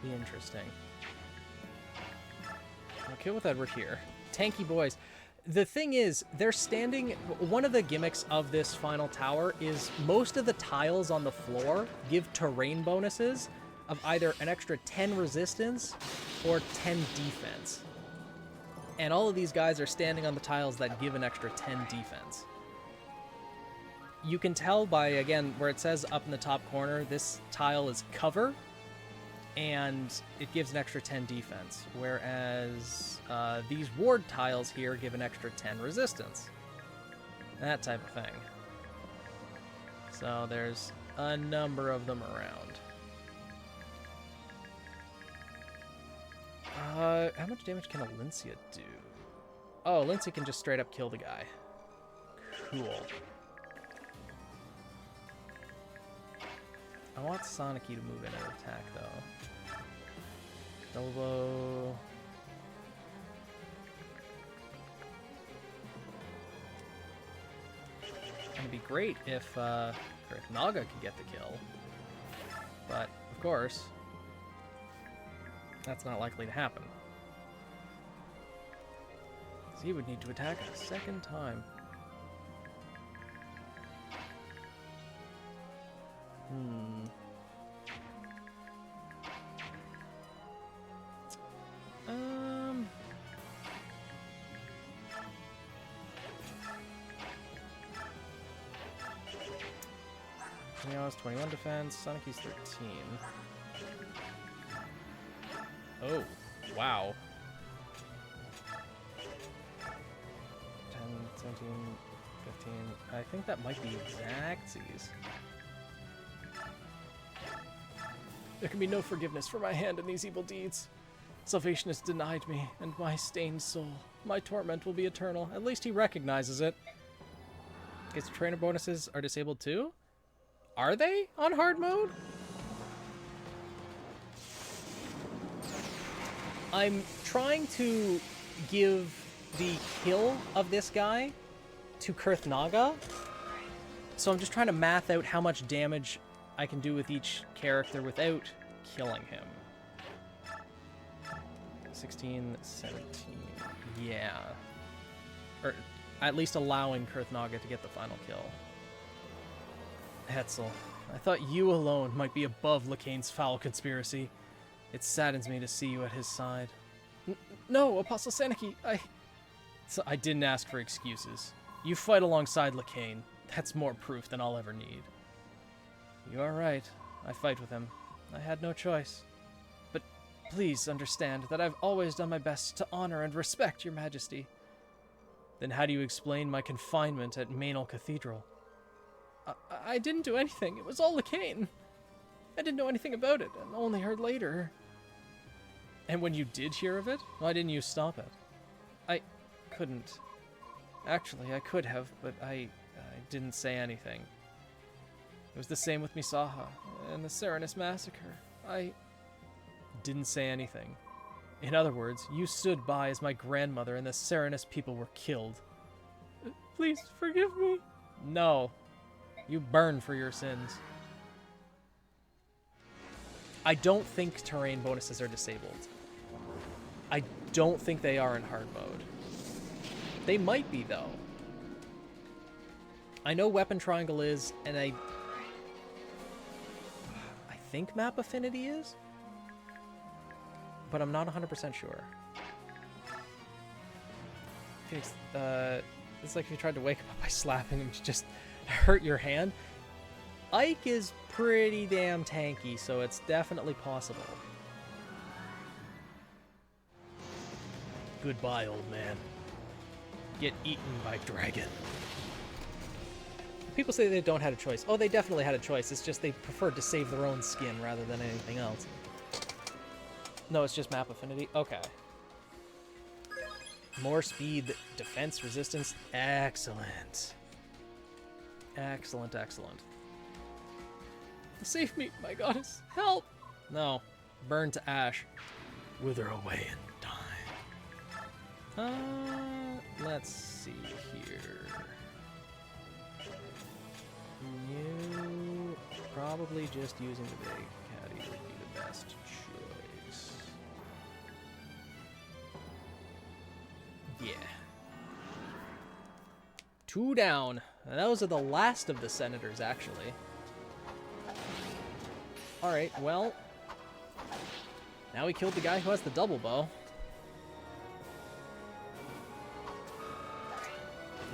Be interesting. I'll kill with Edward here. Tanky boys. The thing is, they're standing... One of the gimmicks of this final tower is most of the tiles on the floor give terrain bonuses of either an extra 10 resistance or 10 defense. And all of these guys are standing on the tiles that give an extra 10 defense. You can tell by, again, where it says up in the top corner, this tile is cover, and it gives an extra 10 defense, whereas these ward tiles here give an extra 10 resistance. That type of thing. So there's a number of them around. How much damage can a Lincia do? Oh, Lincia can just straight up kill the guy. Cool. I want Sonic-y to move in and attack, though. Double blow. It'd be great if Naga could get the kill. But, of course, that's not likely to happen. So he would need to attack a second time. Neo's 21 defense, Sonic-y's 13. Oh, wow. 10, 17, 15. I think that might be exactsies. There can be no forgiveness for my hand in these evil deeds. Salvation is denied me, and my stained soul. My torment will be eternal. At least he recognizes it. Guess trainer bonuses are disabled too? Are they on hard mode? I'm trying to give the kill of this guy to Kurth Naga, so I'm just trying to math out how much damage I can do with each character without killing him. 16, 17, yeah. Or at least allowing Kurth Naga to get the final kill. Hetzel, I thought you alone might be above Lakane's foul conspiracy. It saddens me to see you at his side. No, Apostle Seneki, I didn't ask for excuses. You fight alongside Lakane. That's more proof than I'll ever need. You are right. I fight with him. I had no choice. But please understand that I've always done my best to honor and respect your majesty. Then how do you explain my confinement at Mainel Cathedral? I didn't do anything. It was all Lakane. I didn't know anything about it, and only heard later. And when you did hear of it, why didn't you stop it? I couldn't. Actually, I could have, but I didn't say anything. It was the same with Misaha and the Serenus massacre. I didn't say anything. In other words, you stood by as my grandmother and the Serenus people were killed. Please forgive me. No. You burn for your sins. I don't think terrain bonuses are disabled. I don't think they are in hard mode. They might be, though. I know Weapon Triangle is, and I think Map Affinity is, but I'm not 100% sure. Phoenix, it's like if you tried to wake him up by slapping him to just hurt your hand. Ike is pretty damn tanky, so it's definitely possible. Goodbye, old man. Get eaten by dragon. People say they don't have a choice. Oh, they definitely had a choice. It's just they preferred to save their own skin rather than anything else. No, it's just map affinity. Okay. More speed, defense, resistance. Excellent. Excellent, excellent. Save me, my goddess. Help! No. Burn to ash. Wither away in time. Let's see here. You probably just using the big caddy would be the best choice. Yeah. 2 down. And those are the last of the senators, actually. Alright, well. Now we killed the guy who has the double bow.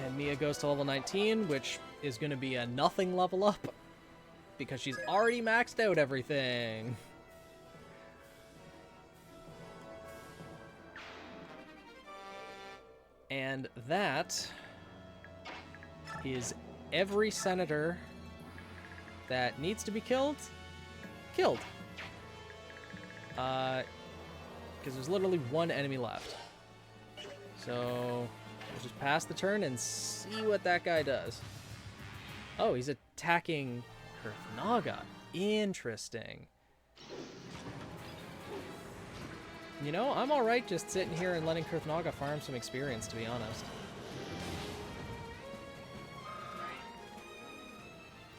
And Mia goes to level 19, which is going to be a nothing level up. Because she's already maxed out everything. And that is every senator that needs to be killed. Killed. Because there's literally one enemy left. So we'll just pass the turn and see what that guy does. Oh, he's attacking Kurthnaga. Interesting. You know, I'm alright just sitting here and letting Kurthnaga farm some experience, to be honest.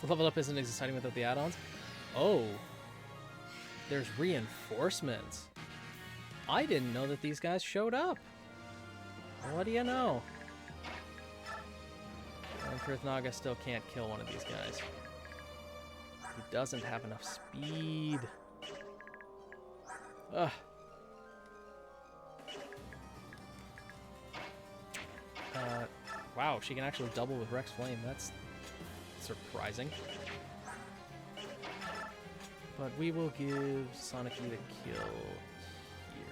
Level up isn't as exciting without the add-ons. Oh. There's reinforcements. I didn't know that these guys showed up. What do you know? And Kurthnaga still can't kill one of these guys. He doesn't have enough speed. Ugh. Wow, she can actually double with Rex Flame. That's surprising. But we will give Sonic E the kill here.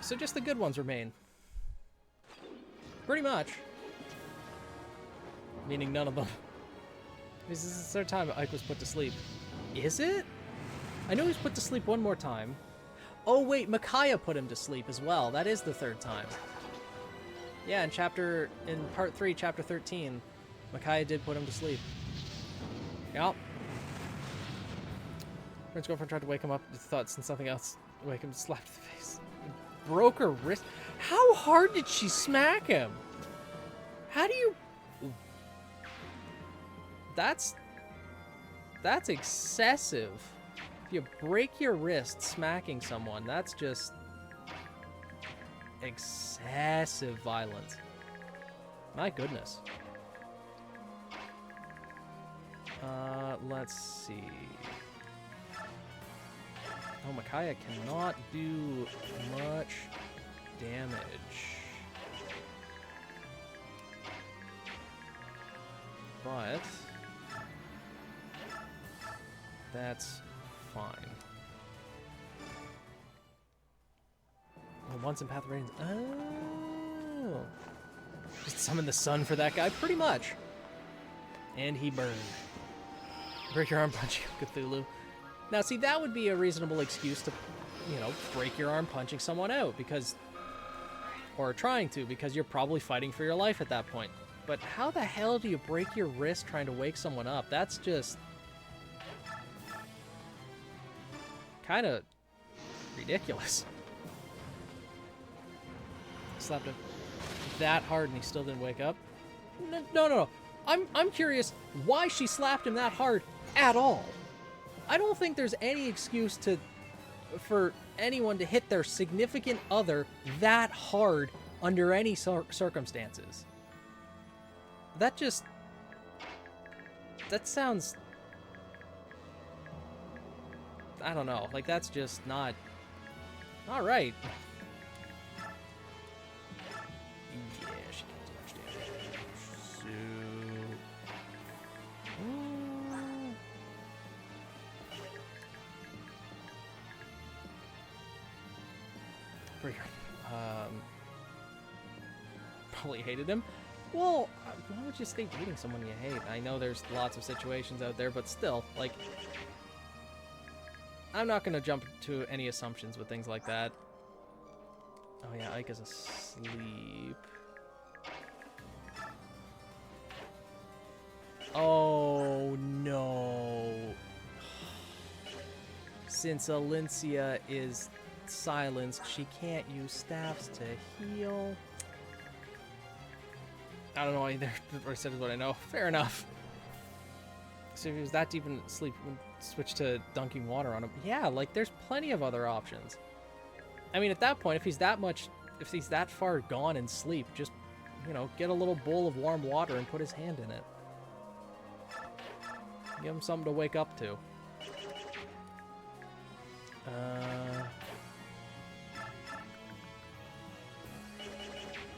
So just the good ones remain. Pretty much. Meaning none of them. This is the third time Ike was put to sleep. Is it? I know he was put to sleep one more time. Oh wait, Micaiah put him to sleep as well. That is the third time. Yeah, in part 3, chapter 13, Micaiah did put him to sleep. Yep. Friend's girlfriend tried to wake him up with thoughts and something else. Wake him, slapped the face. Broke her wrist. How hard did she smack him? How do you... That's excessive. If you break your wrist smacking someone, that's just excessive violence. My goodness. Let's see. Oh, Micaiah cannot do much damage. But that's fine. Well, once in Path of Radiance. Oh. Just summon the sun for that guy, pretty much. And he burned. Break your arm punching Cthulhu. Now, see, that would be a reasonable excuse to, you know, break your arm punching someone out, because... Or trying to, because you're probably fighting for your life at that point. But how the hell do you break your wrist trying to wake someone up? That's just... kind of ridiculous. Slapped him that hard and he still didn't wake up? No. I'm curious why she slapped him that hard at all. I don't think there's any excuse for anyone to hit their significant other that hard under any circumstances. That sounds... I don't know. Like, that's just not right. Yeah, she can't do much damage. So... for your, probably hated him. Well, why would you stay dating someone you hate? I know there's lots of situations out there, but still, like, I'm not gonna jump to any assumptions with things like that. Oh yeah, Ike is asleep. Oh no. Since Alencia is silenced, she can't use staffs to heal. I don't know either. What I said is what I know. Fair enough. So if he was that deep in sleep, we'd switch to dunking water on him. Yeah, like there's plenty of other options. I mean, at that point, if he's that far gone in sleep, just, you know, get a little bowl of warm water and put his hand in it. Give him something to wake up to.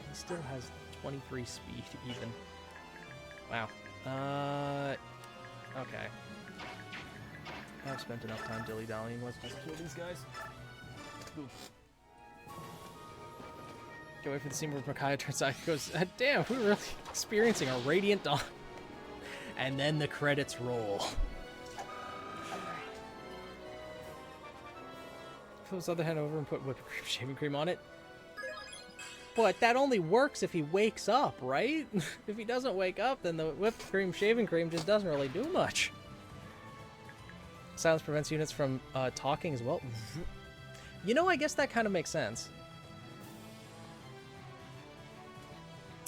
He still has 23 speed, even. Wow. Okay. I've spent enough time dilly-dallying. Let's just kill these guys. Ooh. Can't wait for the scene where Micaiah turns out and goes, damn, we're really experiencing a Radiant Dawn. And then the credits roll. Put his other hand over and put whipped cream, shaving cream on it. But that only works if he wakes up, right? If he doesn't wake up, then the whipped cream, shaving cream just doesn't really do much. Silence prevents units from talking as well. You know, I guess that kind of makes sense.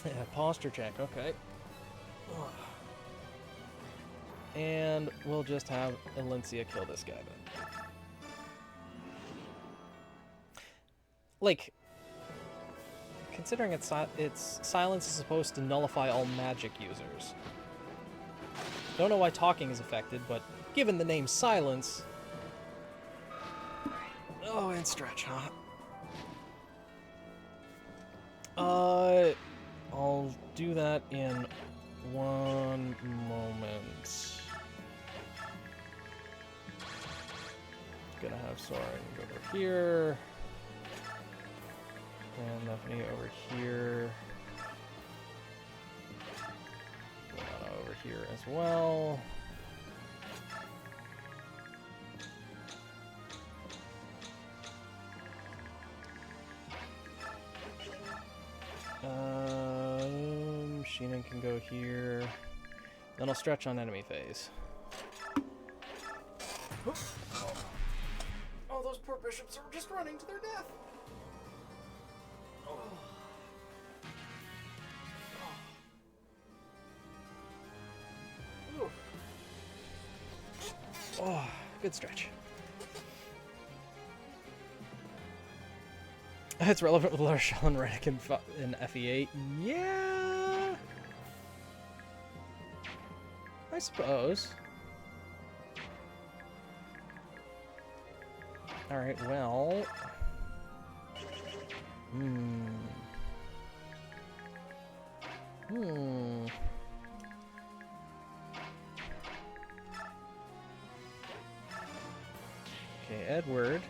Yeah, posture check, okay. And we'll just have Alencia kill this guy then. Like, considering its silence is supposed to nullify all magic users. Don't know why talking is affected, but given the name Silence... Oh, and stretch, huh? I'll do that in one moment. Gonna have Soren go over here. And Stephanie over here. Lana over here as well. Sheenan can go here. Then I'll stretch on enemy phase. Oh, those poor bishops are just running to their death. Oh, good stretch. It's relevant with Larshall and Reddick in FE8. Yeah, I suppose. Alright, well... Okay, Edward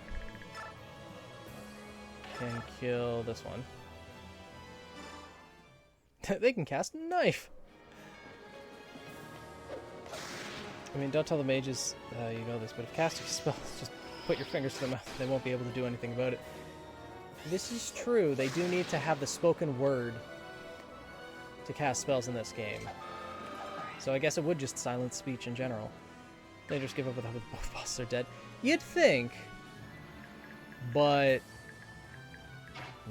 can kill this one. They can cast Knife! I mean, don't tell the mages you know this, but if casting spells, just put your fingers to their mouth. They won't be able to do anything about it. This is true. They do need to have the spoken word to cast spells in this game. So I guess it would just silence speech in general. They just give up with both bosses are dead. You'd think, but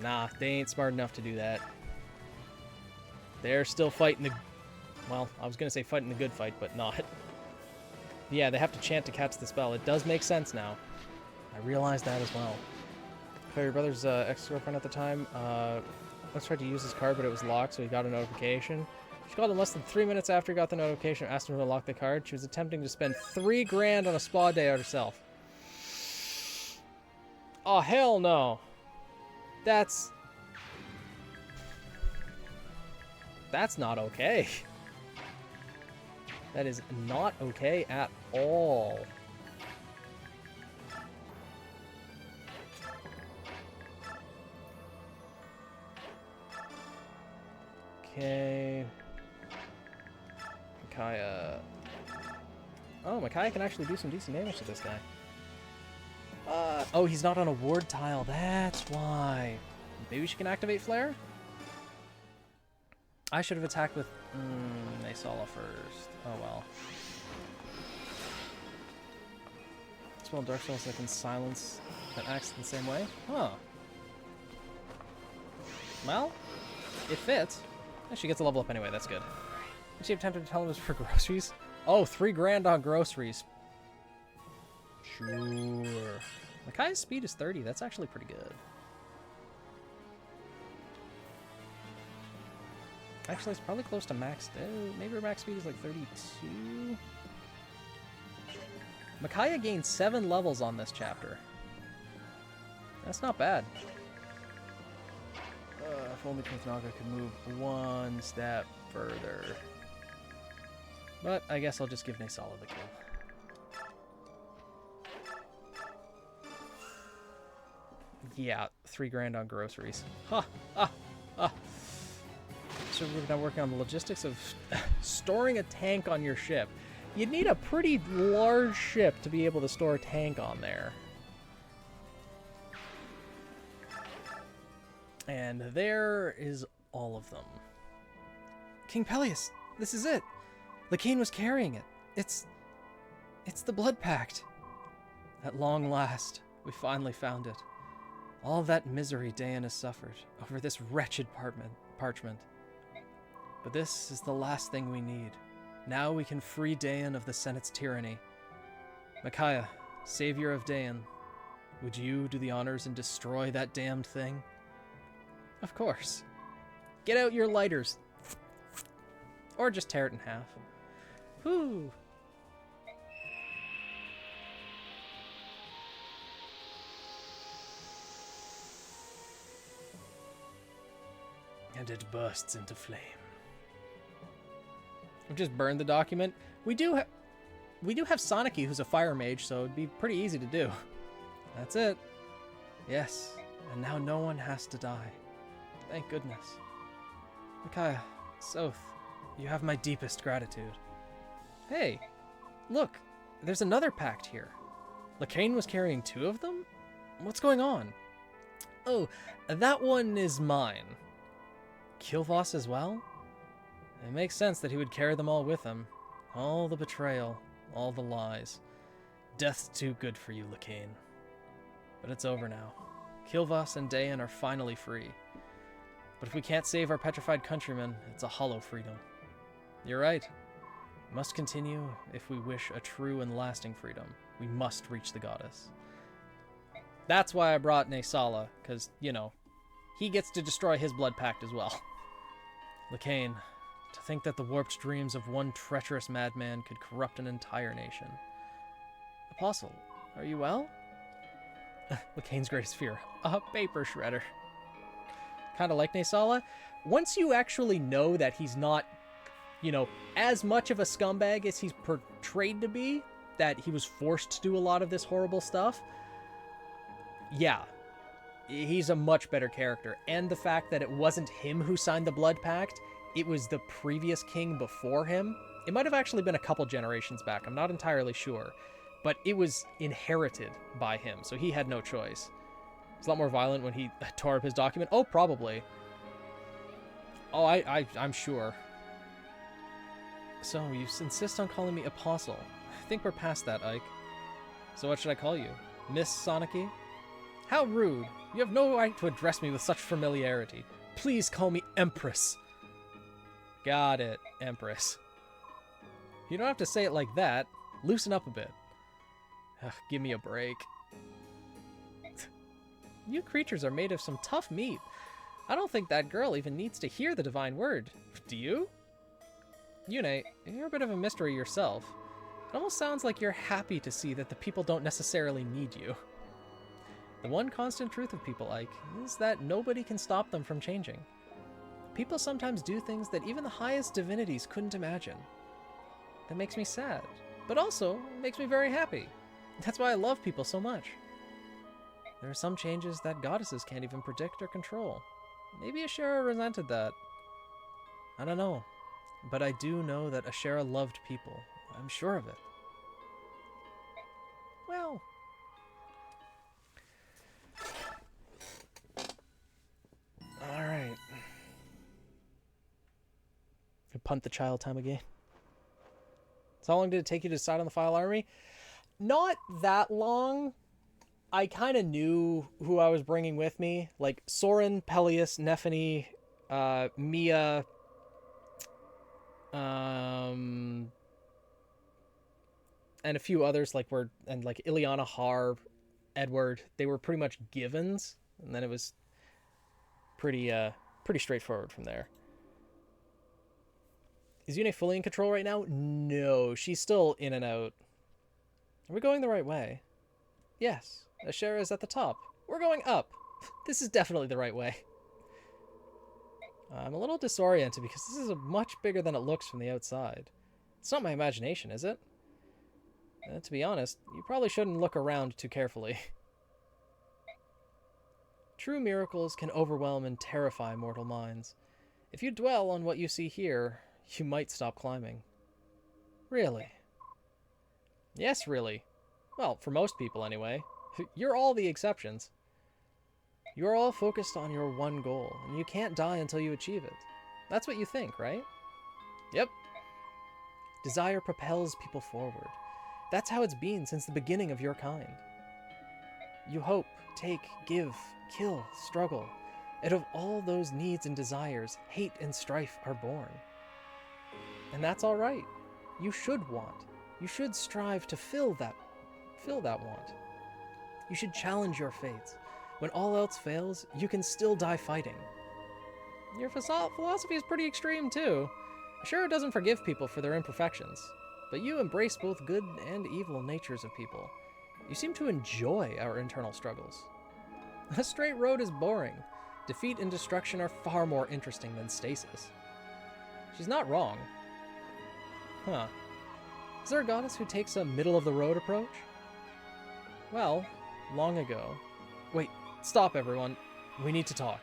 nah, they ain't smart enough to do that. They're still fighting the... Well, I was going to say fighting the good fight, but not. Yeah, they have to chant to catch the spell. It does make sense now. I realized that as well. Your brother's ex-girlfriend at the time, let's try to use his card, but it was locked, so he got a notification. She called him less than 3 minutes after he got the notification and asked him to lock the card. She was attempting to spend $3 grand on a spa day out herself. Oh, hell no. That's not okay. That is not okay at all. Okay. Micaiah. Oh, Micaiah can actually do some decent damage to this guy. Oh, he's not on a ward tile. That's why. Maybe she can activate Flare? I should have attacked with Naysala first. Oh well. Spell Dark Souls that can silence that acts the same way? Huh. Well, it fits. She gets a level up anyway, that's good. Did she have time to tell him for groceries? Oh, $3 grand on groceries. Sure. Micaiah's speed is 30. That's actually pretty good. Actually, it's probably close to max. Maybe her max speed is like 32. Micaiah gained 7 levels on this chapter. That's not bad. If only Prince Naga could move one step further. But I guess I'll just give Naysala the kill. Yeah, $3 grand on groceries. Ha! Ha! Ha! So we're now working on the logistics of storing a tank on your ship. You'd need a pretty large ship to be able to store a tank on there. And there is all of them. King Peleus, this is it. Lycaon was carrying it. It's the Blood Pact. At long last, we finally found it. All that misery Daeon has suffered over this wretched parchment. But this is the last thing we need. Now we can free Daeon of the Senate's tyranny. Micaiah, savior of Daeon, would you do the honors and destroy that damned thing? Of course. Get out your lighters. Or just tear it in half. Whew. And it bursts into flame. We've just burned the document. We do have Soniki, who's a fire mage, so it'd be pretty easy to do. That's it. Yes, and now no one has to die. Thank goodness. Micaiah, Soth, you have my deepest gratitude. Hey, look, there's another pact here. Lycaon was carrying 2 of them? What's going on? Oh, that one is mine. Kilvos as well? It makes sense that he would carry them all with him. All the betrayal, all the lies. Death's too good for you, Lycaon. But it's over now. Kilvos and Daeon are finally free. But if we can't save our petrified countrymen, it's a hollow freedom. You're right. We must continue if we wish a true and lasting freedom. We must reach the goddess. That's why I brought Naysala, because, you know, he gets to destroy his blood pact as well. Lycaon, to think that the warped dreams of one treacherous madman could corrupt an entire nation. Apostle, are you well? Lycaon's greatest fear, a paper shredder. Kind of like Naysala. Once you actually know that he's not, you know, as much of a scumbag as he's portrayed to be, that he was forced to do a lot of this horrible stuff, yeah, he's a much better character. And the fact that it wasn't him who signed the blood pact, it was the previous king before him. It might have actually been a couple generations back, I'm not entirely sure. But it was inherited by him, so he had no choice. It's a lot more violent when he tore up his document. Oh, probably. Oh, I'm sure. So, you insist on calling me Apostle. I think we're past that, Ike. So what should I call you? Miss Soniki? How rude. You have no right to address me with such familiarity. Please call me Empress. Got it, Empress. You don't have to say it like that. Loosen up a bit. Ugh, give me a break. You creatures are made of some tough meat. I don't think that girl even needs to hear the divine word. Do you? Yune, you're a bit of a mystery yourself. It almost sounds like you're happy to see that the people don't necessarily need you. The one constant truth of people, Ike, is that nobody can stop them from changing. People sometimes do things that even the highest divinities couldn't imagine. That makes me sad, but also makes me very happy. That's why I love people so much. There are some changes that goddesses can't even predict or control. Maybe Ashera resented that. I don't know. But I do know that Ashera loved people. I'm sure of it. Well. Alright. Punt the child time again. So how long did it take you to decide on the File Army? Not that long. I kind of knew who I was bringing with me. Like Soren, Peleus, Nephany, Mia, and a few others like Ileana, Harb, Edward. They were pretty much givens, and then it was pretty straightforward from there. Is Yune fully in control right now? No, she's still in and out. Are we going the right way? Yes, Ashera is at the top. We're going up. This is definitely the right way. I'm a little disoriented because this is much bigger than it looks from the outside. It's not my imagination, is it? To be honest, you probably shouldn't look around too carefully. True miracles can overwhelm and terrify mortal minds. If you dwell on what you see here, you might stop climbing. Really? Yes, really. Well, for most people anyway. You're all the exceptions. You're all focused on your one goal, and you can't die until you achieve it. That's what you think, right? Yep. Desire propels people forward. That's how it's been since the beginning of your kind. You hope, take, give, kill, struggle. Out of all those needs and desires, hate and strife are born. And that's all right. You should want. You should strive to fill that want. You should challenge your fates. When all else fails, you can still die fighting. Your philosophy is pretty extreme, too. Sure, it doesn't forgive people for their imperfections, but you embrace both good and evil natures of people. You seem to enjoy our internal struggles. A straight road is boring. Defeat and destruction are far more interesting than stasis. She's not wrong. Huh. Is there a goddess who takes a middle-of-the-road approach? Well, long ago... Wait, stop everyone. We need to talk.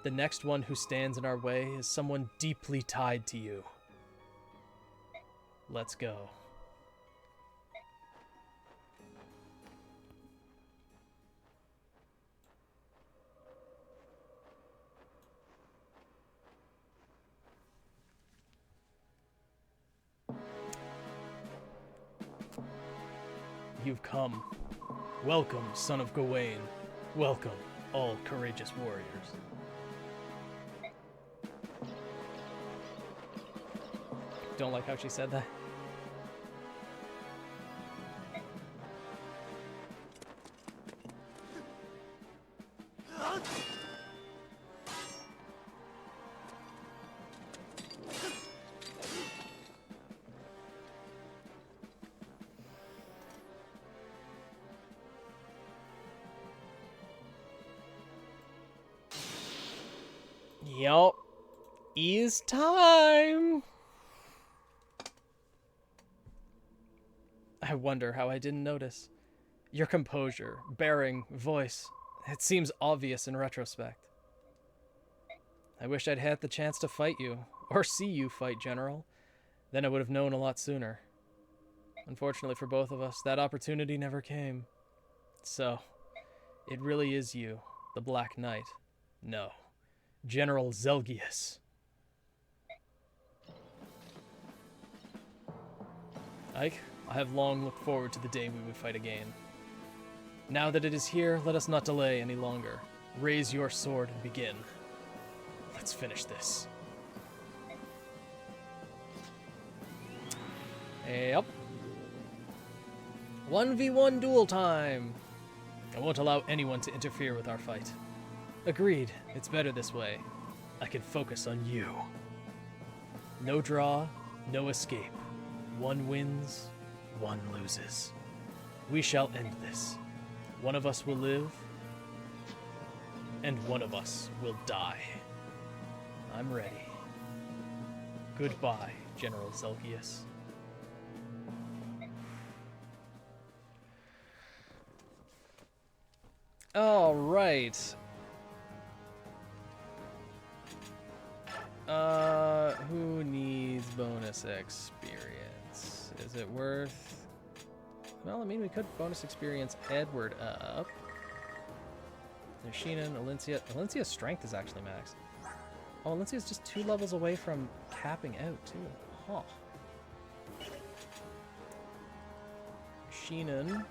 The next one who stands in our way is someone deeply tied to you. Let's go. You've come. Welcome, son of Gawain. Welcome, all courageous warriors. Don't like how she said that. Yup. Is time. I wonder how I didn't notice. Your composure, bearing, voice. It seems obvious in retrospect. I wish I'd had the chance to fight you, or see you fight, General. Then I would have known a lot sooner. Unfortunately for both of us, that opportunity never came. So, it really is you, the Black Knight. No. General Zelgius. Ike, I have long looked forward to the day we would fight again. Now that it is here, let us not delay any longer. Raise your sword and begin. Let's finish this. Yep. 1v1 duel time. I won't allow anyone to interfere with our fight. Agreed. It's better this way. I can focus on you. No draw, no escape. One wins, one loses. We shall end this. One of us will live, and one of us will die. I'm ready. Goodbye, General Zelgius. All right. Who needs bonus experience? Is it worth... Well, I mean, we could bonus experience Edward up. There's Sheenan, Alencia. Alencia's strength is actually max. Oh, Alencia's just 2 levels away from capping out, too. Huh. Sheenan.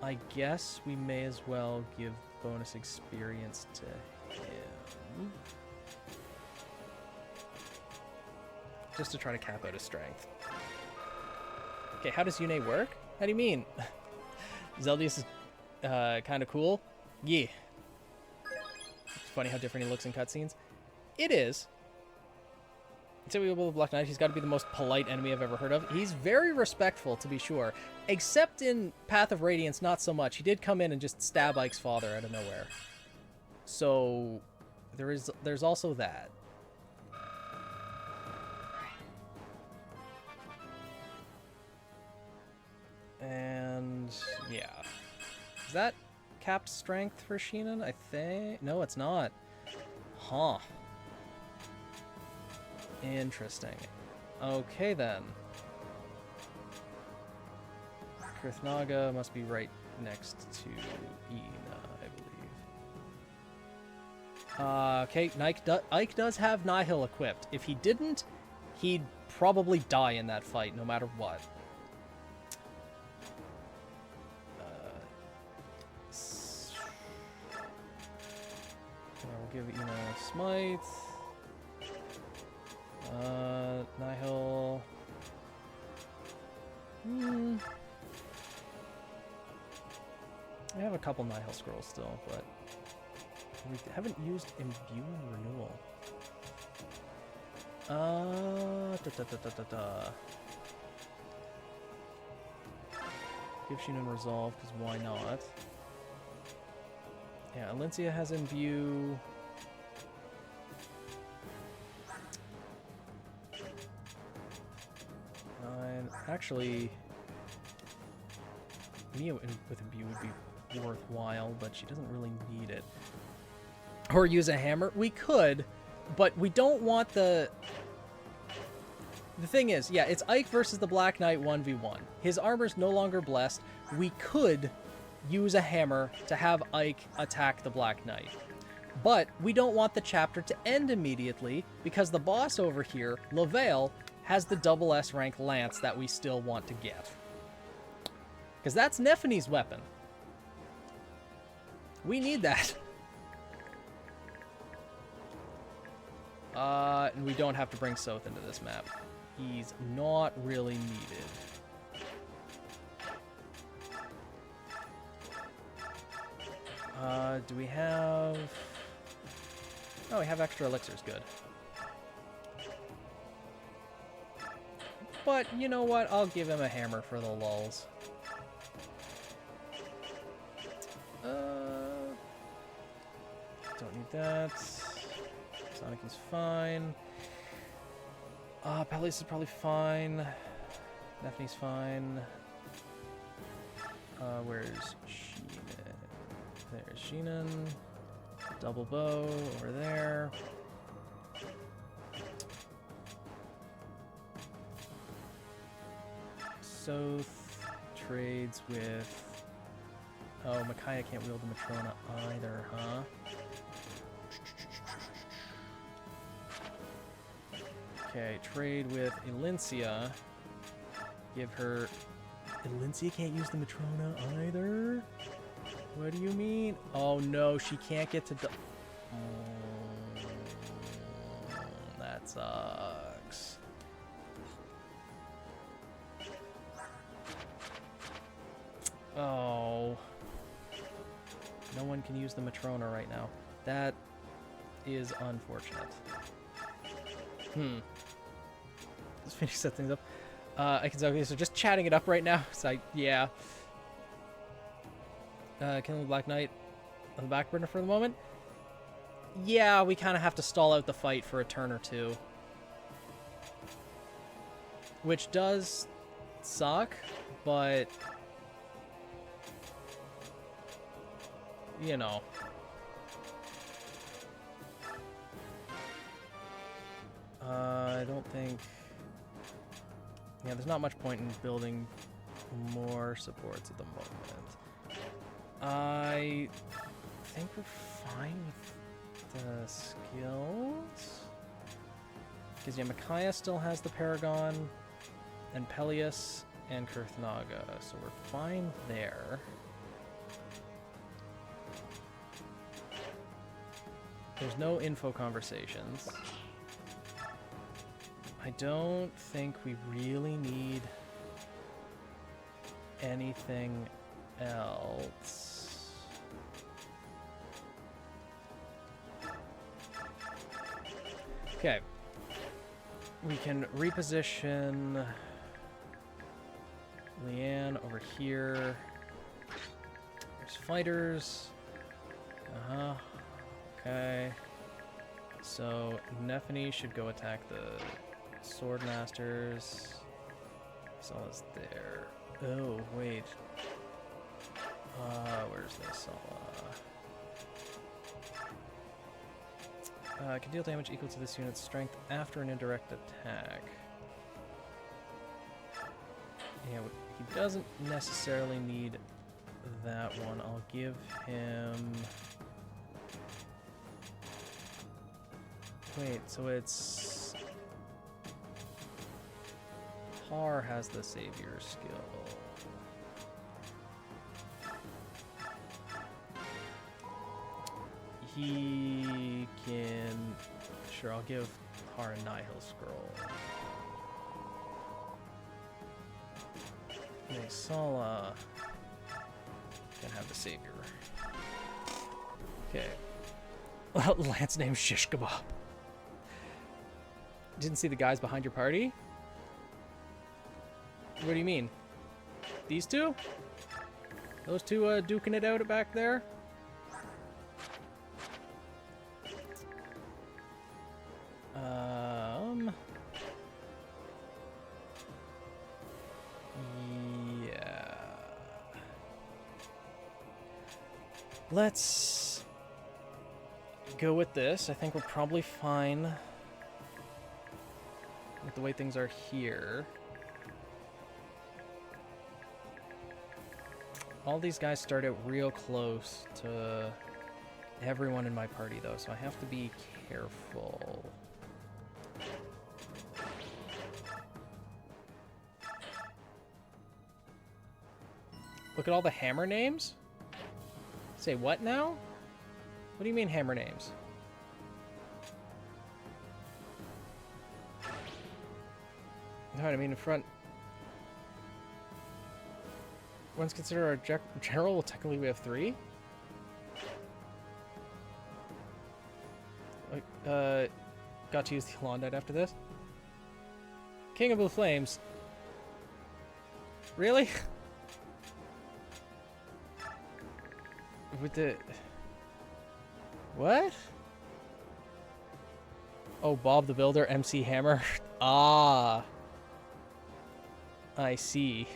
I guess we may as well give bonus experience to him. Just to try to cap out his strength. Okay, how does Yune work? How do you mean? Zeldius is kind of cool? Yeah. It's funny how different he looks in cutscenes. It is. So we will Black Knight. He's got to be the most polite enemy I've ever heard of. He's very respectful, to be sure. Except in Path of Radiance, not so much. He did come in and just stab Ike's father out of nowhere. So there's also that. And yeah. Is that capped strength for Sheenan? I think. No, it's not. Huh. Interesting. Okay then. Krithnaga must be right next to Ina, I believe. Okay, Ike does have Nihil equipped. If he didn't, he'd probably die in that fight, no matter what. We'll give Ina Smite. Nihil. I have a couple Nihil scrolls still, but we haven't used Imbue and Renewal. Give Sheenan Resolve, because why not? Yeah, Alencia has Imbue. Actually, Mia with Imbue would be worthwhile, but she doesn't really need it. Or use a hammer. We could, but we don't want the... The thing is, yeah, it's Ike versus the Black Knight 1v1. His armor's no longer blessed. We could use a hammer to have Ike attack the Black Knight. But we don't want the chapter to end immediately, because the boss over here, Lavale, has the double S rank lance that we still want to get. Because that's Nephene's weapon. We need that. And we don't have to bring Soth into this map. He's not really needed. Do we have... Oh, we have extra elixirs, good. But, you know what? I'll give him a hammer for the lulz. Don't need that. Sonic is fine. Peleus is probably fine. Nephene's fine. Where's Sheenan? There's Sheenan. Double bow over there. Soth trades with... Oh, Micaiah can't wield the Matrona either, huh? Okay, trade with Alencia. Give her... Alencia can't use the Matrona either? What do you mean? Oh no, she can't get to... That sucks. Oh. No one can use the Matrona right now. That is unfortunate. Let's finish set things up. I can okay, so just chatting it up right now. So yeah. Killing the Black Knight on the back burner for the moment. Yeah, we kind of have to stall out the fight for a turn or two. Which does suck, but... You know. I don't think... Yeah, there's not much point in building more supports at the moment. I think we're fine with the skills. Because yeah, Micaiah still has the Paragon, and Peleus, and Kurthnaga, so we're fine there. There's no info conversations. I don't think we really need anything else. Okay. We can reposition Leanne over here. There's fighters. Uh-huh. Okay. So Nephany should go attack the Swordmasters. Sola's there. Oh, wait. Where's the Sola? Can deal damage equal to this unit's strength after an indirect attack. Yeah, he doesn't necessarily need that one. I'll give him... Wait, so it's... Har has the Savior skill. He can... Sure, I'll give Har a Nihil scroll. Sala can have the Savior. Okay. Lance named Shish Kebab. Didn't see the guys behind your party? What do you mean? These two? Those two duking it out back there? Yeah. Let's go with this. I think we're probably fine with the way things are here. All these guys start out real close to everyone in my party, though, so I have to be careful. Look at all the hammer names? Say what now? What do you mean hammer names? Alright, I mean in front... Once consider our general, well, technically we have 3. Got to use the Elondite after this. King of Blue Flames. Really? With the... What? Oh, Bob the Builder, MC Hammer. Ah. I see.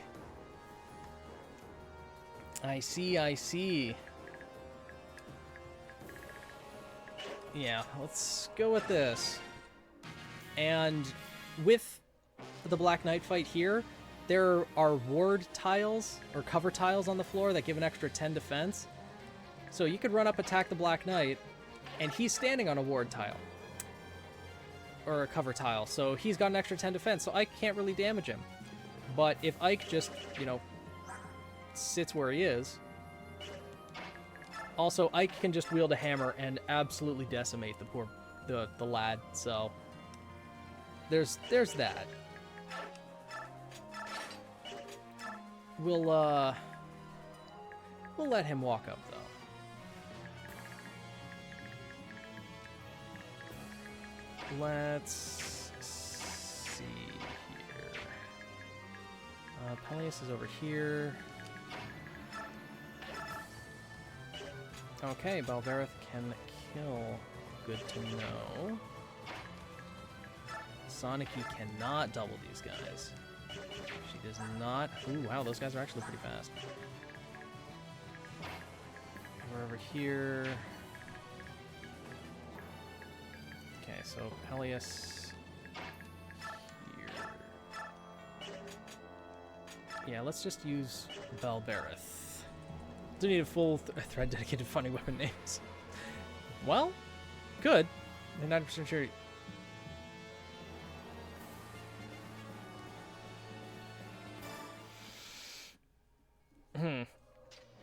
I see. Yeah, let's go with this. And with the Black Knight fight here, there are ward tiles, or cover tiles on the floor that give an extra 10 defense. So you could run up, attack the Black Knight, and he's standing on a ward tile. Or a cover tile, so he's got an extra 10 defense, so Ike can't really damage him. But if Ike just, you know, sits where he is... Also, Ike can just wield a hammer and absolutely decimate the poor... the lad, so... There's that. We'll let him walk up, though. Let's see here. Peleus is over here. Okay, Balvereth can kill. Good to know. Soniki cannot double these guys. She does not... Ooh, wow, those guys are actually pretty fast. We're over here. Okay, so Peleus Yeah, let's just use Balberith. Don't need a full thread dedicated to funny weapon names. Well, good. I'm 90% sure.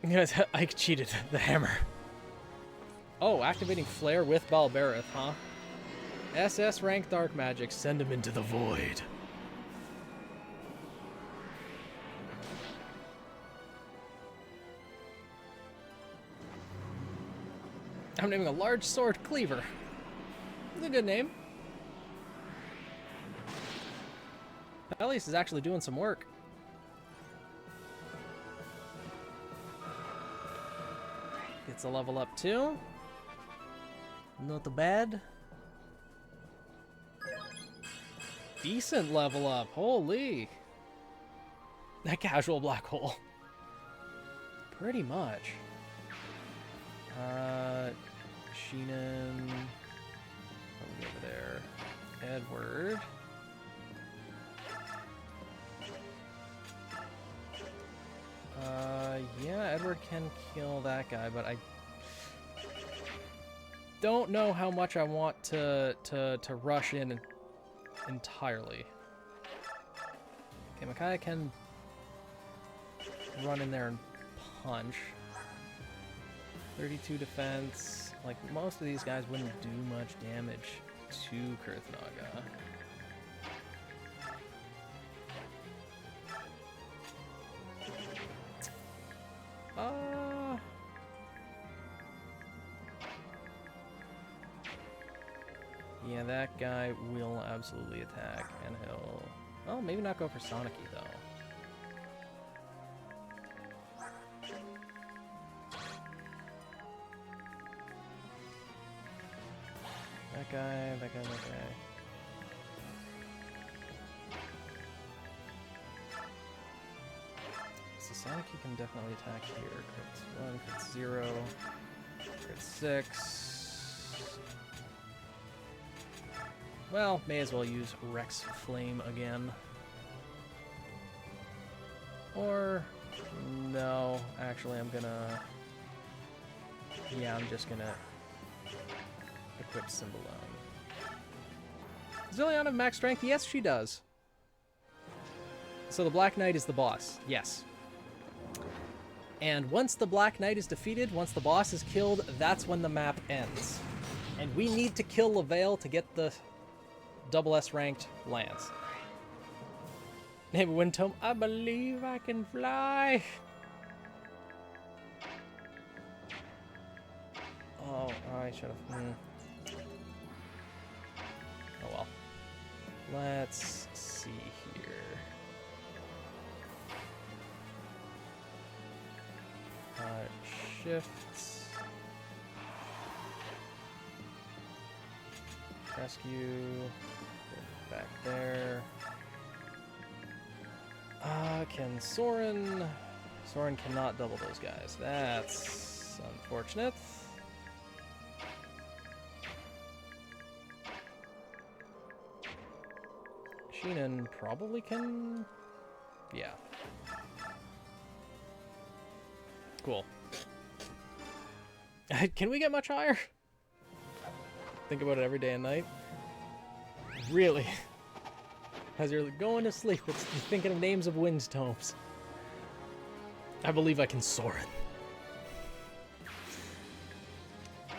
Yes, Ike cheated the hammer. Oh, activating Flare with Balberith, huh? SS rank Dark Magic, send him into the void. I'm naming a large sword cleaver. That's a good name. Peleus is actually doing some work. Gets a level up too. Not bad. Decent level up. Holy. That casual black hole. Pretty much. Sheenan. Over there. Edward. Yeah, Edward can kill that guy, but I don't know how much I want to rush in entirely. Okay, Micaiah can run in there and punch. 32 defense. Like, most of these guys wouldn't do much damage to Kurthnaga. Yeah, that guy will absolutely attack, and he'll... Well, maybe not go for Sonic-y, though. That guy, that guy, that guy. So Sonic-y can definitely attack here. Crits 1, crits 0, crits 6... Well, may as well use Rex Flame again. Or, no, actually I'm gonna... Yeah, I'm just gonna equip Symbolone. Does Zillion have max strength? Yes, she does. So the Black Knight is the boss, yes. And once the Black Knight is defeated, once the boss is killed, that's when the map ends. And we need to kill Lavail to get the double S ranked lance. Name of Windtome. I believe I can fly. Oh, I should have. Oh well. Let's see here. Shifts. Rescue. Back there. Can Soren... Soren cannot double those guys. That's unfortunate. Sheenan probably can... Yeah. Cool. Can we get much higher? Think about it every day and night. Really? As you're going to sleep, it's thinking of names of wind tomes. I believe I can soar it.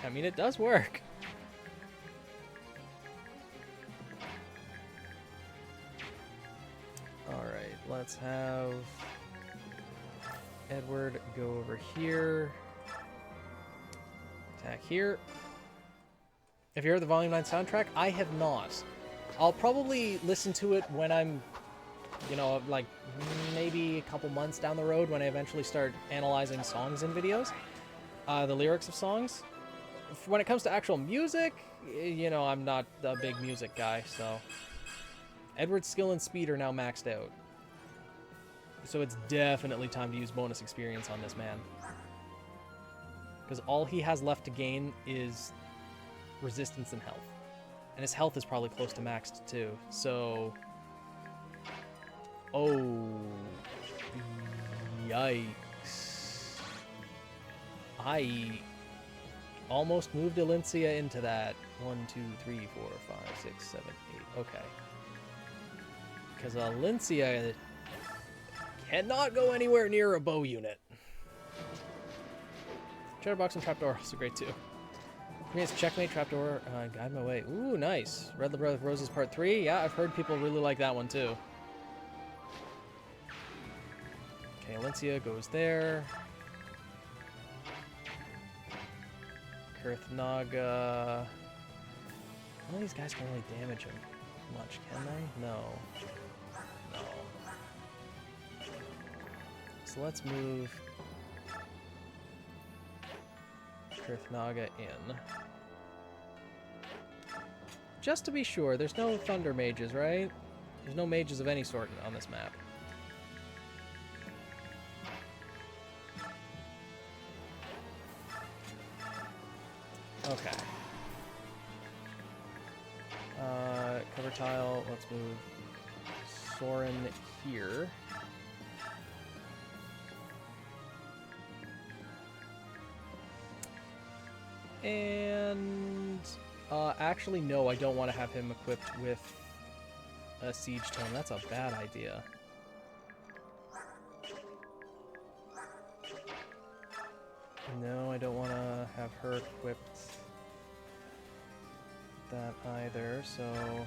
I mean, it does work. Alright, let's have Edward go over here. Attack here. Have you heard the Volume 9 soundtrack? I have not. I'll probably listen to it when I'm, you know, like maybe a couple months down the road when I eventually start analyzing songs and videos, the lyrics of songs. When it comes to actual music, you know, I'm not a big music guy, so. Edward's skill and speed are now maxed out. So it's definitely time to use bonus experience on this man. Because all he has left to gain is resistance and health. And his health is probably close to maxed too, so... Oh... Yikes. I almost moved Alencia into that. 1, 2, 3, 4, 5, 6, 7, 8. Okay. Because Alencia cannot go anywhere near a bow unit. Chatterbox and Trapdoor are also great too. For me, it's Checkmate, Trapdoor, Guide My Way. Ooh, nice. Red the Brother of Roses Part 3. Yeah, I've heard people really like that one too. Okay, Alencia goes there. Kurthnaga. None of these guys can really damage him much, can they? No. No. So let's move Kurthnaga in. Just to be sure, there's no Thunder Mages, right? There's no mages of any sort on this map. Okay. Cover tile, let's move Soren here. And actually no, I don't want to have him equipped with a siege tome. That's a bad idea. No, I don't want to have her equipped that either, so I'll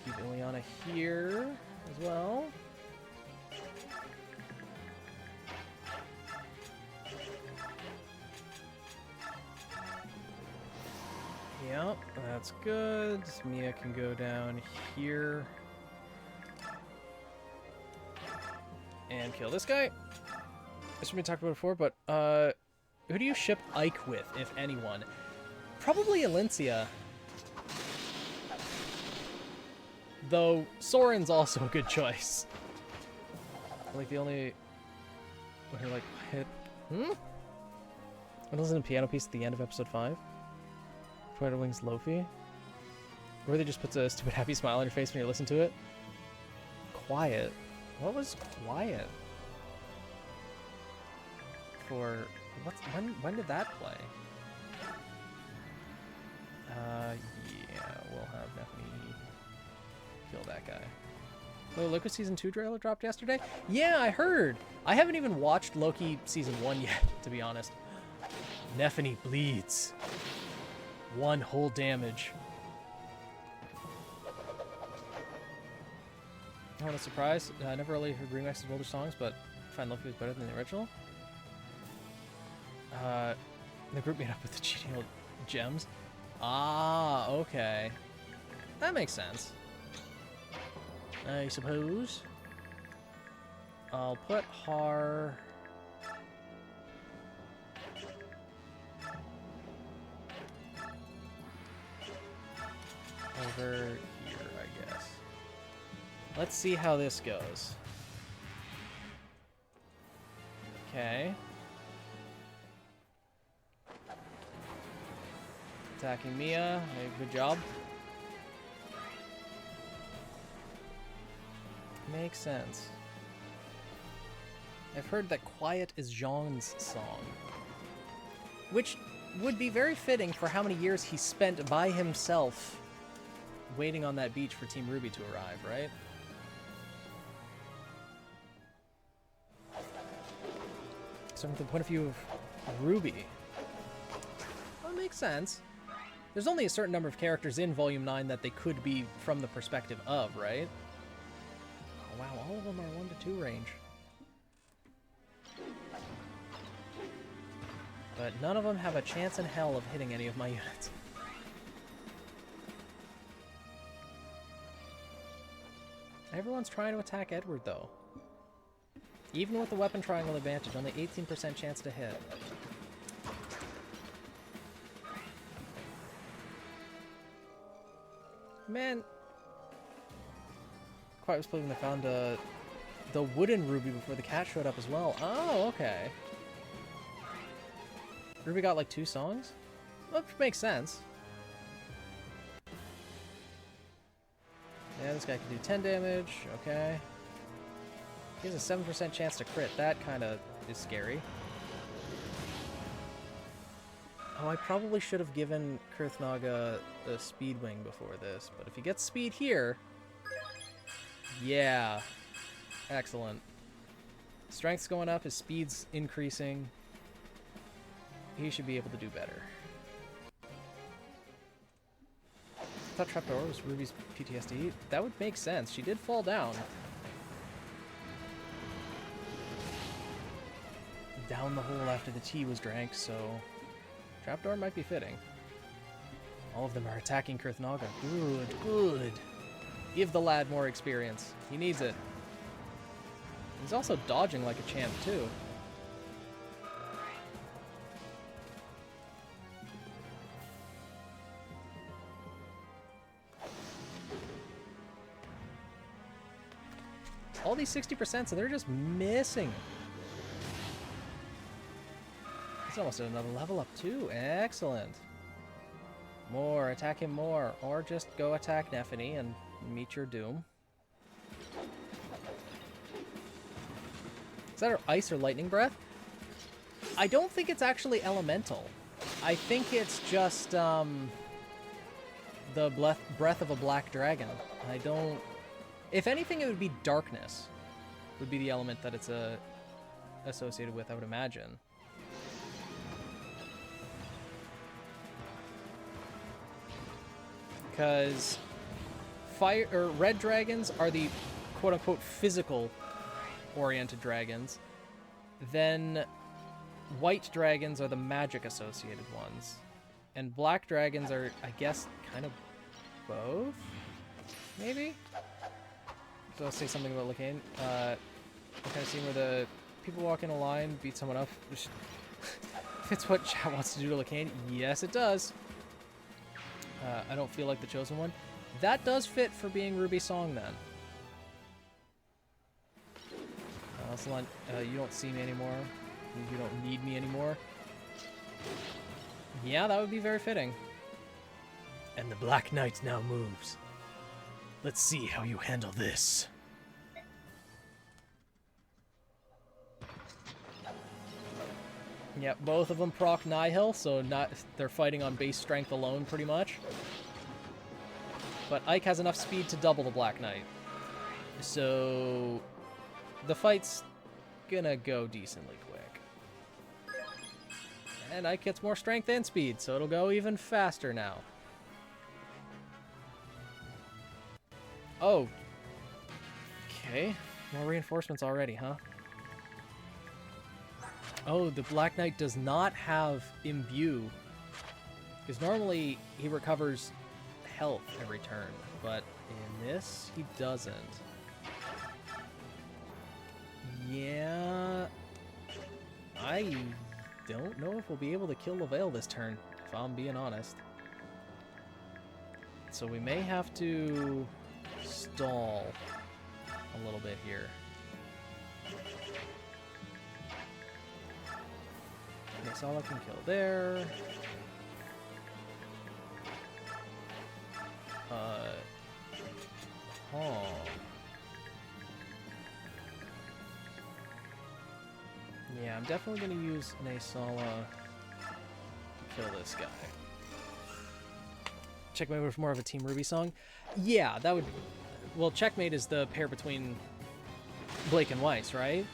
keep Ileana here as well. Yep, that's good. Mia can go down here and kill this guy. This has been talked about before, but who do you ship Ike with, if anyone? Probably Alencia. Though Soren's also a good choice. Like the only when you're like hit. When listen to piano piece at the end of episode 5? Twitter Wings Lofi. Or they just puts a stupid happy smile on your face when you listen to it. Quiet. What was quiet? For what's when did that play? Yeah, we'll have Nephany kill that guy. Oh, Loki Season 2 trailer dropped yesterday? Yeah, I heard! I haven't even watched Loki Season 1 yet, to be honest. Nephany bleeds. 1 whole damage. Oh, what a surprise. I never really heard remixes of older songs, but I find Loki was better than the original. The group made up with the cheating old gems. Ah, okay. That makes sense. I suppose. I'll put Har... over here, I guess. Let's see how this goes. Okay. Attacking Mia. Hey, good job. Makes sense. I've heard that Quiet is Jean's song. Which would be very fitting for how many years he spent by himself waiting on that beach for Team Ruby to arrive, right? So from the point of view of Ruby, that makes sense. There's only a certain number of characters in Volume 9 that they could be from the perspective of, right? Oh, wow, all of them are 1 to 2 range. But none of them have a chance in hell of hitting any of my units. Everyone's trying to attack Edward, though. Even with the weapon triangle advantage, only 18% chance to hit. Man. Quiet was playing when they found the wooden Ruby before the cat showed up as well. Oh, okay. Ruby got like 2 songs? Which makes sense. Yeah, this guy can do 10 damage. Okay. He has a 7% chance to crit. That kind of is scary. Oh, I probably should have given Kurthnaga a speed wing before this, but if he gets speed here... Yeah. Excellent. Strength's going up, his speed's increasing. He should be able to do better. I thought Trapdoor was Ruby's PTSD. That would make sense. She did fall down. Down the hole after the tea was drank, so... Trapdoor might be fitting. All of them are attacking Kurthnaga. Good, good. Give the lad more experience. He needs it. He's also dodging like a champ, too. All these 60%, so they're just missing. He's almost at another level up, too. Excellent. More. Attack him more. Or just go attack Nephany and meet your doom. Is that her ice or lightning breath? I don't think it's actually elemental. I think it's just the breath of a black dragon. I don't... If anything, it would be darkness. Would be the element that it's associated with, I would imagine. Because red dragons are the quote-unquote physical-oriented dragons. Then white dragons are the magic-associated ones. And black dragons are, I guess, kind of both? Maybe? So I'll say something about Lacane. I'm kind of seeing where the people walk in a line, beat someone up. Fits what chat wants to do to Lacane. Yes, it does. I don't feel like the chosen one. That does fit for being Ruby's song, then. Salon, you don't see me anymore. You don't need me anymore. Yeah, that would be very fitting. And the Black Knight now moves. Let's see how you handle this. Yep, both of them proc Nihil, so they're fighting on base strength alone, pretty much. But Ike has enough speed to double the Black Knight. So the fight's gonna go decently quick. And Ike gets more strength and speed, so it'll go even faster now. Oh. Okay. More reinforcements already, huh? Oh, the Black Knight does not have Imbue. Because normally he recovers health every turn, but in this, he doesn't. Yeah... I don't know if we'll be able to kill Lavelle this turn, if I'm being honest. So we may have to stall a little bit here. Nisala can kill there. Yeah, I'm definitely going to use Nisala to kill this guy. Checkmate with more of a Team Ruby song? Yeah, that would... Well, Checkmate is the pair between Blake and Weiss, right?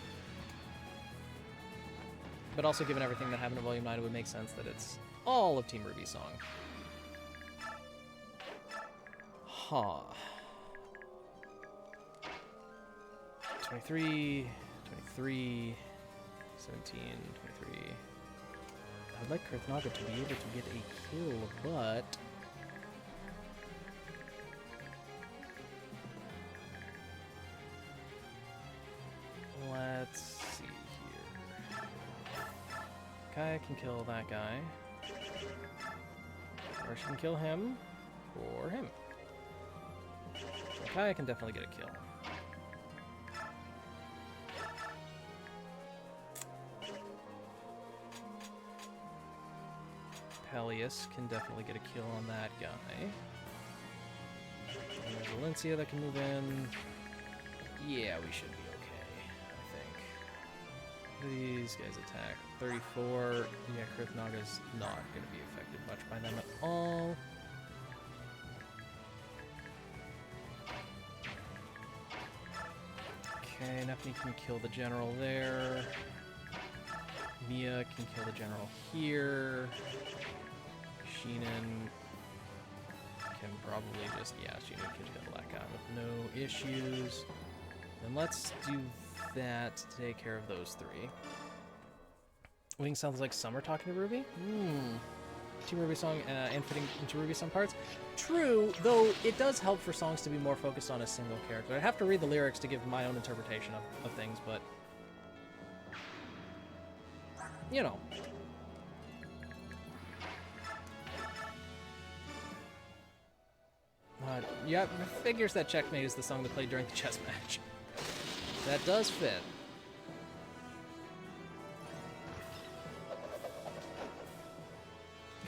But also, given everything that happened in Volume 9, it would make sense that it's all of Team Ruby's song. Huh. 23, 23, 17, 23. I would like Kurthnaga to be able to get a kill, but... Let's see here. Kaya can kill that guy. Or she can kill him. Or him. Kaya can definitely get a kill. Peleus can definitely get a kill on that guy. And there's Valencia that can move in. Yeah, we should be okay. What do these guys attack? 34. Yeah, Krith Naga's not going to be affected much by them at all. Okay, Nephi can kill the general there. Mia can kill the general here. Sheenan can probably just, yeah, Sheenan can kill that guy with no issues. And let's do that to take care of those three. Wing sounds like Summer talking to Ruby? Team Ruby song and fitting into Ruby some parts. True, though it does help for songs to be more focused on a single character. I'd have to read the lyrics to give my own interpretation of things, but you know. Yeah, figures that Checkmate is the song that played during the chess match. That does fit.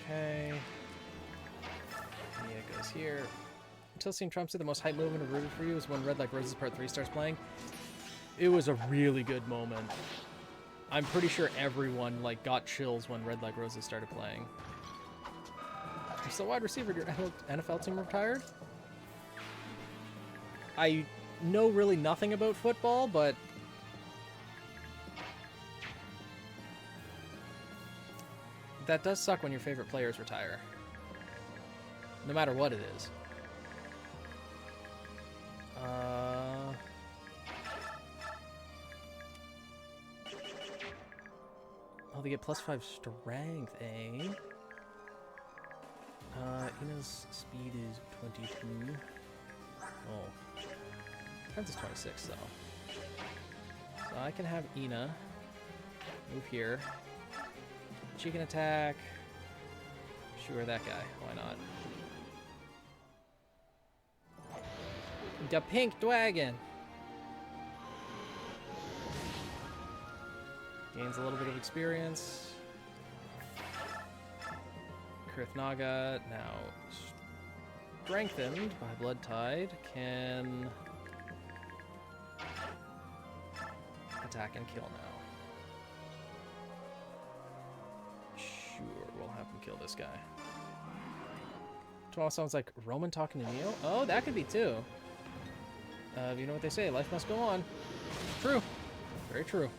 Okay. Mia goes here. Until seeing Trump say the most hype moment of Ruby for you is when Red Like Roses Part 3 starts playing. It was a really good moment. I'm pretty sure everyone like got chills when Red Like Roses started playing. You're still wide receiver. Your NFL team retired? I know really nothing about football, but that does suck when your favorite players retire. No matter what it is. Oh, they get +5 strength, eh? Ina's speed is 22. Oh. Defense is 26, though. So I can have Ina move here. She can attack. Sure, that guy. Why not? The pink dragon. Gains a little bit of experience. Krith Naga, now strengthened by Blood Tide, can attack and kill now. Sure, we'll have him kill this guy. It all sounds like Roman talking to Neo. Oh, that could be too. You know what they say, life must go on. True. Very true.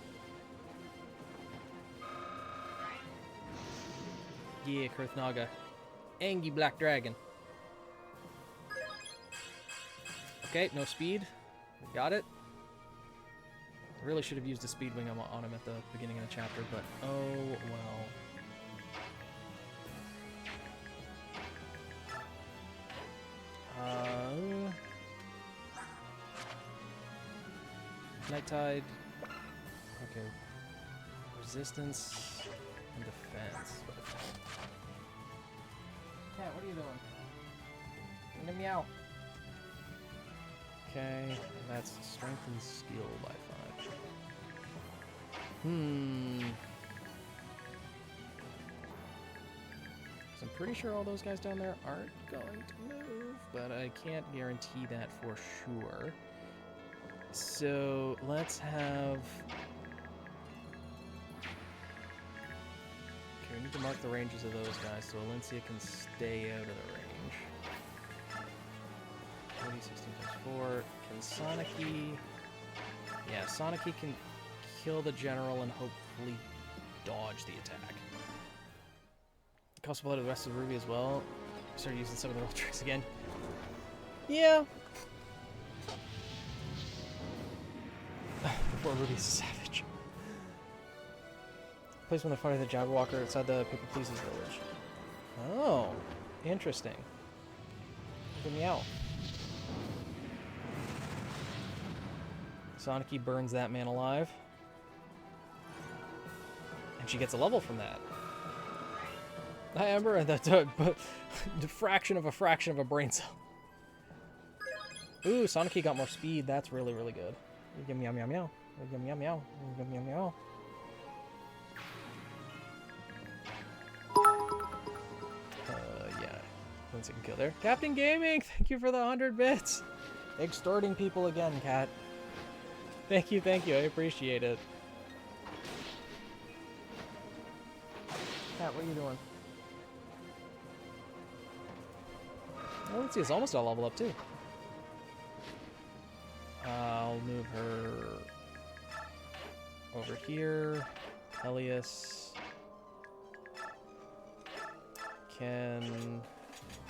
Yeah, Krith Naga. Angie Black Dragon. Okay, no speed. We got it. I really should have used a speed wing on him at the beginning of the chapter, but oh well. Night Tide. Okay. Resistance and defense. Cat, what are you doing? Give me meow. Okay, that's strength and skill by 5. So I'm pretty sure all those guys down there aren't going to move, but I can't guarantee that for sure. So let's have... Okay, we need to mark the ranges of those guys so Alencia can stay out of the range. 40, 16 times 4. Can Soniki... Yeah, Soniki can kill the general and hopefully dodge the attack. Cost blood of the rest of Ruby as well. Start using some of the roll tricks again. Yeah. Before Ruby's a savage. Place when they're fighting the Jabberwocker outside the People Pleases village. Oh, interesting. Give me out. Soniki burns that man alive. And she gets a level from that. Hi, Amber. That's a fraction of a brain cell. Ooh, Soniki got more speed. That's really, really good. Meow, meow, meow. Meow, meow, meow. Meow, meow, yeah. Once I can kill there. Captain Gaming, thank you for the 100 bits. Extorting people again, Cat. Thank you, I appreciate it. Cat, what are you doing? Oh, let's see, it's almost a level up too. I'll move her over here. Elias can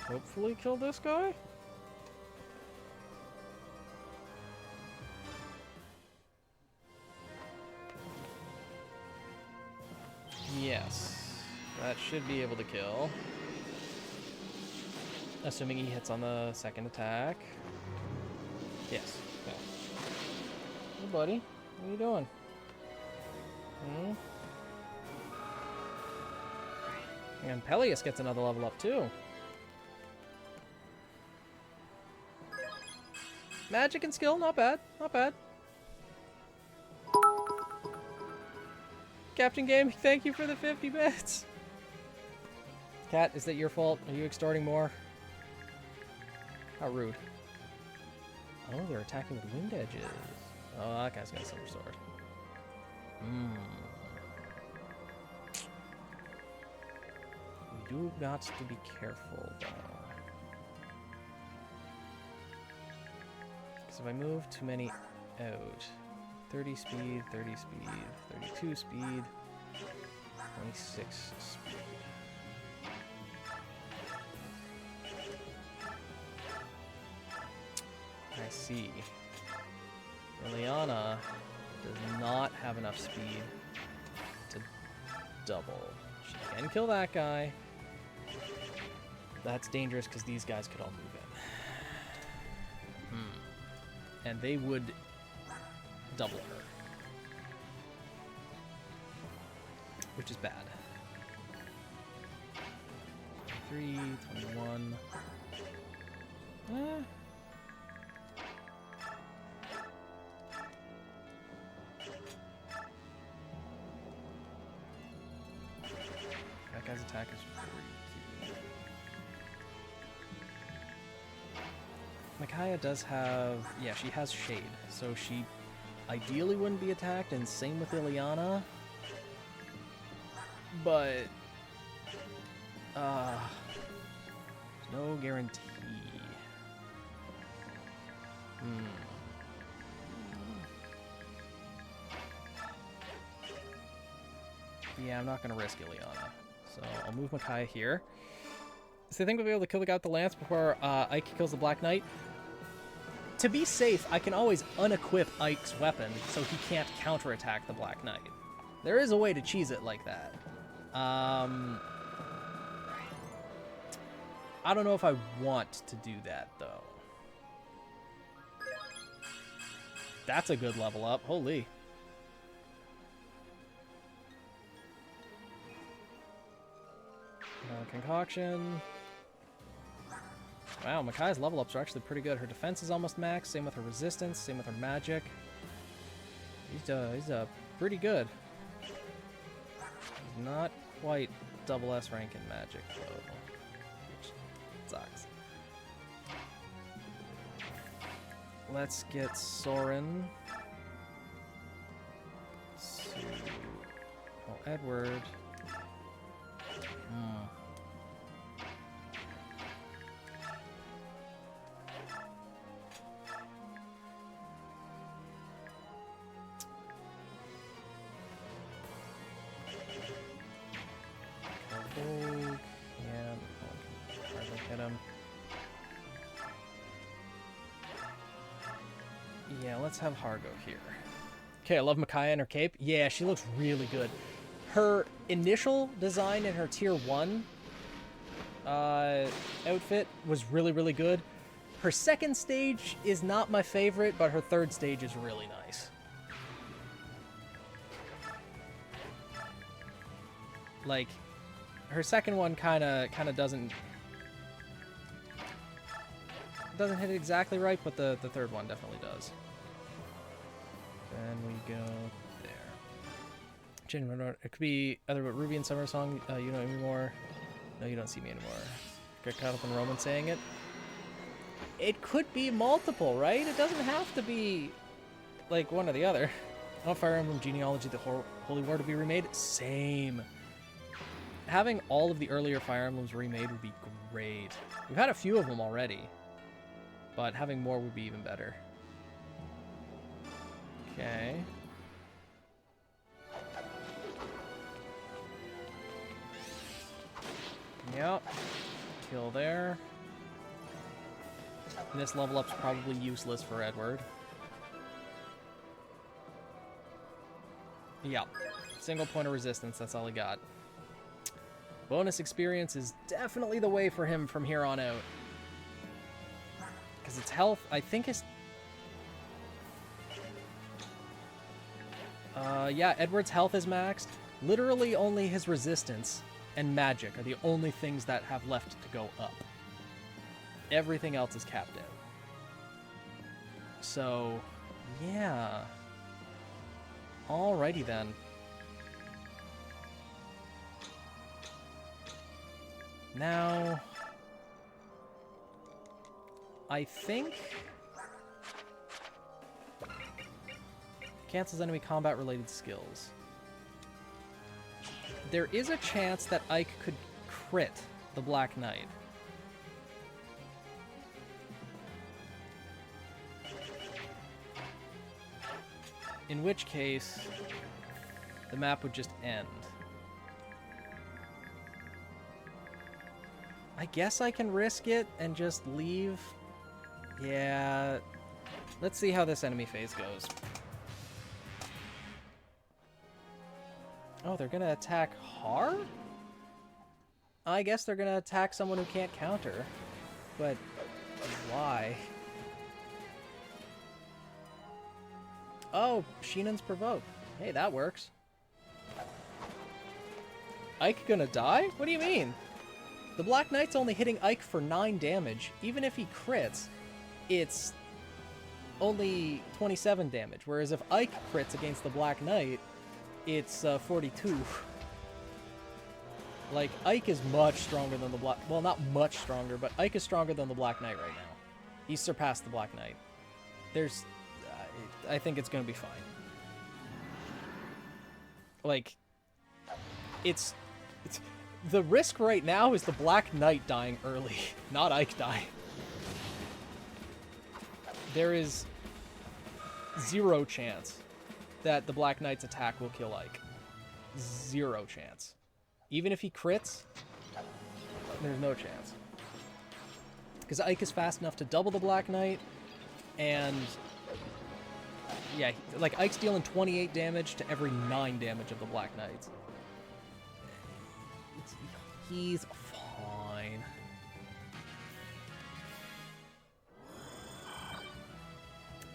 hopefully kill this guy. Yes, that should be able to kill. Assuming he hits on the second attack. Yes. Okay. Hey, buddy. What are you doing? Hmm? And Peleus gets another level up, too. Magic and skill, not bad. Not bad. Captain Game, thank you for the 50 bits. Cat, is that your fault? Are you extorting more? How rude. Oh, they're attacking with winged edges. Oh, that guy's got a silver sword. We do got to be careful, though. Because if I move too many out... 30 speed, 30 speed, 32 speed, 26 speed. I see. Liliana does not have enough speed to double. She can kill that guy. That's dangerous because these guys could all move in. And they would double her. Which is bad. 3, 21. That guy's attack is pretty cute. Micaiah does have... Yeah, she has Shade, so she ideally wouldn't be attacked, and same with Ileana. But... no guarantee. Yeah, I'm not going to risk Ileana. So I'll move Micaiah here. So I think we'll be able to kill the guy with the lance before Ike kills the Black Knight. To be safe, I can always unequip Ike's weapon so he can't counterattack the Black Knight. There is a way to cheese it like that. I don't know if I want to do that, though. That's a good level up. Holy. Concoction. Wow, Micaiah's level ups are actually pretty good. Her defense is almost max. Same with her resistance. Same with her magic. He's pretty good. He's not quite double S rank in magic, though. Which sucks. Let's get Soren. Oh, Edward. Yeah, let's have Hargo here. Okay, I love Micaiah and her cape. Yeah, she looks really good. Her initial design in her tier 1 outfit was really, really good. Her second stage is not my favorite, but her third stage is really nice. Like, her second one kind of doesn't hit it exactly right, but the third one definitely does. Then we go there. It could be either a Ruby and Summer song, You Know Me More. No, You Don't See Me Anymore. Get caught up in Roman saying it. It could be multiple, right? It doesn't have to be like one or the other. I want Fire Emblem Genealogy, the Holy War to be remade. Same. having all of the earlier Fire Emblems remade would be great. We've had a few of them already, but having more would be even better. Okay. Yep. Kill there. And this level up's probably useless for Edward. Yep. Single point of resistance, that's all he got. Bonus experience is definitely the way for him from here on out. Because its health, I think is... yeah, Edward's health is maxed. Literally only his resistance and magic are the only things that have left to go up. Everything else is capped out. So, yeah. Alrighty then. Now, I think cancels enemy combat related skills. There is a chance that Ike could crit the Black Knight. In which case, the map would just end. I guess I can risk it and just leave. Yeah. Let's see how this enemy phase goes. Oh, they're gonna attack Har? I guess they're gonna attack someone who can't counter. But why? Oh, Sheenan's provoke. Hey, that works. Ike gonna die? What do you mean? The Black Knight's only hitting Ike for 9 damage. Even if he crits, it's only 27 damage. Whereas if Ike crits against the Black Knight, it's 42. Like, Ike is much stronger than the Black... Well, not much stronger, but Ike is stronger than the Black Knight right now. He's surpassed the Black Knight. There's... I think it's gonna be fine. Like, it's the risk right now is the Black Knight dying early, not Ike dying. There is 0 chance that the Black Knight's attack will kill Ike. 0 chance. Even if he crits, there's no chance. Because Ike is fast enough to double the Black Knight, and yeah, like Ike's dealing 28 damage to every 9 damage of the Black Knights. He's fine.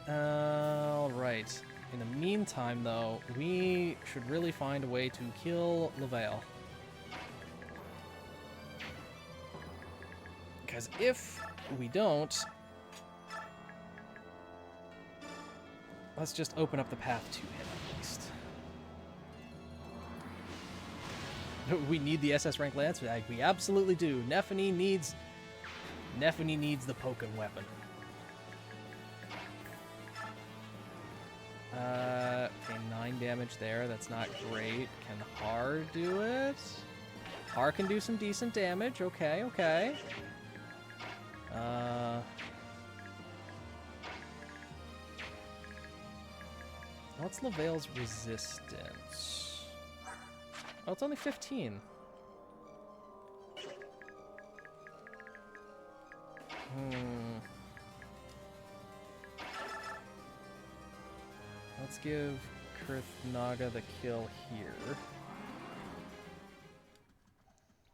Alright. In the meantime, though, we should really find a way to kill Lavelle. Because if we don't, let's just open up the path to him at least. We need the SS rank lance. We absolutely do. Nephany needs the poking weapon. Okay, 9 damage there. That's not great. Can Har do it? Har can do some decent damage. Okay, okay. What's Lavelle's resistance? Oh, it's only 15. Let's give Kurthnaga the kill here.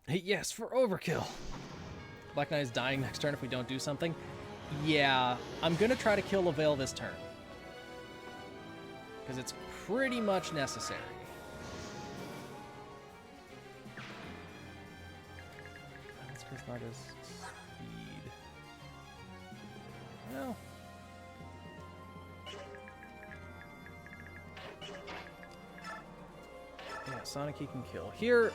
Yes, for overkill! Black Knight is dying next turn if we don't do something. Yeah, I'm gonna try to kill Lavelle this turn. Because it's pretty much necessary. That's Kurthnaga's speed. No. Yeah, Sonic he can kill. Here...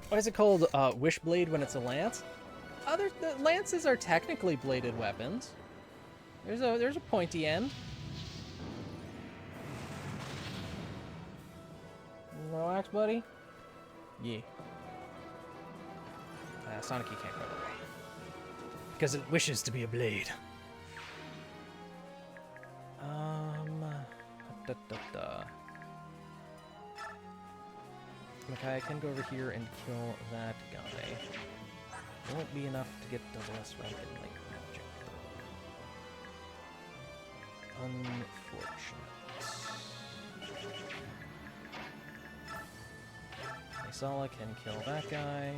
What is it called? Wishblade when it's a lance? The lances are technically bladed weapons. There's a pointy end. Relax, buddy. Yeah. Sonic can't go away. Because it wishes to be a blade. Okay, I can go over here and kill that guy. Won't be enough to get double S rank in Light Magic, though. Unfortunate. Isala can kill that guy.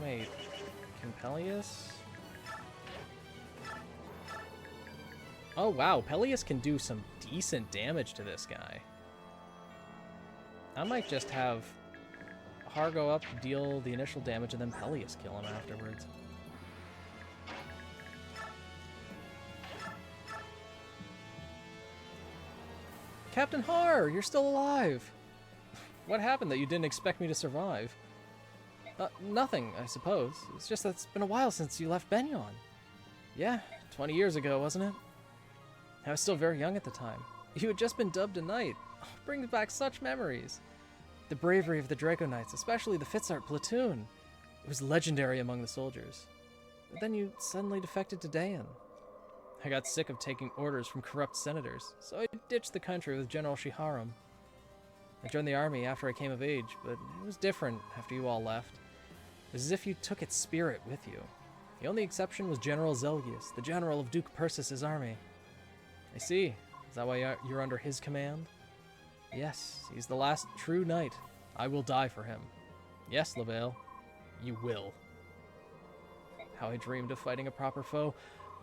Wait, can Peleus? Oh wow, Peleus can do some decent damage to this guy. I might just have Har go up, deal the initial damage, and then Peleus kill him afterwards. Captain Har, you're still alive! What happened that you didn't expect me to survive? Nothing, I suppose. It's just that it's been a while since you left Benyon. Yeah, 20 years ago, wasn't it? I was still very young at the time. You had just been dubbed a knight. Oh, brings back such memories. The bravery of the Draco Knights, especially the Fitzart platoon. It was legendary among the soldiers. But then you suddenly defected to Dayan. I got sick of taking orders from corrupt senators, so I ditched the country with General Shiharam. I joined the army after I came of age, but it was different after you all left. It was as if you took its spirit with you. The only exception was General Zelgius, the general of Duke Persis' army. I see. Is that why you're under his command? Yes, he's the last true knight. I will die for him. Yes, Lavale, you will. How I dreamed of fighting a proper foe.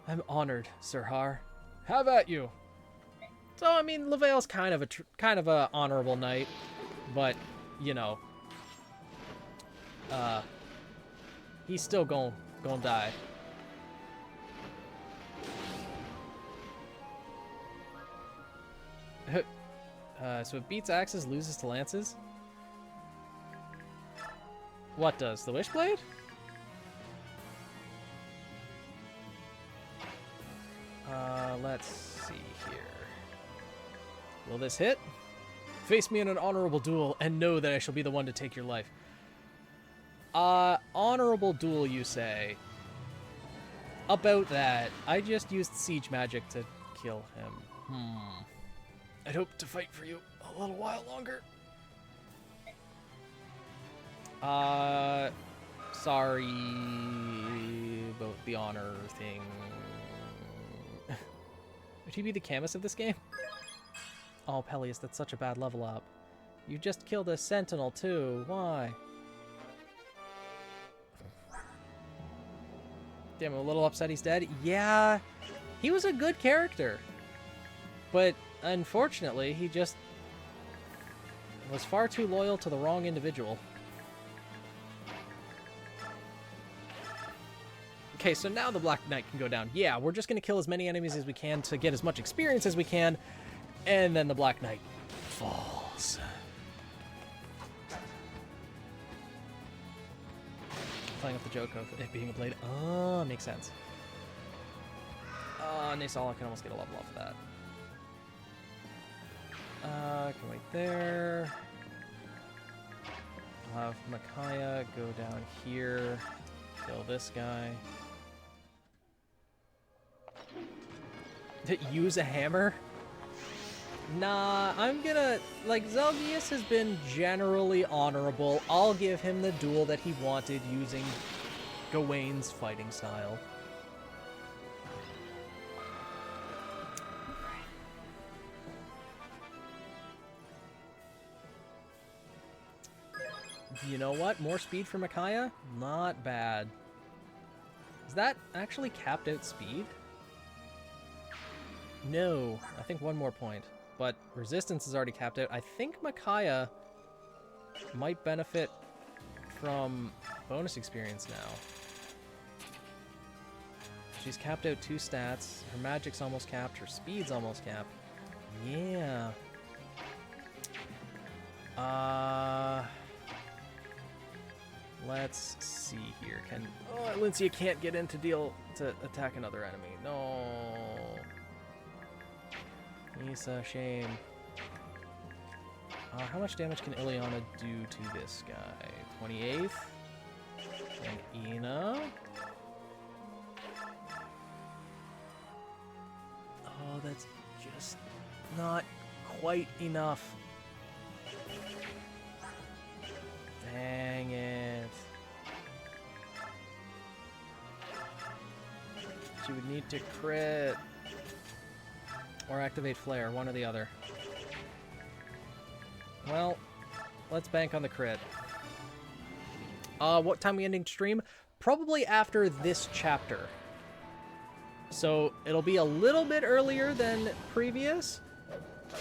I'm honored, Sir Har. Have at you! So, I mean, Lavale's kind of a honorable knight, but, you know, he's still gonna die. So it beats axes, loses to lances? What does? The Wishblade? Let's see here. Will this hit? Face me in an honorable duel and know that I shall be the one to take your life. Honorable duel, you say? About that, I just used siege magic to kill him. I'd hope to fight for you a little while longer. Sorry about the honor thing. Would he be the Camus of this game? Oh, Peleus, that's such a bad level up. You just killed a sentinel too. Why? Damn, I'm a little upset he's dead. Yeah, he was a good character. But unfortunately, he just was far too loyal to the wrong individual. Okay, so now the Black Knight can go down. Yeah, we're just going to kill as many enemies as we can to get as much experience as we can, and then the Black Knight falls. Playing up the joke of it being a blade. Oh, makes sense. Nasala can almost get a level off of that. Can wait there. I'll have Micaiah go down here, kill this guy. Use a hammer? Nah, I'm gonna... Like, Zelgius has been generally honorable. I'll give him the duel that he wanted using Gawain's fighting style. You know what? More speed for Micaiah? Not bad. Is that actually capped out speed? No. I think one more point. But resistance is already capped out. I think Micaiah might benefit from bonus experience now. She's capped out 2 stats. Her magic's almost capped. Her speed's almost capped. Yeah. Let's see here. Can Lincia can't get in to attack another enemy. No. It's a shame. How much damage can Ileana do to this guy? 28th. And Ina. Oh, that's just not quite enough. Dang it. She would need to crit. Or activate Flare, one or the other. Well, let's bank on the crit. What time are we ending stream? Probably after this chapter. So it'll be a little bit earlier than previous,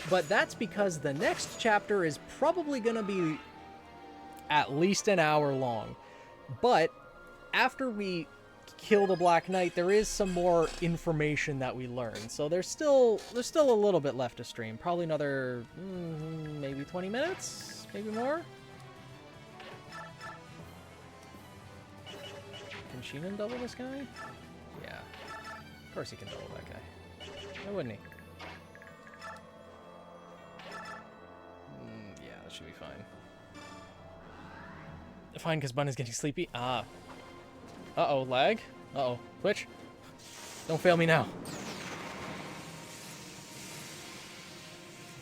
but that's because the next chapter is probably going to be at least an hour long. But after we kill the Black Knight, there is some more information that we learn. So there's still a little bit left to stream. Probably another maybe 20 minutes, maybe more. Can Sheenan double this guy? Yeah. Of course he can double that guy. Why wouldn't he? Yeah, that should be fine. Fine, because Bun is getting sleepy. Ah. Uh-oh, lag? Uh-oh. Twitch? Don't fail me now.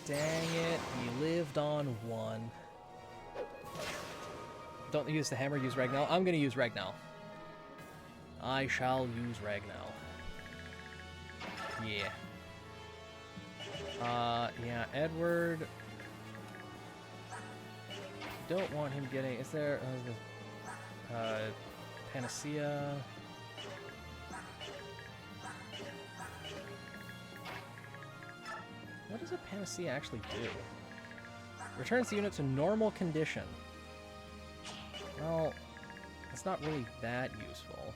Dang it. He lived on one. Don't use the hammer, use Ragnall. I'm going to use Ragnall. I shall use Ragnall. Yeah. Yeah, Edward. Don't want him getting. Is there Panacea? What does a Panacea actually do? Returns the unit to normal condition. Well, it's not really that useful.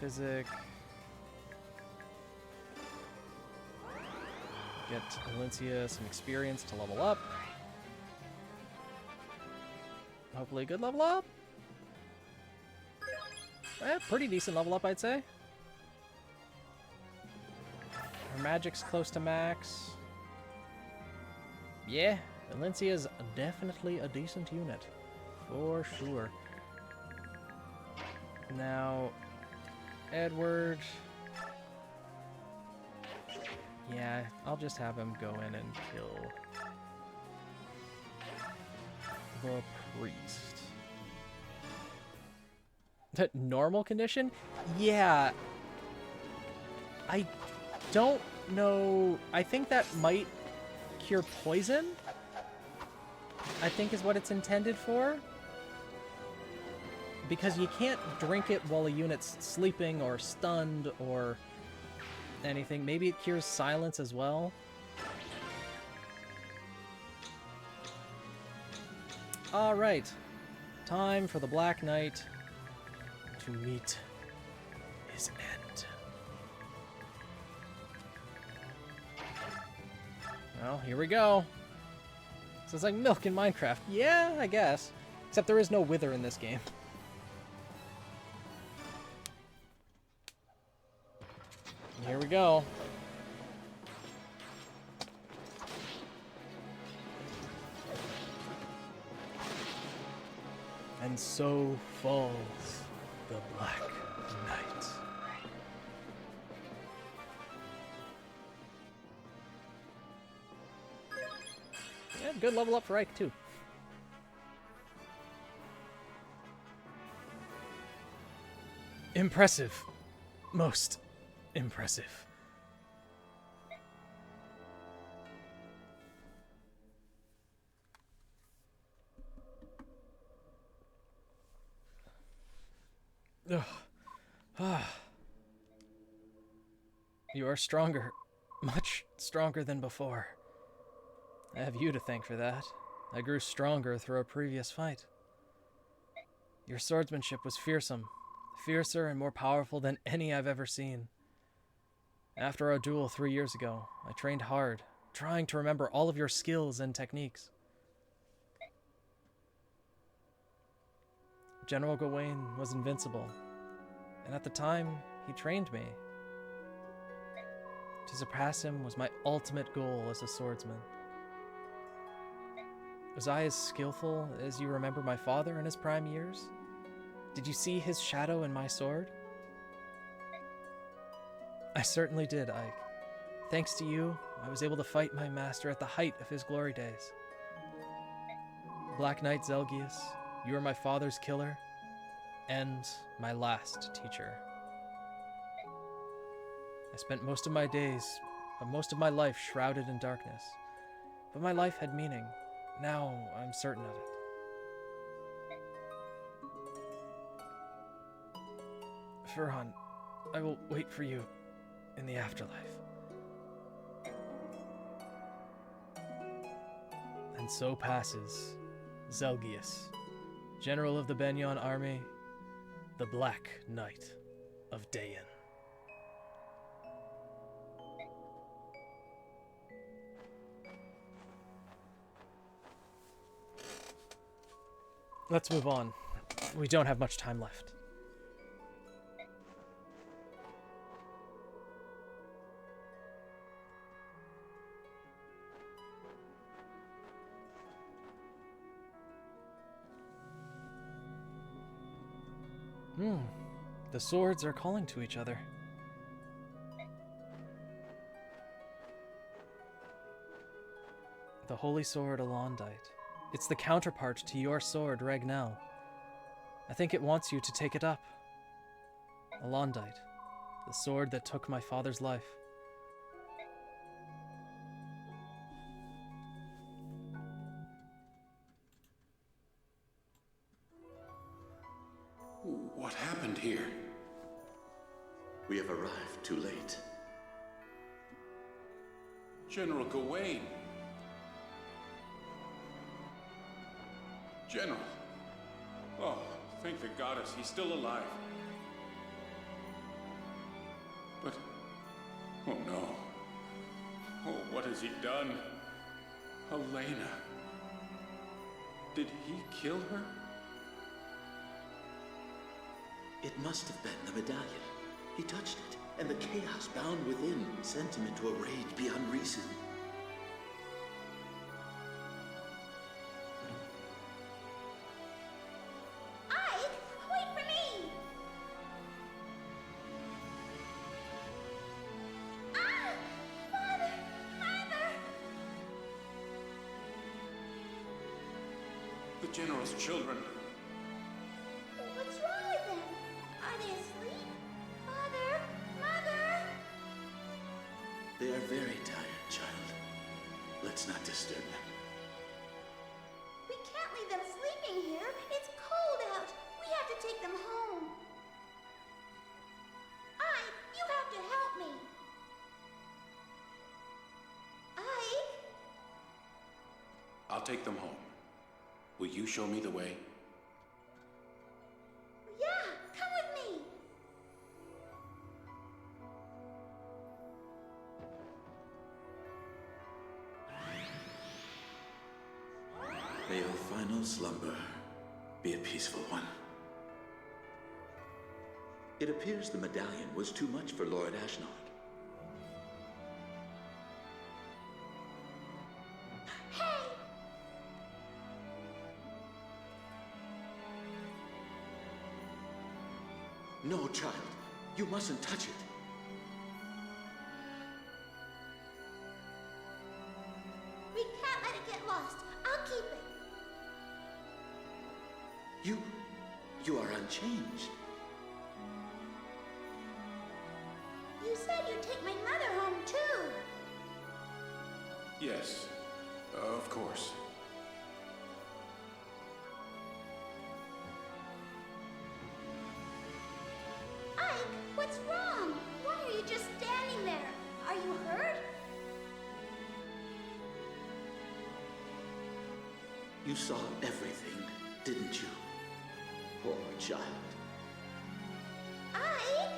Physic. Get Valencia some experience to level up. Hopefully a good level up. Pretty decent level up, I'd say. Her magic's close to max. Yeah, Valencia's definitely a decent unit. For sure. Now, Edward. Yeah, I'll just have him go in and kill the priest. The normal condition? Yeah. I don't know. I think that might cure poison, I think is what it's intended for. Because you can't drink it while a unit's sleeping or stunned or anything. Maybe it cures silence as well. Alright. Time for the Black Knight to meet his end. Well, here we go. So it's like milk in Minecraft. Yeah, I guess. Except there is no wither in this game. Here we go. And so falls the Black Knight. Yeah, good level up for Ike, too. Impressive. Most impressive. You are stronger. Much stronger than before. I have you to thank for that. I grew stronger through a previous fight. Your swordsmanship was fearsome. Fiercer and more powerful than any I've ever seen. After our duel 3 years ago, I trained hard, trying to remember all of your skills and techniques. General Gawain was invincible, and at the time, he trained me. To surpass him was my ultimate goal as a swordsman. Was I as skillful as you remember my father in his prime years? Did you see his shadow in my sword? I certainly did, Ike. Thanks to you, I was able to fight my master at the height of his glory days. Black Knight Zelgius, you are my father's killer, and my last teacher. I spent most of my life shrouded in darkness, but my life had meaning. Now I'm certain of it. Furhan, I will wait for you in the afterlife. And so passes Zelgius, General of the Benyon Army, the Black Knight of Dayan. Let's move on. We don't have much time left. The swords are calling to each other. The Holy Sword Alondite. It's the counterpart to your sword, Regnell. I think it wants you to take it up. Alondite, the sword that took my father's life. What happened here? We have arrived too late. General Gawain. General. Oh, thank the goddess, he's still alive. But, oh no. Oh, what has he done? Helena. Did he kill her? It must have been the medallion. He touched it, and the chaos bound within sent him into a rage beyond reason. Ike, wait for me! Ah! Father! Mother! The General's children. What's wrong with them? Are they asleep? Father! Mother! They are very tired, child. Let's not disturb them. We can't leave them sleeping here. It's cold out. We have to take them home. Ike, you have to help me. Ike? I'll take them home. Will you show me the way? Yeah, come with me. May your final slumber be a peaceful one. It appears the medallion was too much for Lord Ashnard. Hey! No, child. You mustn't touch it. We can't let it get lost. I'll keep it. You are unchanged. You said you'd take my mother home, too. Yes, of course. Ike, what's wrong? Why are you just standing there? Are you hurt? You saw everything, didn't you? Poor child. Ike?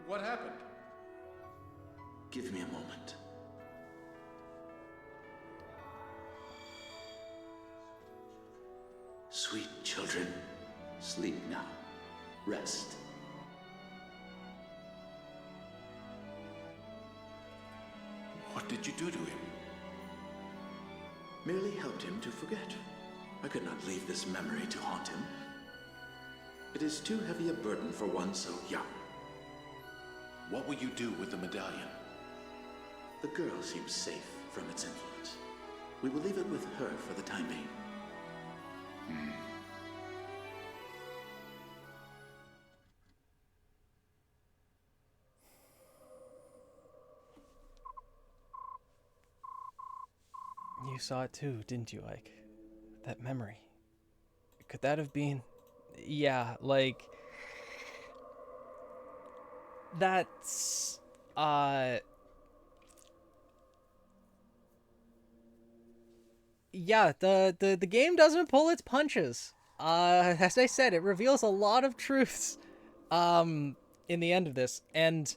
What happened? Give me a moment. Sweet children, sleep now. Rest. What did you do to him? Merely helped him to forget. I could not leave this memory to haunt him. It is too heavy a burden for one so young. What will you do with the medallion? The girl seems safe from its influence. We will leave it with her for the time being. You saw it too, didn't you, Ike? That memory. Could that have been... Yeah, like... That's... Yeah, the game doesn't pull its punches. As I said, it reveals a lot of truths in the end of this. And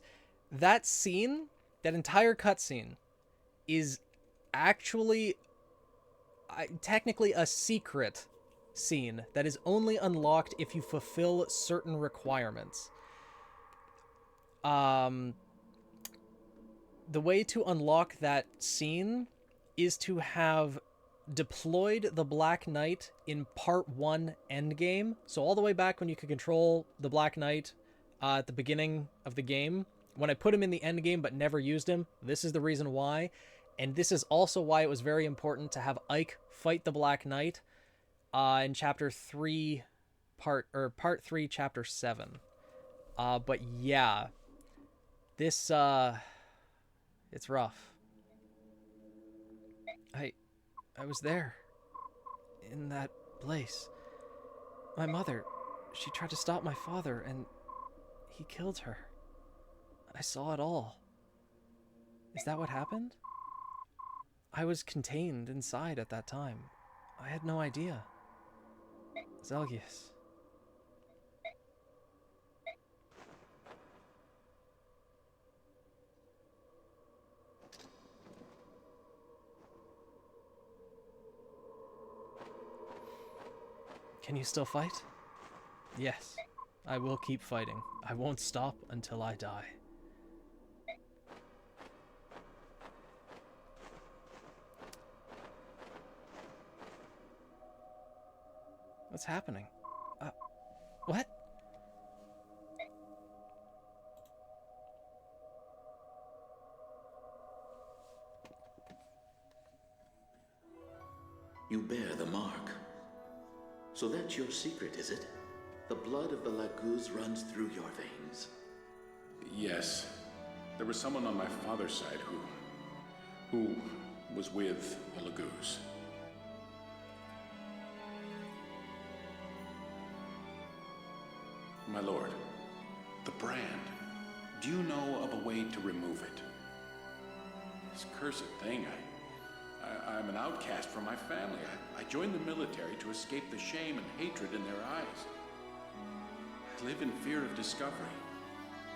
that scene, that entire cutscene, is actually technically a secret scene that is only unlocked if you fulfill certain requirements. The way to unlock that scene is to have deployed the Black Knight in Part 1 endgame. So all the way back when you could control the Black Knight at the beginning of the game. When I put him in the endgame but never used him, this is the reason why. And this is also why it was very important to have Ike fight the Black Knight in Chapter 3, Part 3, Chapter 7. But yeah, this, it's rough. I was there, in that place. My mother, she tried to stop my father, and he killed her. I saw it all. Is that what happened? I was contained inside at that time. I had no idea. Zelgius. Can you still fight? Yes, I will keep fighting. I won't stop until I die. What's happening? What? You bear the mark. So that's your secret, is it? The blood of the Laguz runs through your veins. Yes. There was someone on my father's side who was with the Laguz. My lord, the brand. Do you know of a way to remove it? This cursed thing, I'm an outcast from my family. I joined the military to escape the shame and hatred in their eyes. I live in fear of discovery.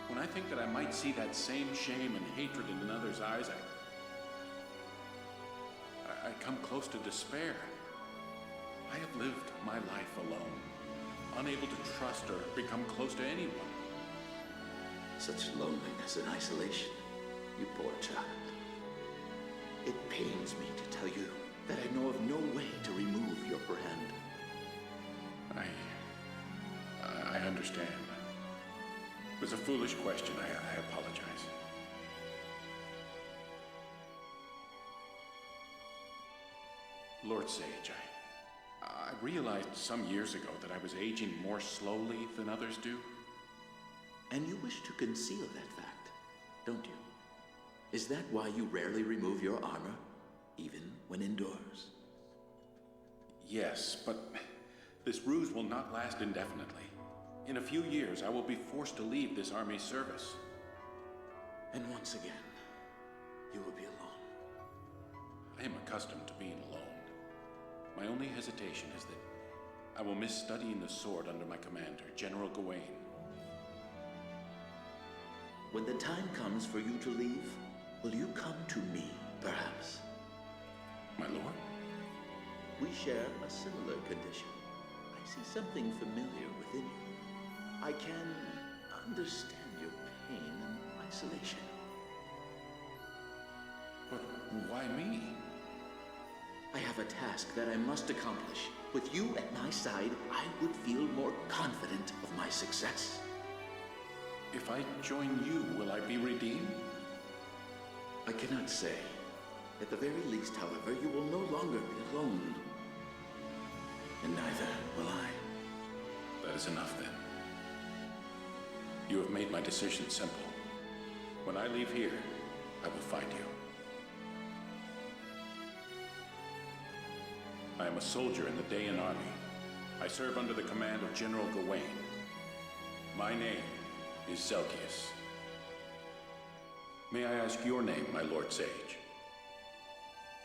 When I think that I might see that same shame and hatred in another's eyes, I come close to despair. I have lived my life alone, unable to trust or become close to anyone. Such loneliness and isolation, you poor child. It pains me to tell you that I know of no way to remove your brand. I understand. It was a foolish question. I apologize. Lord Sage, I realized some years ago that I was aging more slowly than others do. And you wish to conceal that fact, don't you? Is that why you rarely remove your armor, even when indoors? Yes, but this ruse will not last indefinitely. In a few years, I will be forced to leave this army service. And once again, you will be alone. I am accustomed to being alone. My only hesitation is that I will miss studying the sword under my commander, General Gawain. When the time comes for you to leave, will you come to me, perhaps? My lord? We share a similar condition. I see something familiar within you. I can understand your pain and isolation. But why me? I have a task that I must accomplish. With you at my side, I would feel more confident of my success. If I join you, will I be redeemed? I cannot say. At the very least, however, you will no longer be alone. And neither will I. That is enough then. You have made my decision simple. When I leave here, I will find you. I am a soldier in the Dayan army. I serve under the command of General Gawain. My name is Zelgius. May I ask your name, my Lord Sage?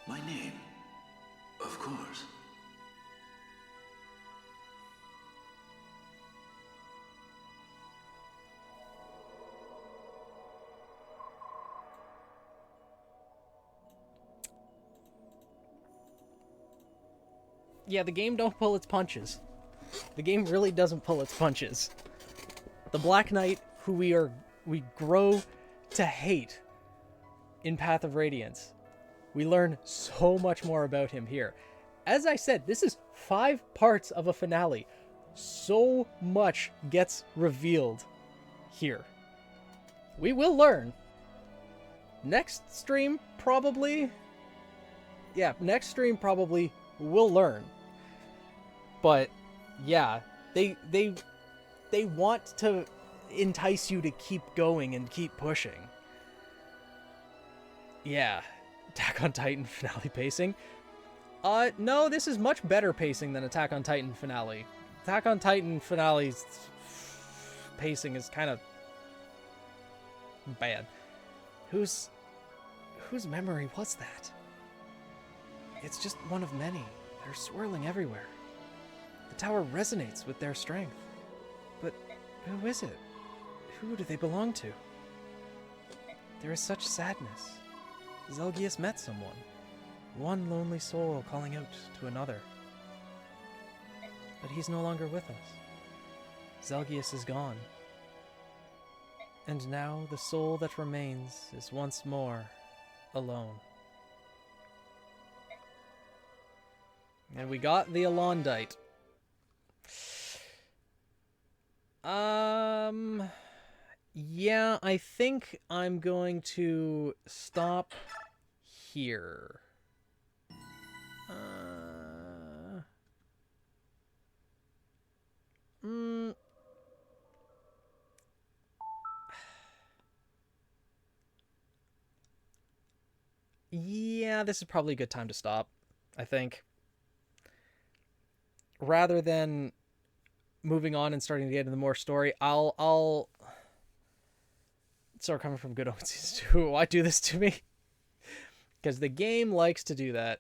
My name? Of course. Yeah, the game don't pull its punches. The game really doesn't pull its punches. The Black Knight, who we grow to hate in Path of Radiance, we learn so much more about him here. As I said, this is 5 parts of a finale. So much gets revealed here. We will learn. Next stream, probably. Yeah, next stream probably we'll learn. But yeah, they want to entice you to keep going and keep pushing. Yeah, Attack on Titan finale pacing. No, this is much better pacing than Attack on Titan finale. Attack on Titan finale's pacing is kind of bad. Whose memory was that? It's just one of many. They're swirling everywhere. The tower resonates with their strength. But who is it? Who do they belong to? There is such sadness. Zelgius met someone. One lonely soul calling out to another. But he's no longer with us. Zelgius is gone. And now the soul that remains is once more alone. And we got the Alondite. Yeah, I think I'm going to stop here. Yeah, this is probably a good time to stop, I think. Rather than moving on and starting to get into more story, I'll start coming from Good Omens Season 2. Why do this to me? Because the game likes to do that.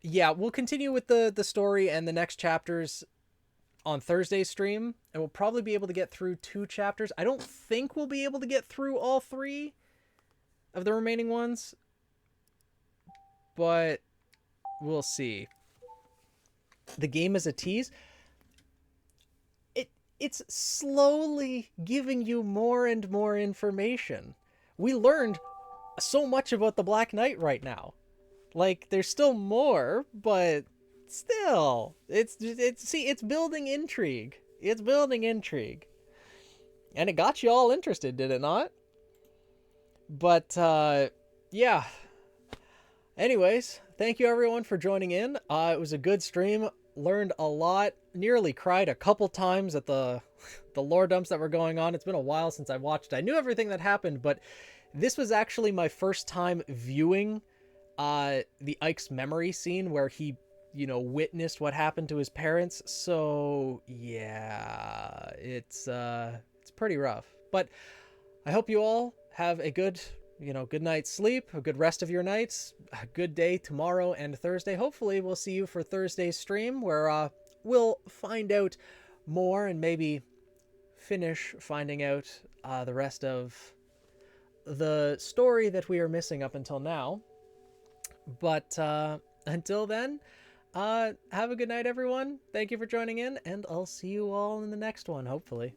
Yeah, we'll continue with the story and the next chapters on Thursday's stream, and we'll probably be able to get through 2 chapters. I don't think we'll be able to get through all 3 of the remaining ones, but we'll see. The game is a tease. It's slowly giving you more and more information. We learned so much about the Black Knight right now. Like, there's still more, but still, it's building intrigue. It's building intrigue. And it got you all interested, did it not? But, yeah. Anyways, thank you everyone for joining in. It was a good stream. Learned a lot. Nearly cried a couple times at the lore dumps that were going on. It's been a while since I watched. I knew everything that happened, but this was actually my first time viewing the Ike's memory scene where he, witnessed what happened to his parents. So yeah, it's pretty rough. But I hope you all have a good night's sleep, a good rest of your nights, a good day tomorrow and Thursday. Hopefully we'll see you for Thursday's stream where we'll find out more and maybe finish finding out the rest of the story that we are missing up until now. But until then, have a good night, everyone. Thank you for joining in, and I'll see you all in the next one, hopefully.